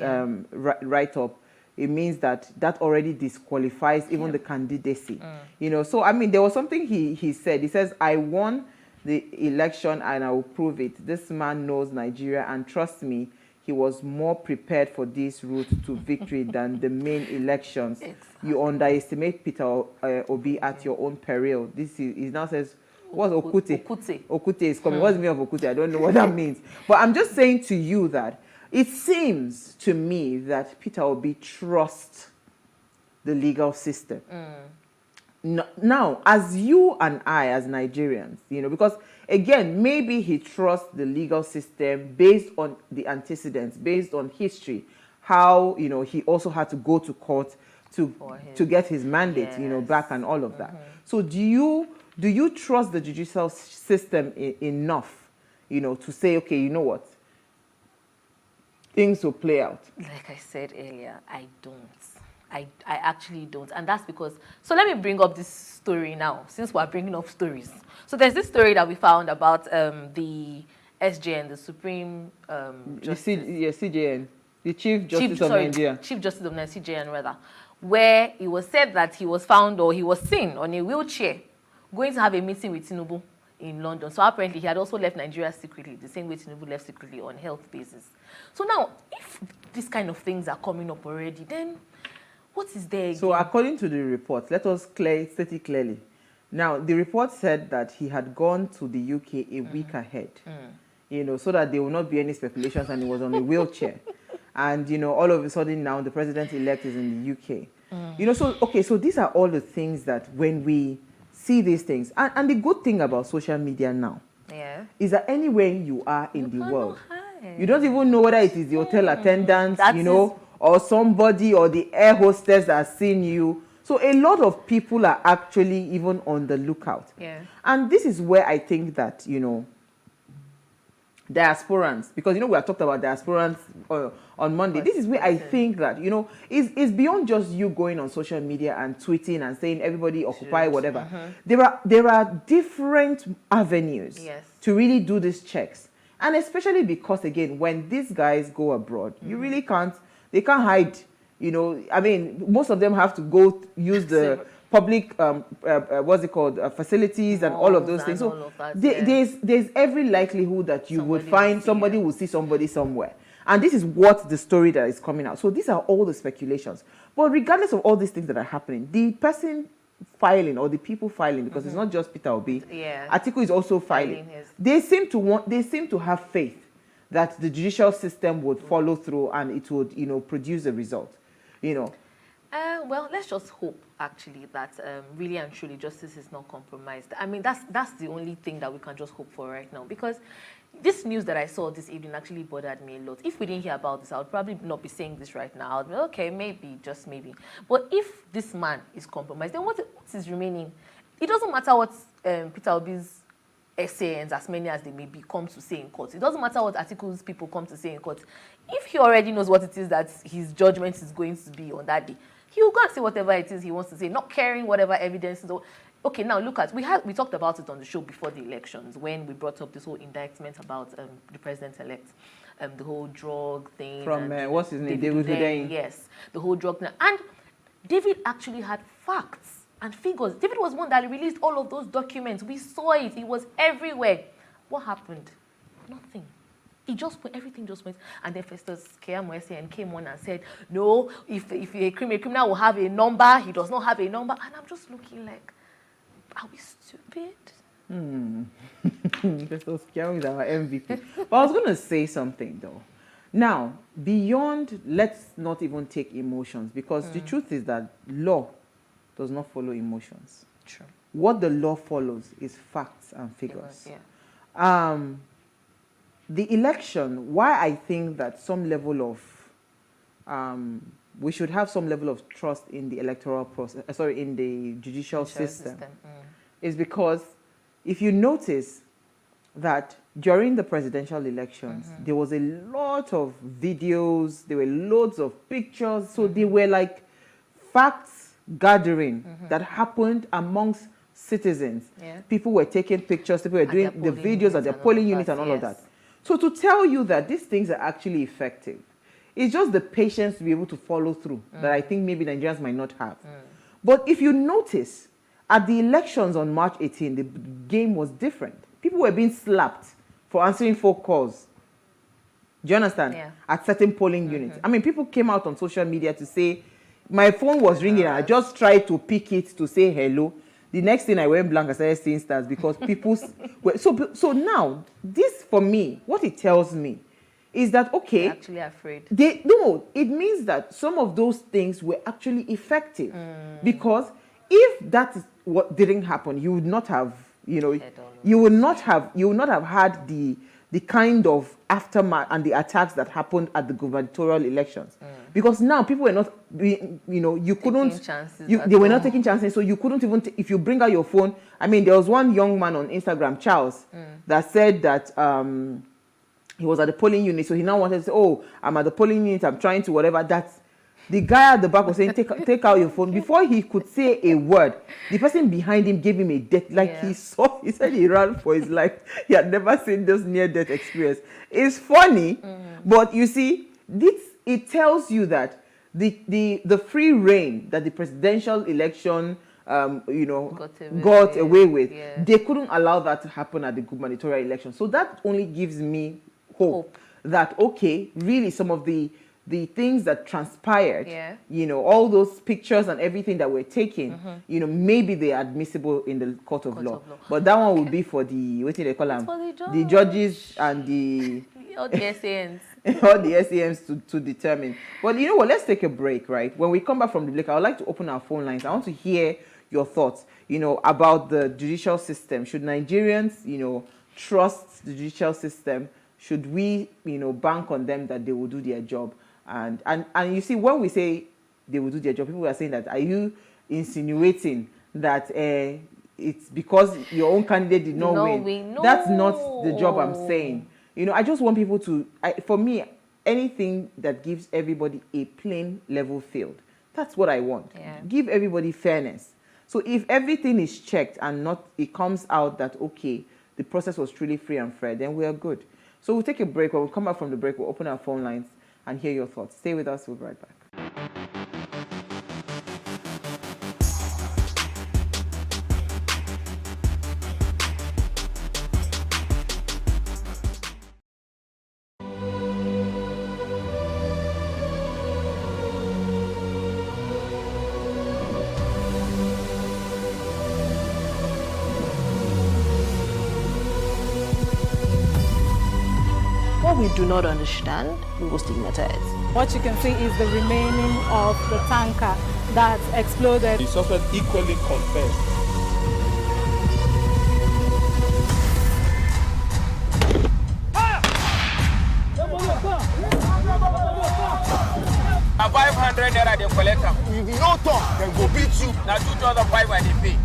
write-up, it means that already disqualifies even the candidacy. You know, so I mean, there was something he said. He says, "I won the election and I will prove it. This man knows Nigeria, and trust me, he was more prepared for this route to victory than the main elections. You underestimate Peter Obi at your own peril." This is, he now says, what's Okute? Okute is coming. What's the meaning of Okute? I don't know what that means. But I'm just saying to you that it seems to me that Peter Obi trusts the legal system. Now, as you and I, as Nigerians, you know, because again, maybe he trusts the legal system based on the antecedents, based on history, how, you know, he also had to go to court to get his mandate, you know, back and all of that. So do you trust the judicial system enough, you know, to say, okay, you know what, things will play out? Like I said earlier, I don't. I actually don't. And that's because, so let me bring up this story now, since we're bringing up stories. So there's this story that we found about the SJN, the Supreme Justice. CJN, the Chief Justice of Nigeria. Chief Justice of Nigeria, CJN rather, where it was said that he was found, or he was seen on a wheelchair going to have a meeting with Tinubu in London. So apparently he had also left Nigeria secretly, the same way Tinubu left secretly on health basis. So now, if these kind of things are coming up already, then what is there again? So according to the report, let us state it clearly. Now, the report said that he had gone to the UK a week ahead, you know, so that there will not be any speculations, and he was on a wheelchair. And, you know, all of a sudden now the president-elect is in the UK. You know, so, okay, so these are all the things that when we see these things, and the good thing about social media now is that anywhere you are in the world, you don't even know whether it is the hotel attendant, you know, or somebody, or the air hostess that has seen you. So a lot of people are actually even on the lookout. And this is where I think that, you know, diasporans, because, you know, we have talked about diasporans on Monday. This is where I think that, you know, it's beyond just you going on social media and tweeting and saying everybody occupy whatever. There are different avenues to really do these checks. And especially because, again, when these guys go abroad, you really can't, they can't hide, you know. I mean, most of them have to go use the public, what's it called, facilities and all of those things. So there's every likelihood that you would find somebody will see somebody somewhere. And this is what the story that is coming out. So these are all the speculations. But regardless of all these things that are happening, the person filing, or the people filing, because it's not just Peter Obi, Atiku is also filing. They seem to have faith that the judicial system would follow through and it would, you know, produce a result, you know. Well, let's just hope, actually, that really and truly justice is not compromised. I mean, that's the only thing that we can just hope for right now, because this news that I saw this evening actually bothered me a lot. If we didn't hear about this, I would probably not be saying this right now. I'd be okay, maybe, just maybe. But if this man is compromised, then what is remaining? It doesn't matter what Peter Obi's SANs, as many as they may be, come to say in court. It doesn't matter what articles people come to say in court. If he already knows what it is that his judgment is going to be on that day, he will go and say whatever it is he wants to say, not caring whatever evidence is. Okay, now look at, we talked about it on the show before the elections when we brought up this whole indictment about the president-elect, the whole drug thing. From, what's his name, David Hundeyin. Yes, the whole drug thing. And David actually had facts and figures. David was one that released all of those documents. We saw it. It was everywhere. What happened? Nothing. Everything just went. And then Festus Keyamo came on and said, no, if a criminal will have a number, he does not have a number. And I'm just looking like, are we stupid? Festus Keyamo is our MVP. But I was going to say something, though. Now, beyond, let's not even take emotions, because the truth is that law does not follow emotions. True. What the law follows is facts and figures. The election, why I think that some level of, we should have some level of trust in the electoral process, in the judicial system. Is because if you notice that during the presidential elections, there was a lot of videos, there were loads of pictures, so they were like facts gathering that happened amongst citizens. People were taking pictures, people were doing the videos at their polling unit and all of that. So to tell you that these things are actually effective, it's just the patience to be able to follow through that I think maybe Nigerians might not have. But if you notice, at the elections on March 18, the game was different. People were being slapped for answering phone calls. Do you understand? Yeah. At certain polling units. I mean, people came out on social media to say, my phone was ringing and I just tried to pick it to say hello. The next thing I went blank, I started seeing stars because people were... So now, this for me, what it tells me is that, okay... They're actually afraid. No, it means that some of those things were actually effective. Because if that is what didn't happen, you would not have, you would not have had the kind of aftermath and the attacks that happened at the gubernatorial elections. Because now people were not, you couldn't, they were not taking chances, so you couldn't even, if you bring out your phone, I mean, there was one young man on Instagram, Charles, that said that he was at the polling unit, so he now wanted to say, oh, I'm at the polling unit, I'm trying to whatever, that's, the guy at the back was saying, take out your phone. Before he could say a word, the person behind him gave him a death. He said he ran for his life. He had never seen this near-death experience. It's funny, but you see, it tells you that the free reign that the presidential election got away with, they couldn't allow that to happen at the gubernatorial election. So that only gives me hope that, okay, really some of the things that transpired, all those pictures and everything that were taken, maybe they are admissible in the court of law. But that one would be for the, what do they call them? The judges and the... all the SANs. All the SAMs to determine. But you know what, let's take a break, right? When we come back from the break, I would like to open our phone lines. I want to hear your thoughts, about the judicial system. Should Nigerians, trust the judicial system? Should we, bank on them that they will do their job? And you see, when we say they will do their job, people are saying that, are you insinuating that it's because your own candidate did not win? No. That's not the job I'm saying. I just want people to, for me, anything that gives everybody a plain level field, that's what I want. Give everybody fairness. So if everything is checked and it comes out that, okay, the process was truly free and fair, then we are good. So we'll take a break. When we come back from the break, we'll open our phone lines and hear your thoughts. Stay with us. We'll be right back. What we do not understand, we will stigmatize. What you can see is the remaining of the tanker that exploded. The suspect equally confessed. A 500 naira they collect them. If you no talk, then go beat you. Now 2,500 they pay.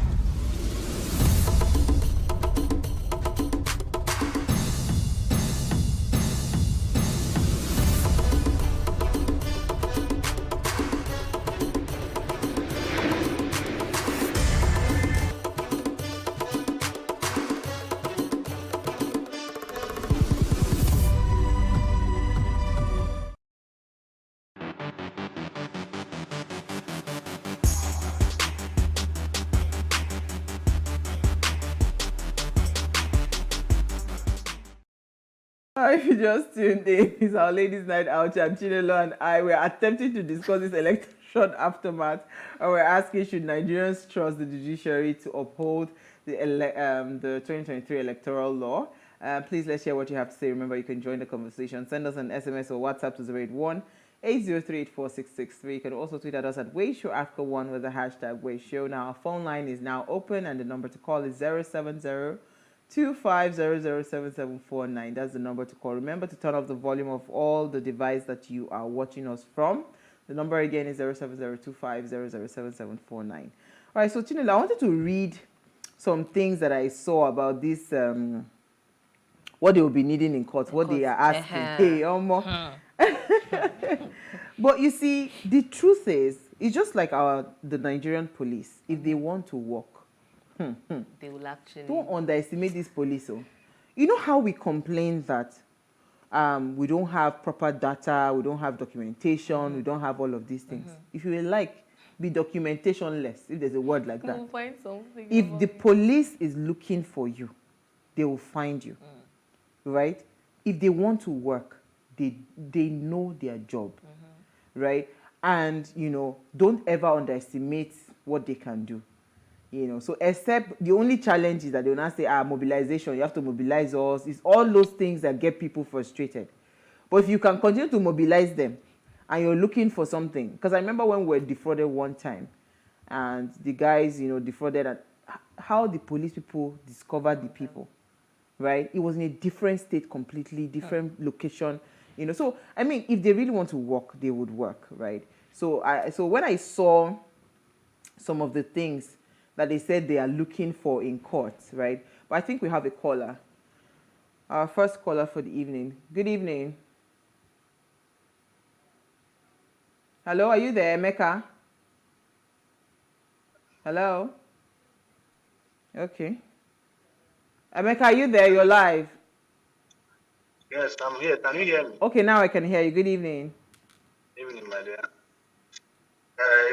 If you just tuned in, it's our ladies' night out, and Chinelo and I were attempting to discuss this election aftermath, and we're asking, should Nigerians trust the judiciary to uphold the 2023 electoral law? Please, let's hear what you have to say. Remember, you can join the conversation. Send us an SMS or WhatsApp to 081-803-84663. You can also tweet at us at Wayshow Africa 1 with the hashtag Wayshow. Now, our phone line is now open, and the number to call is 070-25007749. That's the number to call. Remember to turn off the volume of all the device that you are watching us from. The number again is 070-25007749. All right, so Chinelo, I wanted to read some things that I saw about this, what they will be needing in court, what they are asking. Hey, But you see, the truth is, it's just like the Nigerian police. If they want to work, they will actually... Don't underestimate this police. Oh. You know how we complain that we don't have proper data, we don't have documentation, we don't have all of these things. If you will like, be documentationless, if there's a word like that. We'll find something. If the police is looking for you, they will find you, right? If they want to work, they know their job, right? And, you know, don't ever underestimate what they can do. You know, so except the only challenge is that they will not say, mobilization, you have to mobilize us. It's all those things that get people frustrated. But if you can continue to mobilize them and you're looking for something, because I remember when we were defrauded one time and the guys, you know, defrauded, and how the police people discovered the people, right? It was in a different state, completely different location, you know. So, I mean, if they really want to work, they would work, right? So when I saw some of the things that they said they are looking for in court, right? But I think we have a caller. Our first caller for the evening. Good evening. Hello, are you there, Emeka? Hello? Okay. Emeka, are you there? You're live. Yes, I'm here. Can you hear me? Okay, now I can hear you. Good evening. Evening, my dear.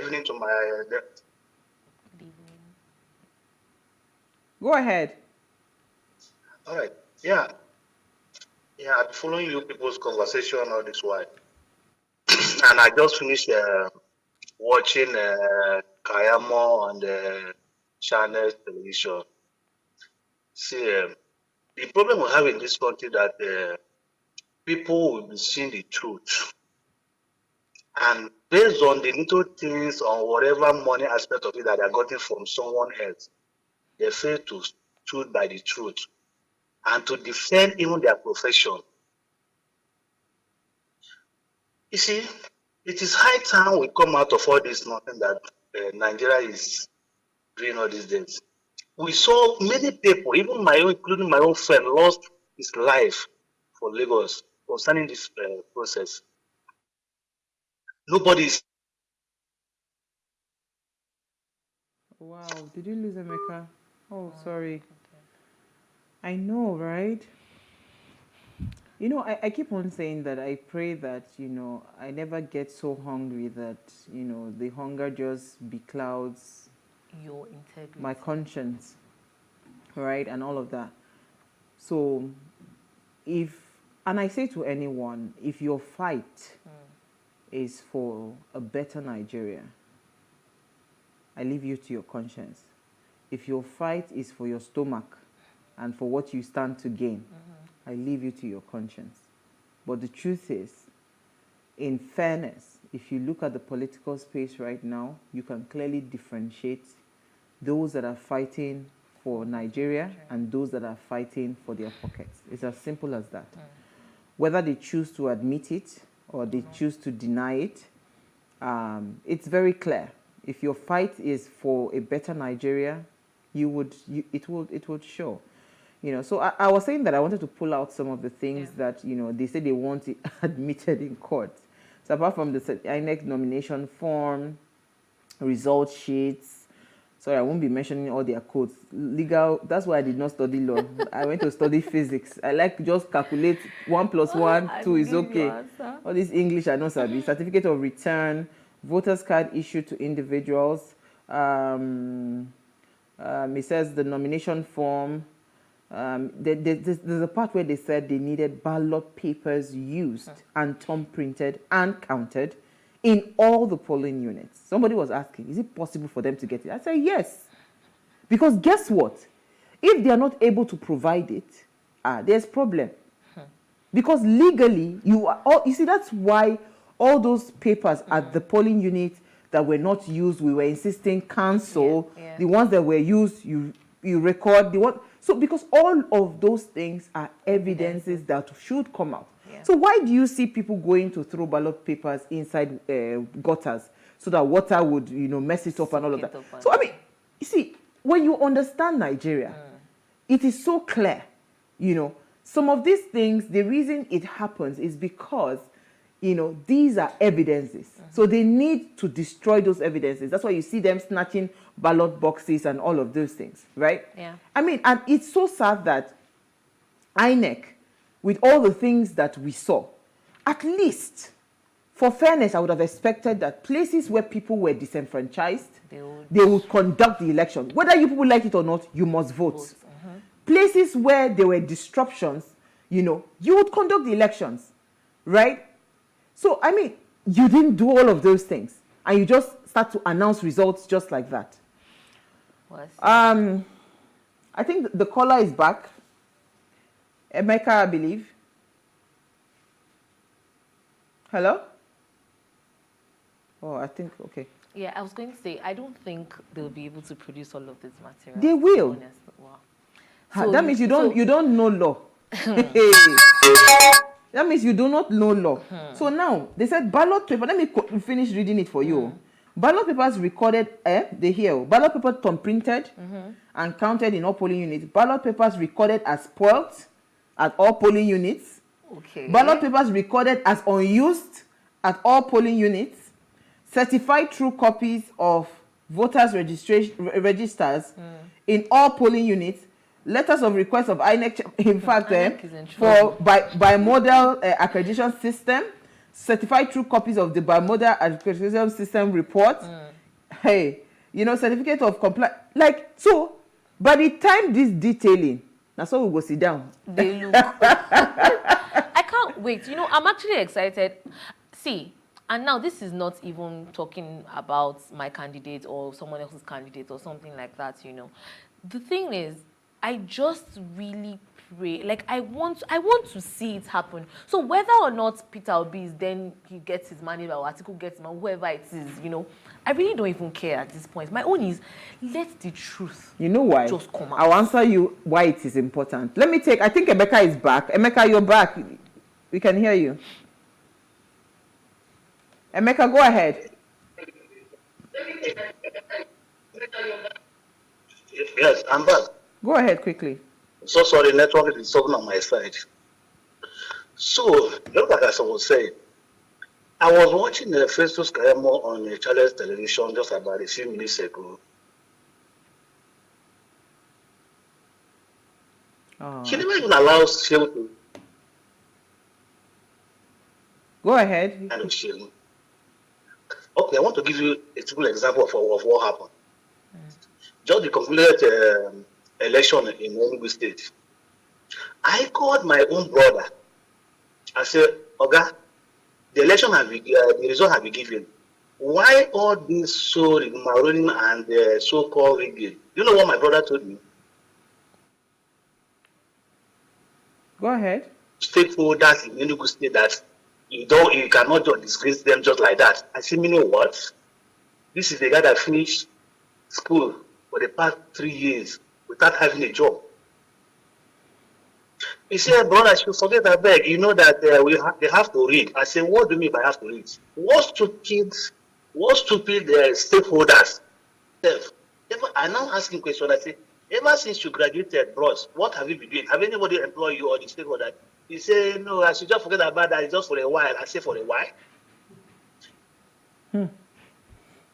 Evening to my dear. Go ahead. All right. Yeah. I've been following you people's conversation all this while. And I just finished watching Kayamo on the channel television. See, the problem we have in this country that people will be seeing the truth. And based on the little things, on whatever money aspect of it that they're getting from someone else, they fail to stood by the truth and to defend even their profession. You see, it is high time we come out of all this nothing that Nigeria is doing all these days. We saw many people, even my own, including my own friend, lost his life for Lagos concerning this process. Nobody's. Wow, did you lose Emeka? Oh, sorry. I know, right? You know, I keep on saying that I pray that, you know, I never get so hungry that, you know, the hunger just beclouds your integrity, my conscience, right? And all of that. So, and I say to anyone, if your fight is for a better Nigeria, I leave you to your conscience. If your fight is for your stomach and for what you stand to gain, I leave you to your conscience. But the truth is, in fairness, if you look at the political space right now, you can clearly differentiate those that are fighting for Nigeria and those that are fighting for their pockets. It's as simple as that. Whether they choose to admit it or they choose to deny it, it's very clear. If your fight is for a better Nigeria, it would show. You know, so I was saying that I wanted to pull out some of the things that, you know, they say they want it admitted in court. So apart from the INEC nomination form, result sheets, sorry, I won't be mentioning all their codes. Legal, that's why I did not study law. I went to study physics. I like just calculate 1 + 1, 2 is okay. All this English I don't sabi. Certificate of return, voters card issued to individuals. It says the nomination form. There's a part where they said they needed ballot papers used and thumb printed and counted in all the polling units. Somebody was asking, is it possible for them to get it? I said, yes. Because guess what? If they are not able to provide it, there's problem. Because legally, you see, that's why all those papers at the polling unit that were not used, we were insisting cancel. The ones that were used, you record. So because all of those things are evidences that should come out. So why do you see people going to throw ballot papers inside gutters so that water would, you know, mess it up and all of that? So I mean, you see, when you understand Nigeria, it is so clear, you know, some of these things, the reason it happens is because, you know, these are evidences. So they need to destroy those evidences. That's why you see them snatching ballot boxes and all of those things, right? Yeah. I mean, and it's so sad that INEC with all the things that we saw, at least, for fairness, I would have expected that places where people were disenfranchised, they would conduct the election. Whether you people like it or not, you must vote. Places where there were disruptions, you would conduct the elections, right? So, I mean, you didn't do all of those things, and you just start to announce results just like that. I think the caller is back. Emeka, I believe. Hello? Oh, I think, okay. Yeah, I was going to say, I don't think they'll be able to produce all of this material. They will. Wow. So, that means you don't know law. That means you do not know law. So now, they said ballot paper. Let me finish reading it for you. Ballot papers recorded, ballot paper thumb printed and counted in all polling units. Ballot papers recorded as spoiled at all polling units. Okay. Ballot papers recorded as unused at all polling units. Certified true copies of voters' registers in all polling units. Letters of request of INEC, in fact, by model accreditation system. Certified true copies of the bimodal accreditation system report. Hey, certificate of compliance. Like, so, by the time this detailing, that's how we go sit down. They look. I can't wait. I'm actually excited. See, and now this is not even talking about my candidate or someone else's candidate or something like that, The thing is, I just really pray, like I want to see it happen. So whether or not Peter Obi then he gets his money or Atiku gets his money, whoever it is, I really don't even care at this point. My own is let the truth. You know why? Just come out. I'll answer you why it is important. I think Emeka is back. Emeka, you're back. We can hear you. Emeka, go ahead. Yes, I'm back. Go ahead quickly. So sorry, network is talking on my side. So, just like I was saying, I was watching the Festus Kayamo on the Charles television just about a few minutes ago. She never even allows Shehu to. Go ahead. Okay, I want to give you a simple example of what happened. Just the concluded election in Enugu State. I called my own brother. I said, Oga, the election the result have been given. Why all this so rigmarole and so-called rigging? You know what my brother told me? Go ahead. Stakeholders in Enugu State that you cannot just disgrace them just like that. I said, you know what? This is the guy that finished school for the past 3 years without having a job. He said, brother, you forget that beg. You know that they have to read. I said, what do you mean by have to read? What stupid stakeholders? I'm now asking questions. I say, ever since you graduated, bros, what have you been doing? Have anybody employed you or the stakeholder? He said, no, I should just forget about that. It's just for a while. I say, for a while.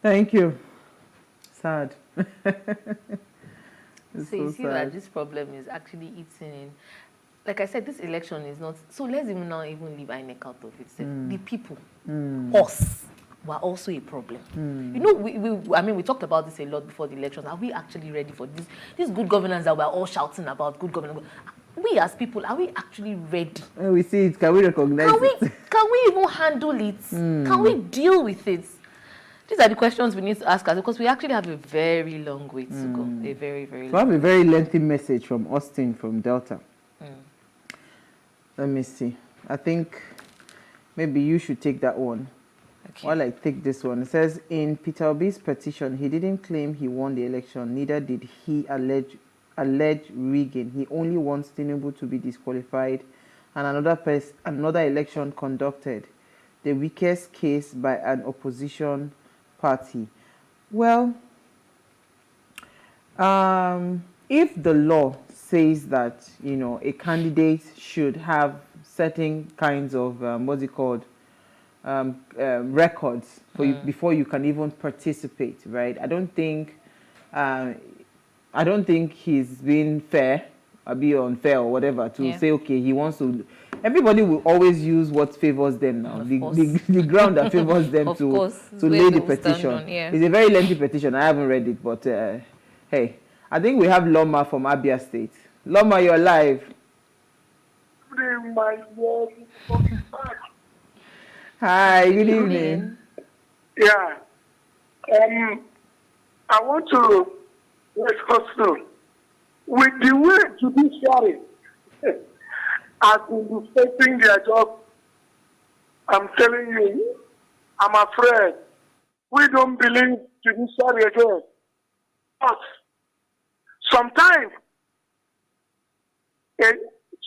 Thank you. Sad. So you see that this problem is actually eating in. Like I said, this election is not. So let's even now leave INEC out of it. The people, us, were also a problem. We talked about this a lot before the elections. Are we actually ready for this good governance that we're all shouting about? Good governance. We as people, are we actually ready? When we see it, can we recognize it? Can we even handle it? Can we deal with it? These are the questions we need to ask us because we actually have a very long way to go. A very, very long way. We have a very lengthy message from Austin from Delta. Let me see. I think maybe you should take that one. Okay. While I take this one. It says, in Peter Obi's petition, he didn't claim he won the election. Neither did he allege rigging. He only wants Tinubu to be disqualified and another election conducted. The weakest case by an opposition party. Well, if the law says that, a candidate should have certain kinds of, records for you before you can even participate, right? I don't think he's been fair be unfair or whatever to say, okay, he wants to. Everybody will always use what favors them now. The ground that favors them to lay the petition. It's a very lengthy petition. I haven't read it, but hey, I think we have Loma from Abia State. Loma, you're live. Hi, good evening. Yeah. I want to discuss with the way judiciary has been facing their job. I'm telling you, I'm afraid we don't believe judiciary again. But sometimes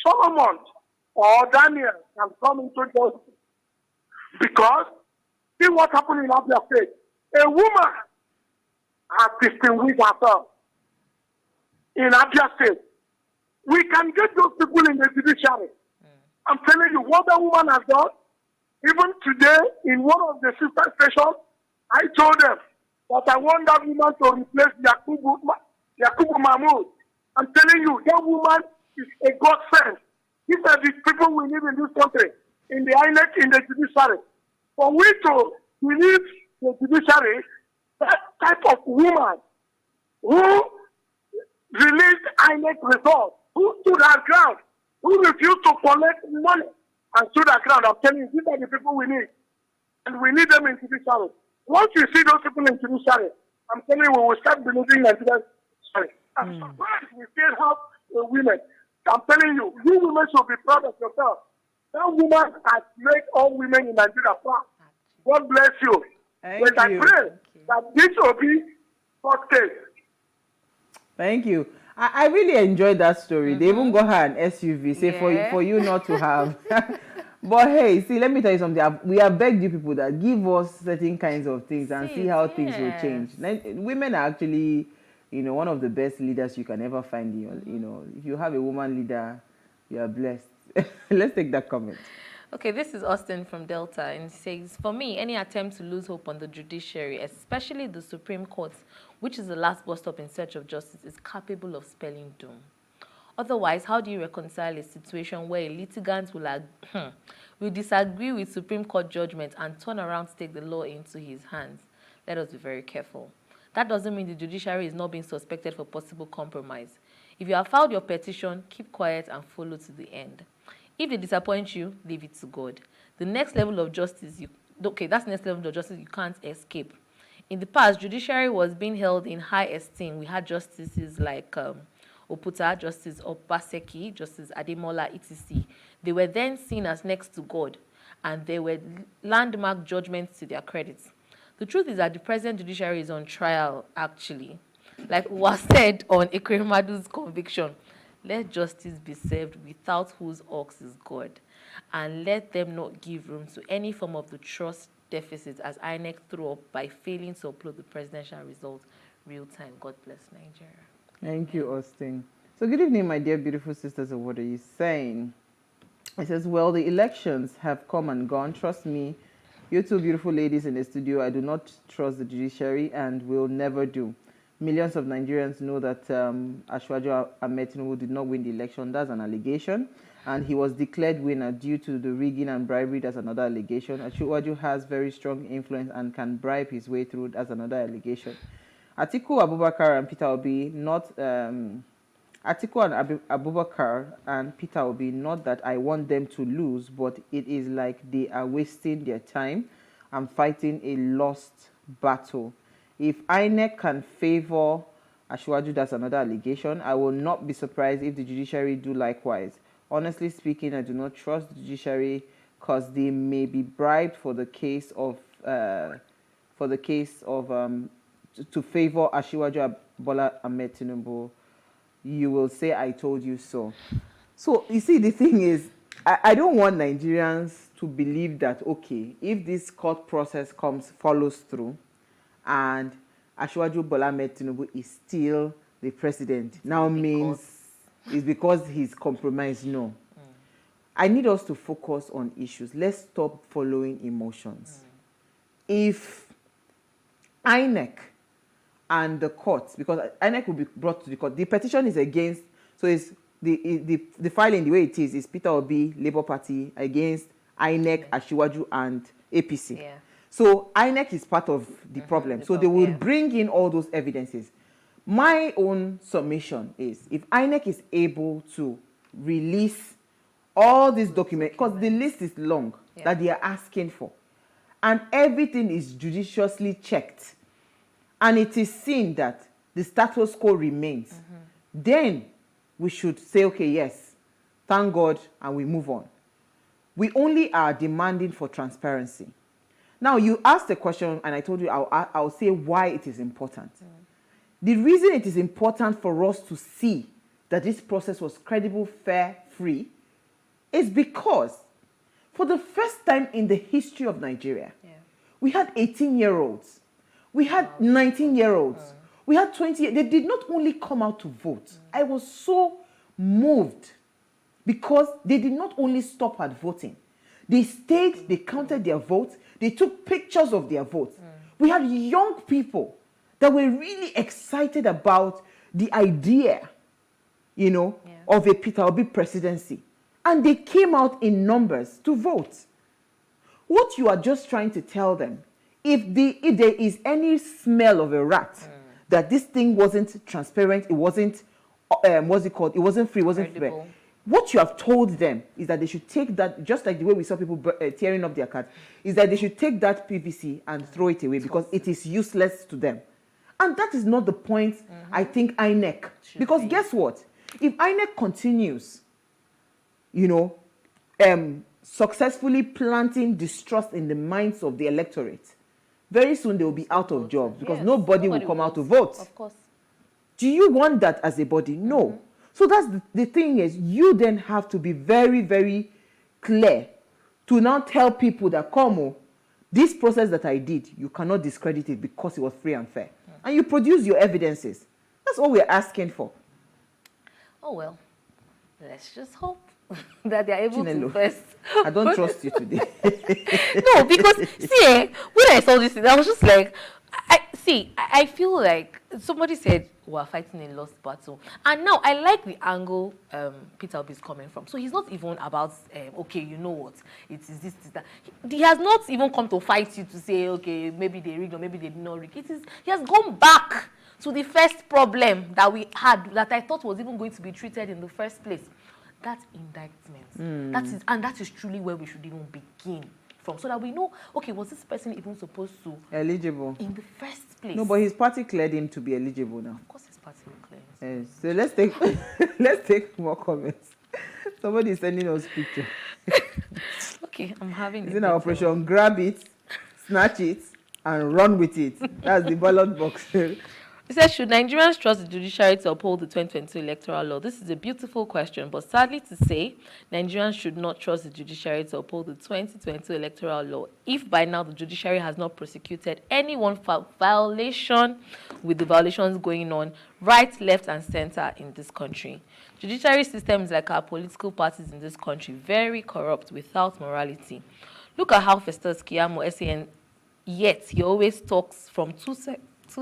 Solomon or Daniel can come into justice because see what happened in Abia State. A woman has distinguished herself in Abia State. We can get those people in the judiciary. I'm telling you, what that woman has done, even today in one of the sister stations, I told them that I want that woman to replace Yakubu Mahmoud. I'm telling you, that woman is a godsend. These are the people we need in this country, in the INEC, in the judiciary. For we to believe the judiciary, that type of woman who released INEC results, who stood her ground, who refused to collect money and stood her ground. I'm telling you, these are the people we need. And we need them in judiciary. Once you see those people in judiciary, I'm telling you, we will start believing Nigerian judiciary. I'm surprised we still have women. I'm telling you, you women should be proud of yourself. That woman has made all women in Nigeria proud. God bless you. But I pray that this will be God's case. Thank you. I really enjoyed that story. They even got her an SUV, say for you not to have. But hey, see, let me tell you something. We have begged you people that give us certain kinds of things and see how things will change. Women are actually, one of the best leaders you can ever find. If you have a woman leader, you are blessed. Let's take that comment. Okay, this is Austin from Delta, and he says, for me, any attempt to lose hope on the judiciary, especially the Supreme Court, which is the last bus stop in search of justice, is capable of spelling doom. Otherwise, how do you reconcile a situation where a litigant will disagree with Supreme Court judgment and turn around to take the law into his hands? Let us be very careful. That doesn't mean the judiciary is not being suspected for possible compromise. If you have filed your petition, keep quiet and follow to the end. If they disappoint you, leave it to God. The next level of justice, that's the next level of justice you can't escape. In the past, judiciary was being held in high esteem. We had justices like Oputa, Justice Opaseki, Justice Ademola, etc. They were then seen as next to God, and they were landmark judgments to their credit. The truth is that the present judiciary is on trial, actually. Like was said on Ekweremadu's conviction, let justice be served without whose ox is God, and let them not give room to any form of the trust deficit as INEC threw up by failing to upload the presidential results real time. God bless Nigeria. Thank you, Austin. So good evening, my dear beautiful sisters of What Are You Saying? It says, well, the elections have come and gone. Trust me, you two beautiful ladies in the studio, I do not trust the judiciary and will never do. Millions of Nigerians know that Asiwaju Ahmed Tinubu did not win the election. That's an allegation. And he was declared winner due to the rigging and bribery. That's another allegation. Asiwaju has very strong influence and can bribe his way through. That's another allegation. Atiku Abubakar and Peter Obi, Atiku and Abubakar and Peter Obi, not that I want them to lose, but it is like they are wasting their time and fighting a lost battle. If INEC can favor Asiwaju, that's another allegation. I will not be surprised if the judiciary do likewise. Honestly speaking, I do not trust the judiciary because they may be bribed for the case of to favor Asiwaju Bola Ahmed Tinubu. You will say, I told you so. So, you see, the thing is, I don't want Nigerians to believe that, okay, if this court process follows through, and Asiwaju Bola Ahmed Tinubu is still the president, now means it's because he's compromised. No. I need us to focus on issues. Let's stop following emotions. If INEC and the courts, because INEC will be brought to the court, the petition is against, so it's the filing, the way it is Peter Obi, Labour Party against INEC, Asiwaju, and APC. Yeah. So INEC is part of the problem. So they will bring in all those evidences. My own submission is, if INEC is able to release all these documents, because the list is long that they are asking for, and everything is judiciously checked, and it is seen that the status quo remains, then we should say, okay, yes, thank God, and we move on. We only are demanding for transparency. Now, you asked the question, and I told you I'll say why it is important. The reason it is important for us to see that this process was credible, fair, free, is because for the first time in the history of Nigeria, we had 18-year-olds, we had 19-year-olds, we had 20. They did not only come out to vote. I was so moved because they did not only stop at voting. They stayed, they counted their votes, they took pictures of their votes. We had young people that were really excited about the idea, of a Peter Obi presidency. And they came out in numbers to vote. What you are just trying to tell them, if there is any smell of a rat, that this thing wasn't transparent, it wasn't, what's it called? It wasn't free, it wasn't fair. What you have told them is that they should take that, just like the way we saw people tearing up their cards, is that they should take that PVC and throw it away because it is useless to them. And that is not the point, I think, INEC. Because guess what? If INEC continues, successfully planting distrust in the minds of the electorate, very soon they will be out of jobs because nobody will come out to vote. Of course. Do you want that as a body? No. So that's the thing is, you then have to be very, very clear to now tell people that, this process that I did, you cannot discredit it because it was free and fair. And you produce your evidences. That's all we're asking for. Oh, well, let's just hope that they're able to first. I don't trust you today. No, because, see, when I saw this, I was just like, I feel like somebody said we're fighting a lost battle. And now I like the angle Peter Obi is coming from. So he's not even about, okay, you know what, it is this, that. He has not even come to fight you to say, okay, maybe they rigged or maybe they did not rig. He has gone back to the first problem that we had, that I thought was even going to be treated in the first place. That indictment. That is truly where we should even begin from, so that we know, okay, was this person even supposed to eligible in the first place? No, but his party cleared him to be eligible now. Of course, his party will clear him. So let's take more comments. Somebody is sending us picture. Okay, I'm having. It's in our operation. Grab it, snatch it, and run with it. That's the ballot box. He says, should Nigerians trust the judiciary to uphold the 2022 electoral law? This is a beautiful question, but sadly to say, Nigerians should not trust the judiciary to uphold the 2022 electoral law if by now the judiciary has not prosecuted anyone for violation with the violations going on right, left, and center in this country. Judiciary systems like our political parties in this country, very corrupt without morality. Look at how Festus Keyamo, SAN, yet he always talks from two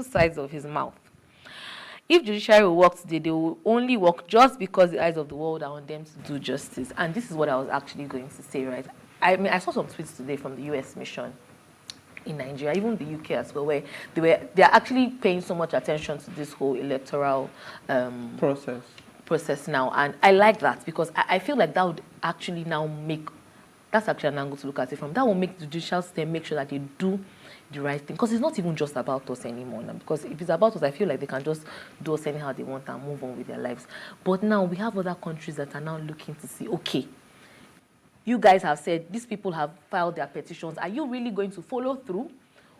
sides of his mouth. If judiciary will work today, they will only work just because the eyes of the world are on them to do justice. And this is what I was actually going to say, right? I mean, I saw some tweets today from the US mission in Nigeria, even the UK as well, where they're actually paying so much attention to this whole electoral process now. And I like that because I feel like that would actually now make, that's actually an angle to look at it from. That will make the judicial system make sure that they do the right thing, because it's not even just about us anymore now. Because if it's about us, I feel like they can just do us anyhow they want and move on with their lives. But now we have other countries that are now looking to see, okay, you guys have said these people have filed their petitions. Are you really going to follow through?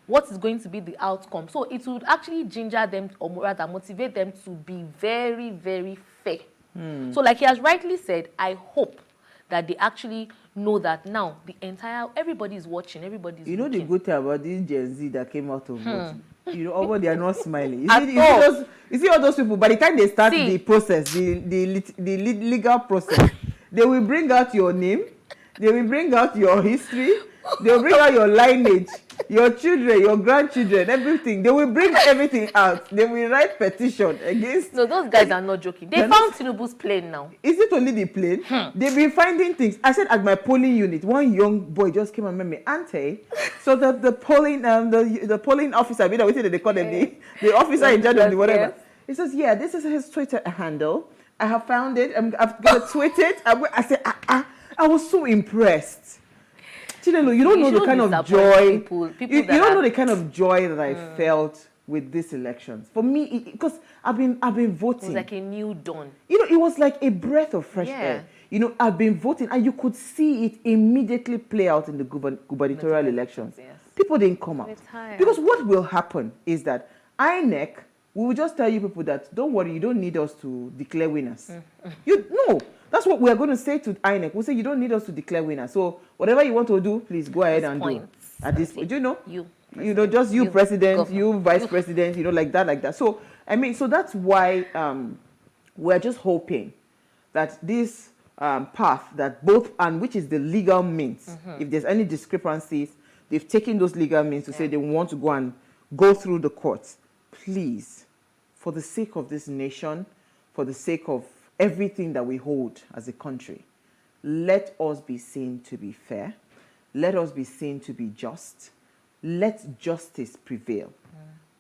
What is going to be the outcome? So it would actually ginger them, or rather motivate them to be very, very fair. So like he has rightly said, I hope that they actually know that now everybody is watching, everybody is looking. The good thing about this Gen Z that came out of vote, they are not smiling. You see all those people, by the time they start the process, the legal process, they will bring out your name, they will bring out your history, they will bring out your lineage. your children, your grandchildren, everything. They will bring everything out. They will write petition against. No, those guys are not joking. They found Tinubu's plane now. Is it only the plane? They've been finding things. I said at my polling unit, one young boy just came and met me, Auntie. So the polling the polling officer, we say they call them the officer in charge of the whatever. Yes. He says, yeah, this is his Twitter handle. I have found it. I've got to tweet it. I said, I was so impressed. Chinelo, you don't know the kind of joy. You don't know the kind of joy that I felt with these elections. For me, because I've been voting. It was like a new dawn. It was like a breath of fresh air. I've been voting, and you could see it immediately play out in the gubernatorial elections. Yes. People didn't come out. Because what will happen is that INEC will just tell you people that, don't worry, you don't need us to declare winners. No, that's what we're going to say to INEC. We'll say, you don't need us to declare winners. So whatever you want to do, please go ahead and do. At this point, just you president, governor. You vice president, like that. So, so that's why we're just hoping that this path that both, and which is the legal means, if there's any discrepancies, they've taken those legal means to say they want to go through the courts. Please, for the sake of this nation, for the sake of everything that we hold as a country, let us be seen to be fair. Let us be seen to be just. Let justice prevail.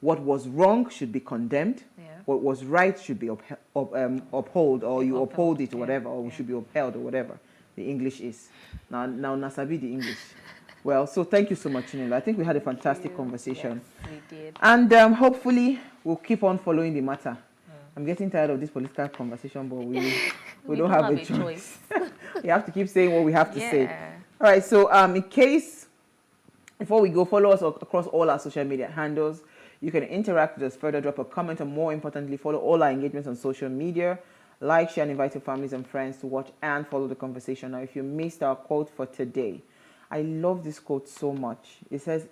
What was wrong should be condemned. What was right should be upheld, or you uphold it, or whatever, or should be upheld, or whatever the English is. Now Nasabi the English. Well, so thank you so much, Chinelo. I think we had a fantastic conversation. Yes, we did. And hopefully we'll keep on following the matter. I'm getting tired of this political conversation, but we don't have a choice. We have to keep saying what we have to say. All right, so in case, before we go, follow us across all our social media handles. You can interact with us further, drop a comment, and more importantly, follow all our engagements on social media. Like, share, and invite your families and friends to watch and follow the conversation. Now, if you missed our quote for today, I love this quote so much. It says,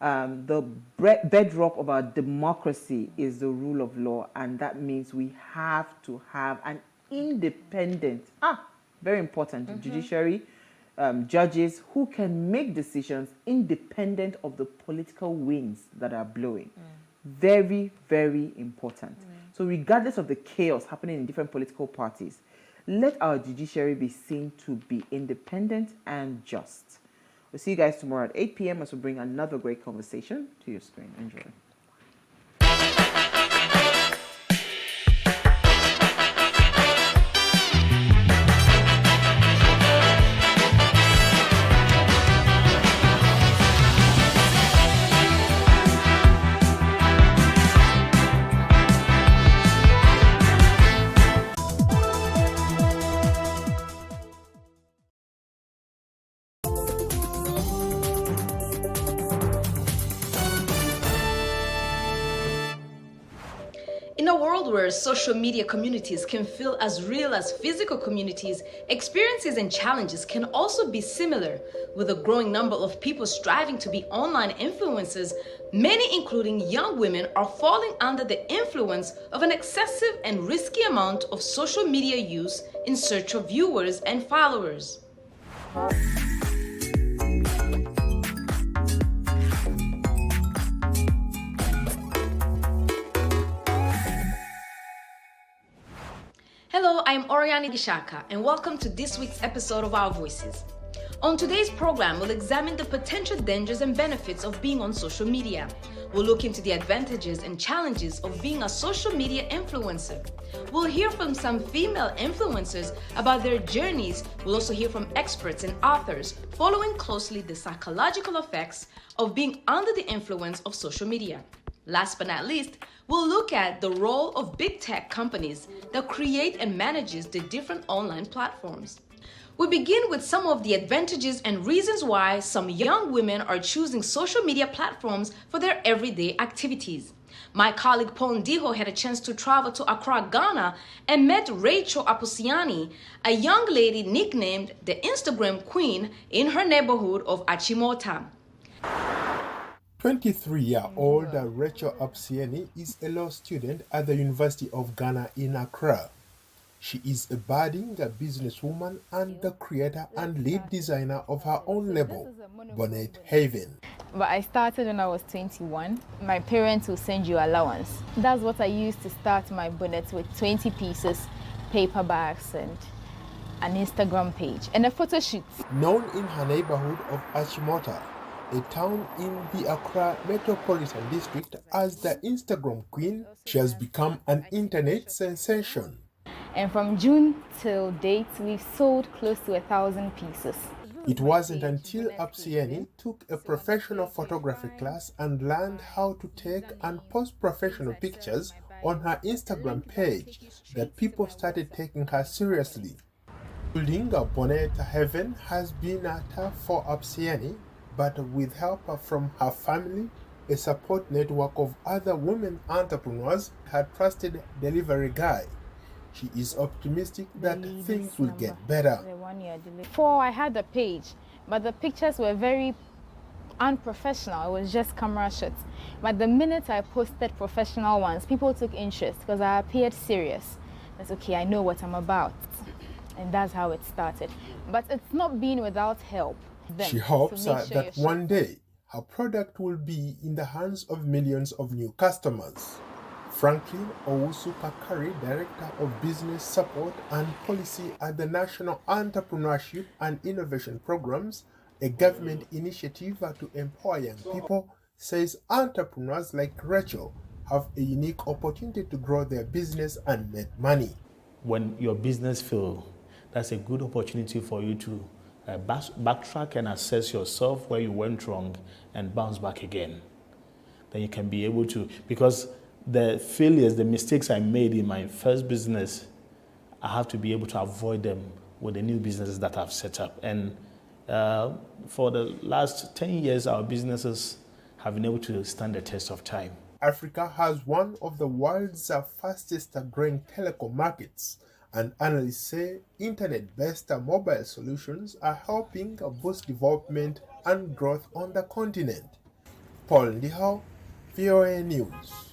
the bedrock of our democracy is the rule of law, and that means we have to have an independent, very important, judiciary, judges who can make decisions independent of the political winds that are blowing. Very, very important. So regardless of the chaos happening in different political parties, let our judiciary be seen to be independent and just. We'll see you guys tomorrow at 8 p.m. as we bring another great conversation to your screen. Enjoy. In a world where social media communities can feel as real as physical communities, experiences and challenges can also be similar. With a growing number of people striving to be online influencers, many, including young women, are falling under the influence of an excessive and risky amount of social media use in search of viewers and followers. Hello, I'm Oriani Gishaka, and welcome to this week's episode of Our Voices. On today's program, we'll examine the potential dangers and benefits of being on social media. We'll look into the advantages and challenges of being a social media influencer. We'll hear from some female influencers about their journeys. We'll also hear from experts and authors following closely the psychological effects of being under the influence of social media. Last but not least, we'll look at the role of big tech companies that create and manages the different online platforms. We begin with some of the advantages and reasons why some young women are choosing social media platforms for their everyday activities. My colleague Paul Ndiho had a chance to travel to Accra, Ghana, and met Rachel Apusiani, a young lady nicknamed the Instagram Queen in her neighborhood of Achimota. 23-year-old Rachel Apusiani is a law student at the University of Ghana in Accra. She is a budding businesswoman and the creator and lead designer of her own label, Bonnet Haven. but I started when I was 21. My parents will send you allowance. That's what I used to start my bonnet with, 20 pieces, paper bags, and an Instagram page, and a photo shoot. Known in her neighborhood of Achimota, a town in the Accra Metropolitan District, as the Instagram Queen, she has become an internet sensation. And from June till date, we've sold close to 1,000 pieces. It wasn't until Apsieni took a professional photography class and learned how to take and post professional pictures on her Instagram page that people started taking her seriously. Building a bonnet heaven has been a tough for Apsieni, but with help from her family, a support network of other women entrepreneurs, her trusted delivery guy, she is optimistic that things will get better. Before I had a page, but the pictures were very unprofessional. It was just camera shots. But the minute I posted professional ones, people took interest because I appeared serious. That's okay, I know what I'm about. And that's how it started. But it's not been without help. She hopes that one day her product will be in the hands of millions of new customers. Franklin Owusu-Pakari, Director of Business Support and Policy at the National Entrepreneurship and Innovation Programs, a government initiative to empower young people, says entrepreneurs like Rachel have a unique opportunity to grow their business and make money. When your business fails, that's a good opportunity for you to backtrack and assess yourself where you went wrong and bounce back again. Then you can be able to, because the failures, the mistakes I made in my first business, I have to be able to avoid them with the new businesses that I've set up. And for the last 10 years, our businesses have been able to stand the test of time. Africa has one of the world's fastest growing telecom markets, and analysts say internet-based mobile solutions are helping boost development and growth on the continent. Paul Ndihau, VOA News.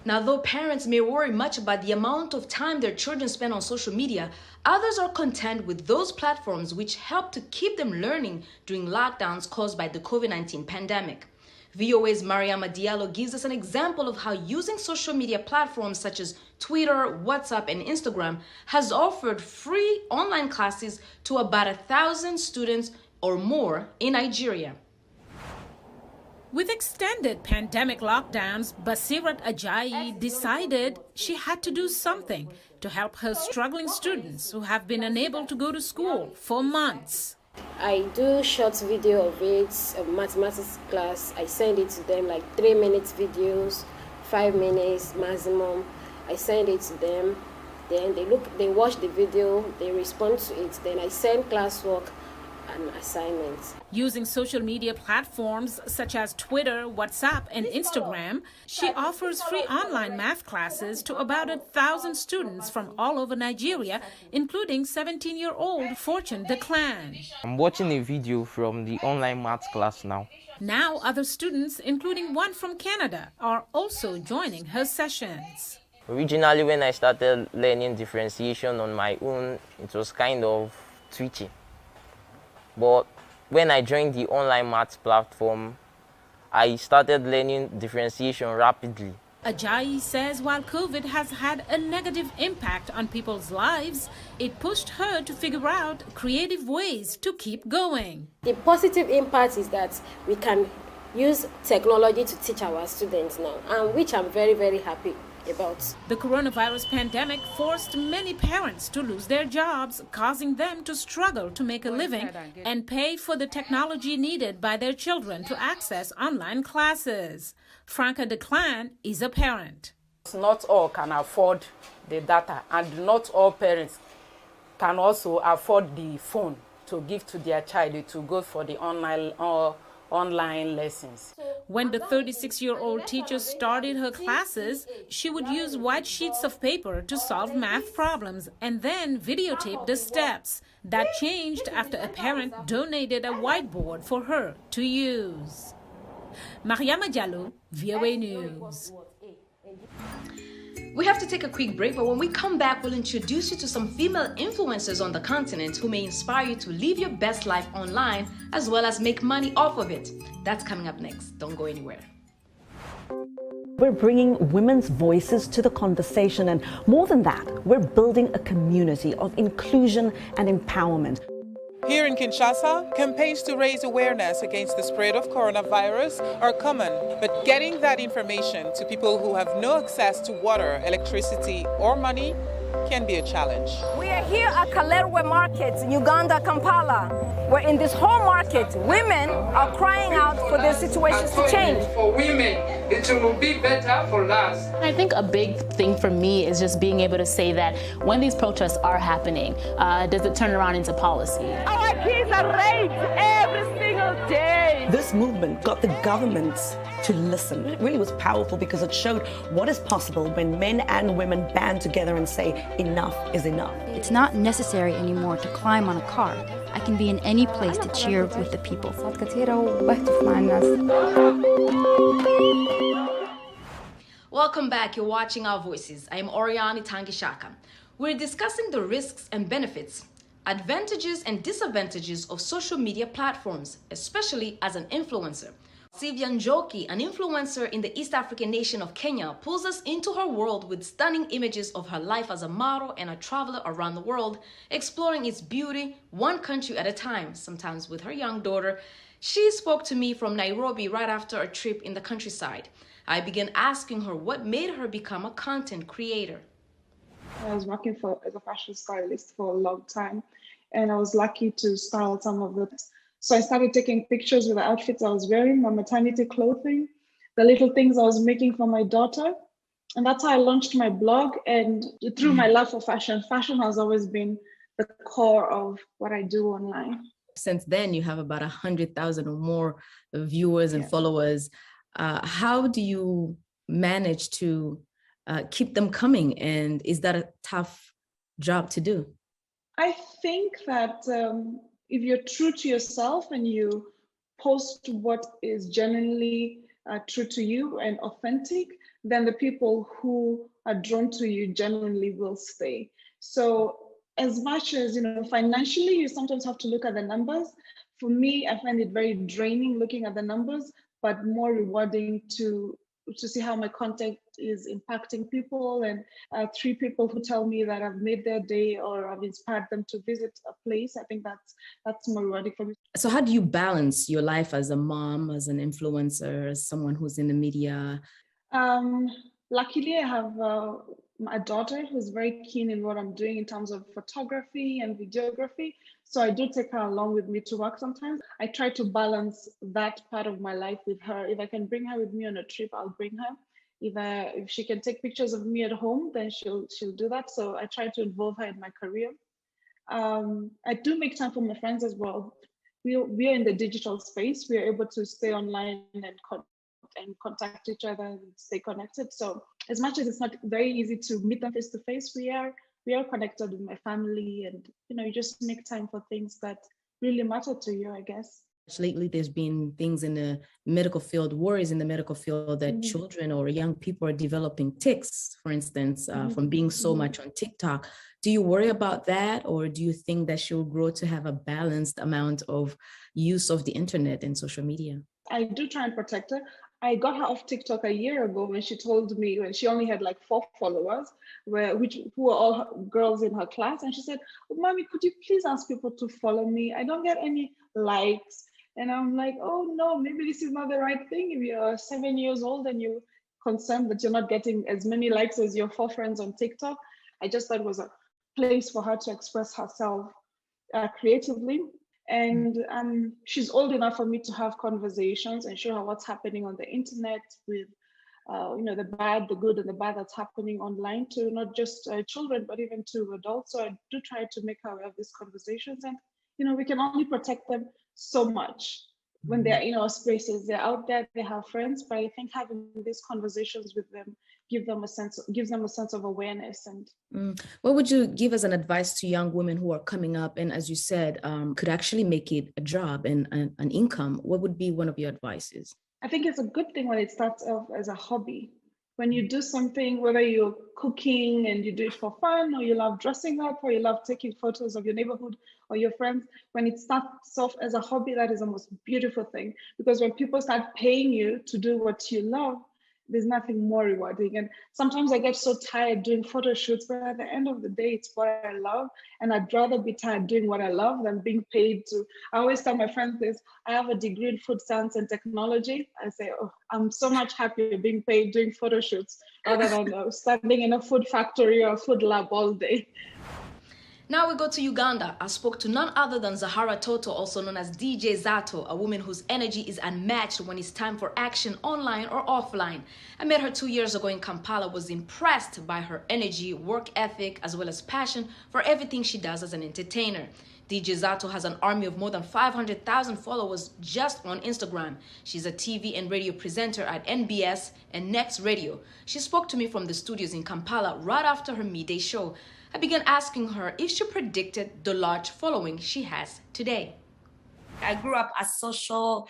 Now, though parents may worry much about the amount of time their children spend on social media, others are content with those platforms which help to keep them learning during lockdowns caused by the COVID-19 pandemic. VOA's Mariama Diallo gives us an example of how using social media platforms such as Twitter, WhatsApp, and Instagram has offered free online classes to about 1,000 students or more in Nigeria. With extended pandemic lockdowns, Basirat Ajayi decided she had to do something to help her struggling students who have been unable to go to school for months. I do short video of it, a mathematics class. I send it to them, like 3-minute videos, 5 minutes maximum. I send it to them. Then they watch the video, they respond to it. Then I send classwork and assignments. Using social media platforms such as Twitter, WhatsApp, and Instagram, she offers free online math classes to about 1,000 students from all over Nigeria, including 17-year-old Fortune Declan. I'm watching a video from the online math class now. Now other students, including one from Canada, are also joining her sessions. Originally, when I started learning differentiation on my own, it was kind of twitchy. But when I joined the online maths platform, I started learning differentiation rapidly. Ajayi says while COVID has had a negative impact on people's lives, it pushed her to figure out creative ways to keep going. The positive impact is that we can use technology to teach our students now, and which I'm very, very happy about. The coronavirus pandemic forced many parents to lose their jobs, causing them to struggle to make a living and pay for the technology needed by their children to access online classes. Franca Declan is a parent. Not all can afford the data, and not all parents can also afford the phone to give to their child to go for the online lessons. When the 36-year-old teacher started her classes, she would use white sheets of paper to solve math problems and then videotape the steps. That changed after a parent donated a whiteboard for her to use. Mariama Diallo, VOA News. We have to take a quick break, but when we come back, we'll introduce you to some female influencers on the continent who may inspire you to live your best life online as well as make money off of it. That's coming up next. Don't go anywhere. We're bringing women's voices to the conversation, and more than that, we're building a community of inclusion and empowerment. Here in Kinshasa, campaigns to raise awareness against the spread of coronavirus are common, but getting that information to people who have no access to water, electricity, or money can be a challenge. We are here at Kalerwe Market in Uganda, Kampala, where in this whole market, women are crying out for their situations to change. For women, it will be better for us. I think a big thing for me is just being able to say that when these protests are happening, does it turn around into policy? Our kids are raped every single day. This movement got the governments to listen. It really was powerful because it showed what is possible when men and women band together and say, enough is enough. It's not necessary anymore to climb on a car. I can be in any place to cheer with the people. Welcome back. You're watching Our Voices. I am Oriani Tangishaka. We're discussing the risks and benefits, advantages and disadvantages of social media platforms, especially as an influencer. Sylvia Njoki, an influencer in the East African nation of Kenya, pulls us into her world with stunning images of her life as a model and a traveler around the world, exploring its beauty one country at a time, sometimes with her young daughter. She spoke to me from Nairobi right after a trip in the countryside. I began asking her what made her become a content creator. I was working as a fashion stylist for a long time, and I was lucky to style some of it. So I started taking pictures with the outfits I was wearing, my maternity clothing, the little things I was making for my daughter. And that's how I launched my blog. And through my love for fashion, fashion has always been the core of what I do online. Since then, you have about 100,000 or more viewers and followers. How do you manage to keep them coming? And is that a tough job to do? I think that if you're true to yourself and you post what is genuinely true to you and authentic, then the people who are drawn to you genuinely will stay. So as much as, financially, you sometimes have to look at the numbers. For me, I find it very draining looking at the numbers, but more rewarding to see how my content is impacting people, and 3 people who tell me that I've made their day or I've inspired them to visit a place. I think that's more rewarding for me. So how do you balance your life as a mom, as an influencer, as someone who's in the media? Luckily, I have a daughter who's very keen in what I'm doing in terms of photography and videography. So I do take her along with me to work sometimes. I try to balance that part of my life with her. If I can bring her with me on a trip, I'll bring her. If she can take pictures of me at home, then she'll do that. So I try to involve her in my career. I do make time for my friends as well. We are in the digital space. We are able to stay online and contact each other and stay connected. So as much as it's not very easy to meet them face to face, we are connected with my family, and you just make time for things that really matter to you, I guess. Lately, there's been things in the medical field, worries in the medical field that children or young people are developing tics, for instance, from being so much on TikTok. Do you worry about that, or do you think that she'll grow to have a balanced amount of use of the internet and social media? I do try and protect her. I got her off TikTok a year ago when she told me, when she only had like 4 followers, who were all girls in her class. And she said, "Mommy, could you please ask people to follow me? I don't get any likes." And I'm like, oh no, maybe this is not the right thing. If you're 7 years old and you're concerned that you're not getting as many likes as your 4 friends on TikTok, I just thought it was a place for her to express herself creatively. And she's old enough for me to have conversations and show her what's happening on the internet with, the bad, the good, and the bad that's happening online to not just children, but even to adults. So I do try to make her aware of these conversations. And, we can only protect them so much when they're in our spaces. They're out there, they have friends, but I think having these conversations with them gives them a sense of awareness. And what would you give as an advice to young women who are coming up and, as you said, could actually make it a job and an income? What would be one of your advices? I think it's a good thing when it starts off as a hobby. when you do something, whether you're cooking and you do it for fun, or you love dressing up, or you love taking photos of your neighborhood or your friends, when it starts off as a hobby, that is the most beautiful thing. Because when people start paying you to do what you love, there's nothing more rewarding. And sometimes I get so tired doing photo shoots, but at the end of the day, it's what I love. And I'd rather be tired doing what I love than being paid to. I always tell my friends this, I have a degree in food science and technology. I say, oh, I'm so much happier being paid doing photo shoots rather than standing in a food factory or a food lab all day. Now we go to Uganda. I spoke to none other than Zahara Toto, also known as DJ Zato, a woman whose energy is unmatched when it's time for action online or offline. I met her 2 years ago in Kampala, was impressed by her energy, work ethic, as well as passion for everything she does as an entertainer. DJ Zato has an army of more than 500,000 followers just on Instagram. She's a TV and radio presenter at NBS and Next Radio. She spoke to me from the studios in Kampala right after her midday show. I began asking her if she predicted the large following she has today. I grew up a social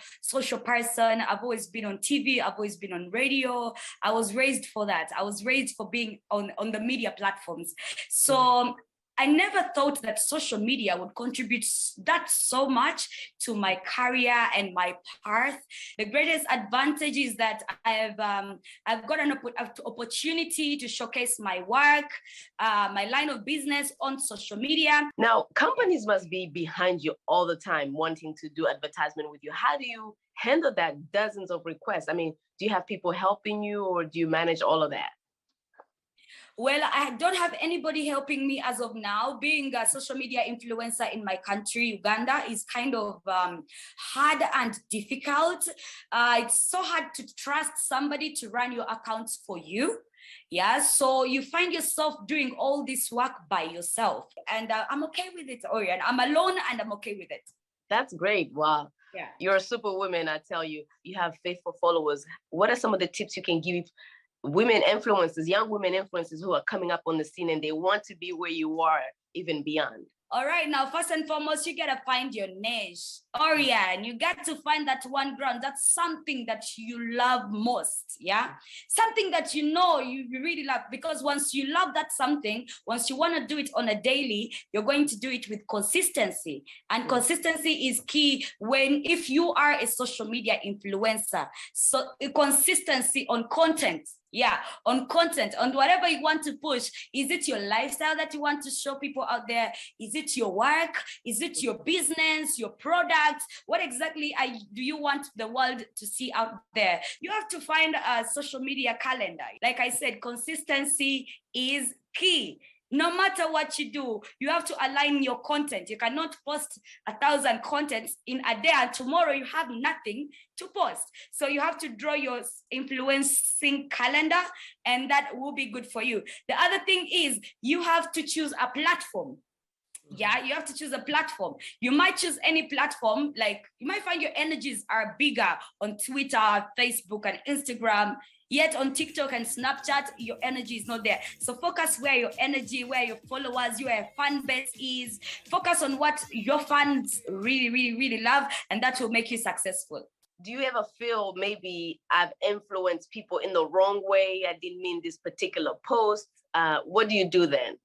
person. I've always been on TV. I've always been on radio. I was raised for that. I was raised for being on the media platforms. So I never thought that social media would contribute that so much to my career and my path. The greatest advantage is that I've got an opportunity to showcase my work, my line of business on social media. Now, companies must be behind you all the time wanting to do advertisement with you. How do you handle that dozens of requests? I mean, do you have people helping you, or do you manage all of that? Well, I don't have anybody helping me as of now. Being a social media influencer in my country, Uganda, is kind of hard and difficult. It's so hard to trust somebody to run your accounts for you. Yeah, so you find yourself doing all this work by yourself. And I'm okay with it, Orion. I'm alone and I'm okay with it. That's great. Wow. Yeah. You're a superwoman, I tell you. You have faithful followers. What are some of the tips you can give women influencers, young women influencers who are coming up on the scene and they want to be where you are, even beyond? All right, now, first and foremost, you gotta find your niche. Orion, you got to find that one ground. That's something that you love most, yeah? Something that you know you really love, because once you love that something, once you wanna do it on a daily, you're going to do it with consistency. And consistency is key if you are a social media influencer. So consistency on content. Yeah, on content, on whatever you want to push. Is it your lifestyle that you want to show people out there? Is it your work? Is it your business, your products? What exactly do you want the world to see out there? You have to find a social media calendar. Like I said, consistency is key. No matter what you do, you have to align your content. You cannot post 1,000 contents in a day and tomorrow you have nothing to post. So you have to draw your influencing calendar, and that will be good for you. The other thing is you have to choose a platform. Yeah, you have to choose a platform. You might choose any platform, like you might find your energies are bigger on Twitter, Facebook, and Instagram. Yet on TikTok and Snapchat, your energy is not there. So focus where your energy, where your followers, your fan base is. Focus on what your fans really, really, really love, and that will make you successful. Do you ever feel maybe I've influenced people in the wrong way? I didn't mean this particular post. What do you do then?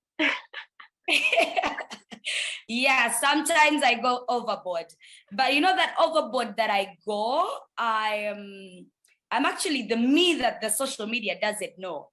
Yeah, sometimes I go overboard. But you know that overboard that I go, I'm actually the me that the social media doesn't know.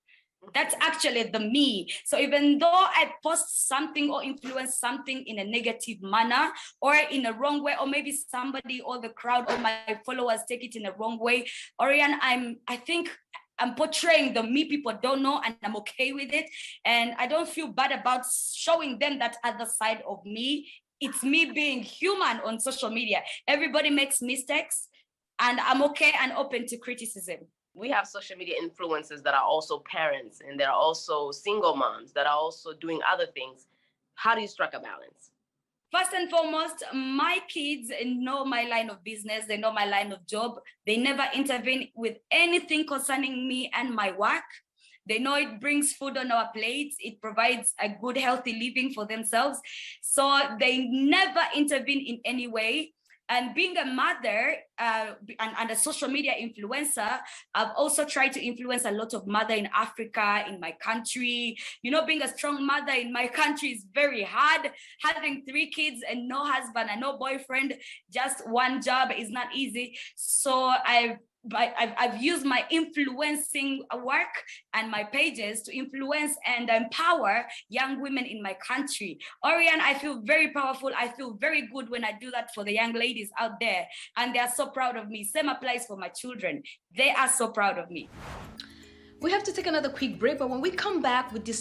That's actually the me. So even though I post something or influence something in a negative manner or in a wrong way, or maybe somebody or the crowd or my followers take it in a wrong way, Orion, I think I'm portraying the me people don't know, and I'm okay with it. And I don't feel bad about showing them that other side of me. It's me being human on social media. Everybody makes mistakes, and I'm okay and open to criticism. We have social media influencers that are also parents, and they're also single moms that are also doing other things. How do you strike a balance? First and foremost, my kids know my line of business. They know my line of job. They never intervene with anything concerning me and my work. They know it brings food on our plates. It provides a good, healthy living for themselves. So they never intervene in any way. And being a mother and a social media influencer, I've also tried to influence a lot of mother in Africa, in my country. You know, being a strong mother in my country is very hard. Having 3 kids and no husband and no boyfriend, just one job is not easy. So I've used my influencing work and my pages to influence and empower young women in my country. Oriane, I feel very powerful. I feel very good when I do that for the young ladies out there, and they are so proud of me. Same applies for my children. They are so proud of me. We have to take another quick break, but when we come back, we discuss